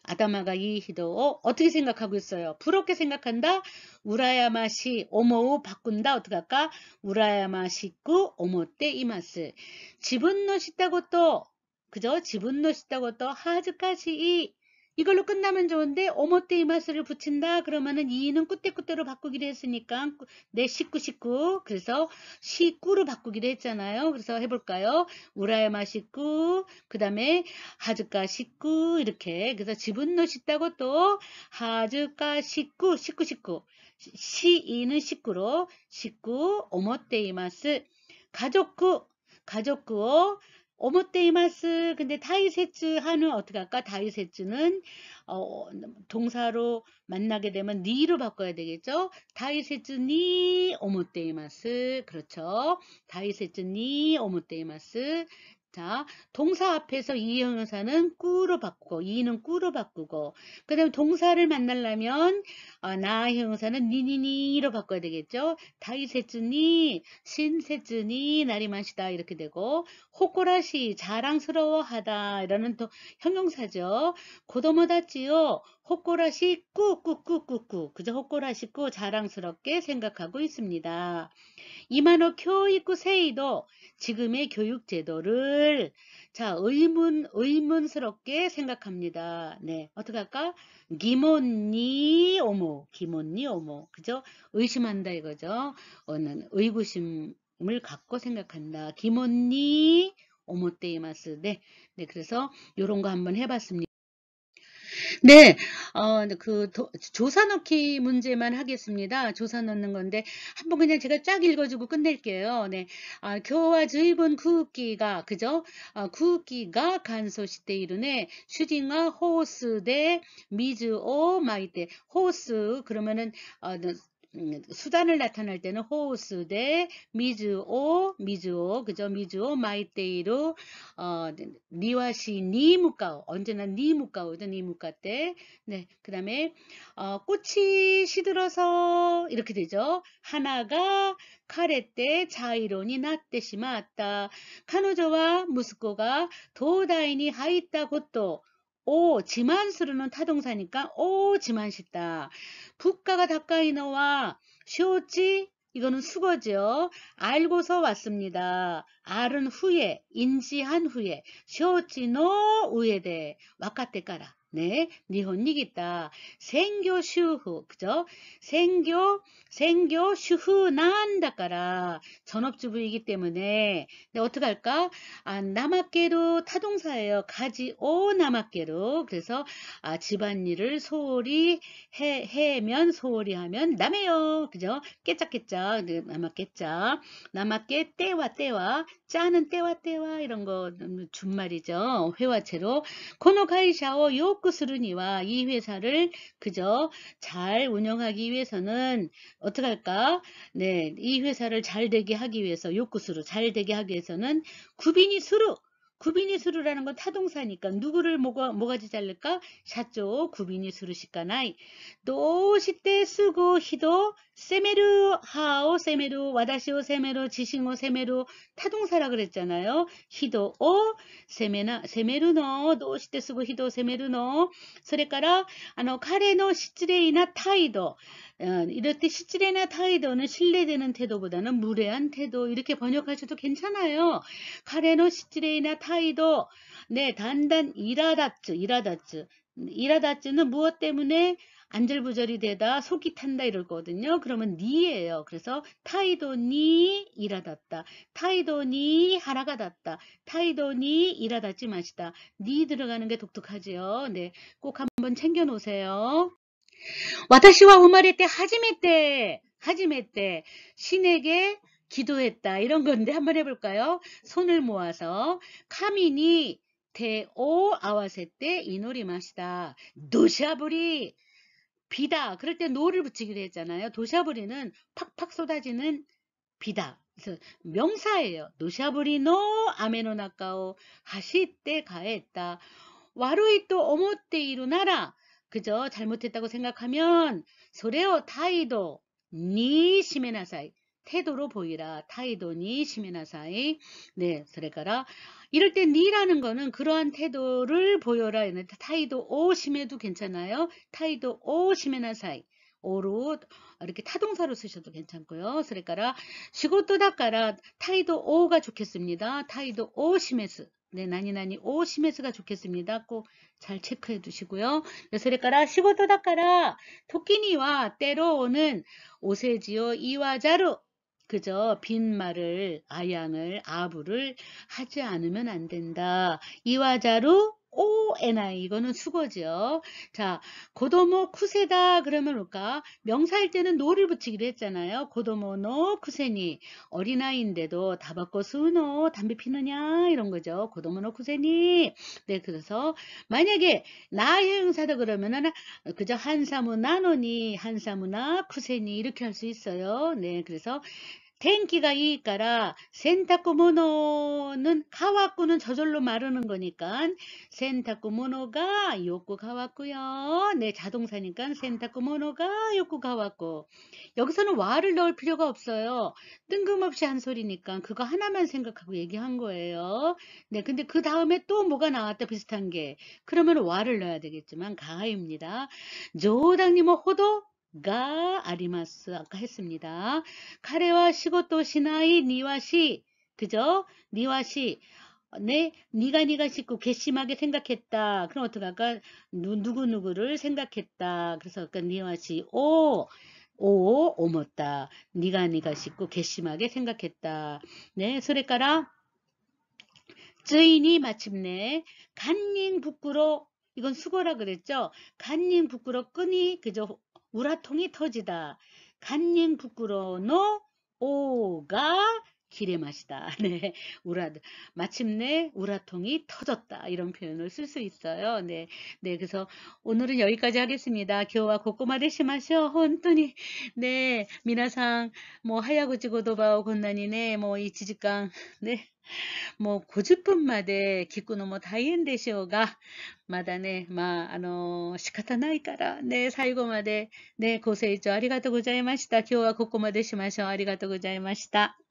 아다마가 이 히도오 어떻게 생각하고 있어요? 부럽게 생각한다? 우라야마시 오모우 바꾼다? 어떻게 할까? 우라야마시꾸 오모떼 이마스 지분 넣으시다고 또 그죠? 지분 넣으시다고 또 하즈까지 이걸로 끝나면 좋은데 오모떼 이마스를 붙인다 그러면은 이는 꾸떼꾸떼로 바꾸기로 했으니까 내 식구 그래서 시꾸로 바꾸기로 했잖아요. 그래서 해볼까요? 우라야마 식구 그 다음에 하즈까 식구 이렇게 그래서 지분 넣으시다고 또 하즈까 식구 시이는 식구로 식구 오모떼 이마스 가족구 오모테이마스 근데 타이세츠 하는 어떻게 할까? 타이세츠는 동사로 만나게 되면 니로 바꿔야 되겠죠? 타이세츠 니 오모테이마스 그렇죠? 타이세츠 니 오모테이마스 자, 동사 앞에서 이 형용사는 꾸로 바꾸고 이는 꾸로 바꾸고 그 다음에 동사를 만나려면 나 형용사는 니니니로 바꿔야 되겠죠? 다이세츠니 신세츠니 나리마시다 이렇게 되고 호꼬라시 자랑스러워하다 이라는 또 형용사죠. 고도모다치요 호꼬라시 꾸꾸꾸꾸꾸 그저 호꼬라시 꾸 자랑스럽게 생각하고 있습니다. 이만호 교육구 세이도 지금의 교육 제도를 자 의문스럽게 생각합니다. 네 어떻게 할까? 기몬니 오모 그죠? 의심한다 이거죠. 의구심을 갖고 생각한다. 기몬니 오모테이마스 네 그래서 요런 거 한번 해봤습니다. 네, 조사 넣기 문제만 하겠습니다. 조사 넣는 건데, 한번 그냥 제가 쫙 읽어주고 끝낼게요. 네, 교와 주입은 구기가, 그죠? 구기가 간소시대 이르네, 슈딩아 호스 대 미즈오 마이테, 호스, 그러면은, 수단을 나타낼 때는 호스 대 미즈오, 그죠? 미즈오 마이테이로, 니와시 니무까오 언제나 니무까오죠 니무까 때. 네, 그 다음에 꽃이 시들어서 이렇게 되죠. 하나가 카레 때 자이론이 나때 시마았다. 카노조와 무스코가 도다이니 하이타 곳도 오 지만스르는 타동사니까 오 지만시다. 국가가 가까이너와 쇼지 이거는 수거죠. 알고서 왔습니다. 알은 후에, 인지한 후에, 쇼치노 우에데, 와카테까라. 네, 니혼니기다. 생교 슈후, 그죠? 생교 슈후 난다까라. 전업주부이기 때문에, 네, 어떡할까? 남학계로 타동사예요. 가지 오 남학계로. 그래서, 집안일을 소홀히 해면, 소홀히 하면, 남해요. 그죠? 깨짝깨짝, 네, 남학깨짝. 남학계 때와, 짜는 때와, 이런 거, 준말이죠. 회화체로. 코노카이샤오 요쿠스루니와 이 회사를 그저 잘 운영하기 위해서는 어떻게 할까? 네, 이 회사를 잘 되게 하기 위해서 요쿠스루 잘 되게 하기 위해서는 구빈이 수루 구비니 수루라는 건 타동사니까 누구를 뭐가지 자를까? 샤죠. 구비니 수루 시까나이. 도시때 쓰고 히도 세메루 하오 세메루 와다시오 세메루 지싱오 세메루 타동사라 그랬잖아요. 히도 오 세메나 세메루노 도시때 쓰고 히도 세메루노. それから彼の失礼な態度 이럴 때 시질이나 타이도는 신뢰되는 태도보다는 무례한 태도 이렇게 번역하셔도 괜찮아요. 카레노 시질이나 타이도 네 단단 이라다츠는 무엇 때문에 안절부절이 되다 속이 탄다 이럴 거거든요. 그러면 니예요. 그래서 타이도니 이라다다 타이도니 하라가 닿다 타이도니 이라다지 마시다 니 들어가는 게 독특하지요. 네, 꼭 한번 챙겨 놓으세요. 私は生まれて 하지메 때 신에게 기도했다 이런 건데 한번 해볼까요? 손을 모아서 카미니 테오 아와세때 이노리 마시다 도샤부리 비다 그럴 때 노를 붙이기로 했잖아요. 도샤부리는 팍팍 쏟아지는 비다. 그래서 명사예요. 도샤부리노 아메노 나카오 하시때 가했다. 와루이또 오모테 이루나라 그죠? 잘못했다고 생각하면 소레오 타이도 니 시메나사이 태도로 보이라 타이도 니 시메나사이 네, 그래가라 이럴 때 니라는 거는 그러한 태도를 보여라 타이도 오 심해도 괜찮아요. 타이도 오 시메나사이 오로 이렇게 타동사로 쓰셔도 괜찮고요. 그러니까仕事だから 타이도 오가 좋겠습니다. 타이도 오 시메스 네, 나니 오 시메스가 좋겠습니다. 꼭 잘 체크해 두시고요. 그러니까仕事だから 토끼니와 때로는 오세지요 이와자루 그저 빈말을 아양을 아부를 하지 않으면 안 된다. 이와자루 오에나이 이거는 수거죠. 자, 고도모 쿠세다 그러면 뭘까? 명사일 때는 노를 붙이기로 했잖아요. 고도모노 쿠세니 어린아이인데도 다바코 스우노 담배 피느냐 이런 거죠. 고도모노 쿠세니 네, 그래서 만약에 나의 형사다 그러면은 그저 한사무나노니 한사무나 쿠세니 이렇게 할 수 있어요. 네, 그래서 텐키가 이까라 센타쿠모노는 가와꾸는 저절로 마르는 거니까 센타쿠모노가 요꾸 가왔고요. 네, 자동사니까 센타쿠모노가 요꾸 가왔고 여기서는 와를 넣을 필요가 없어요. 뜬금없이 한 소리니까 그거 하나만 생각하고 얘기한 거예요. 네, 근데 그 다음에 또 뭐가 나왔다 비슷한 게 그러면 와를 넣어야 되겠지만 가입니다. 조당님은 호도 가 아리마스 아까 했습니다. 카레와 시고또 시나이 니와시 그죠? 니와시 네, 니가 씻고 괘씸하게 생각했다. 그럼 어떡할까? 누구를 생각했다. 그래서 아까 니와시 오모다. 니가 씻고 괘씸하게 생각했다. 네, 소래까라 쯔인이 마침내 간닝 부끄러 이건 수거라 그랬죠? 간닝 부끄러 끈이 그저 우라통이 터지다. 간닝 부끄러노 오가 길의 맛이다. 네, 마침내 우라통이 터졌다. 이런 표현을 쓸 수 있어요. 네, 네, 그래서 오늘은 여기까지 하겠습니다. 교와 고꼬마 되시마쇼. 혼돈이 네, 미나상 뭐 하야구지고도바오 곤난이네 뭐 이 지직강 네. もう50分まで聞くのも大変でしょうが、まだね、仕方ないからね、最後までね、ご清聴ありがとうございました。今日はここまでしましょう。ありがとうございました。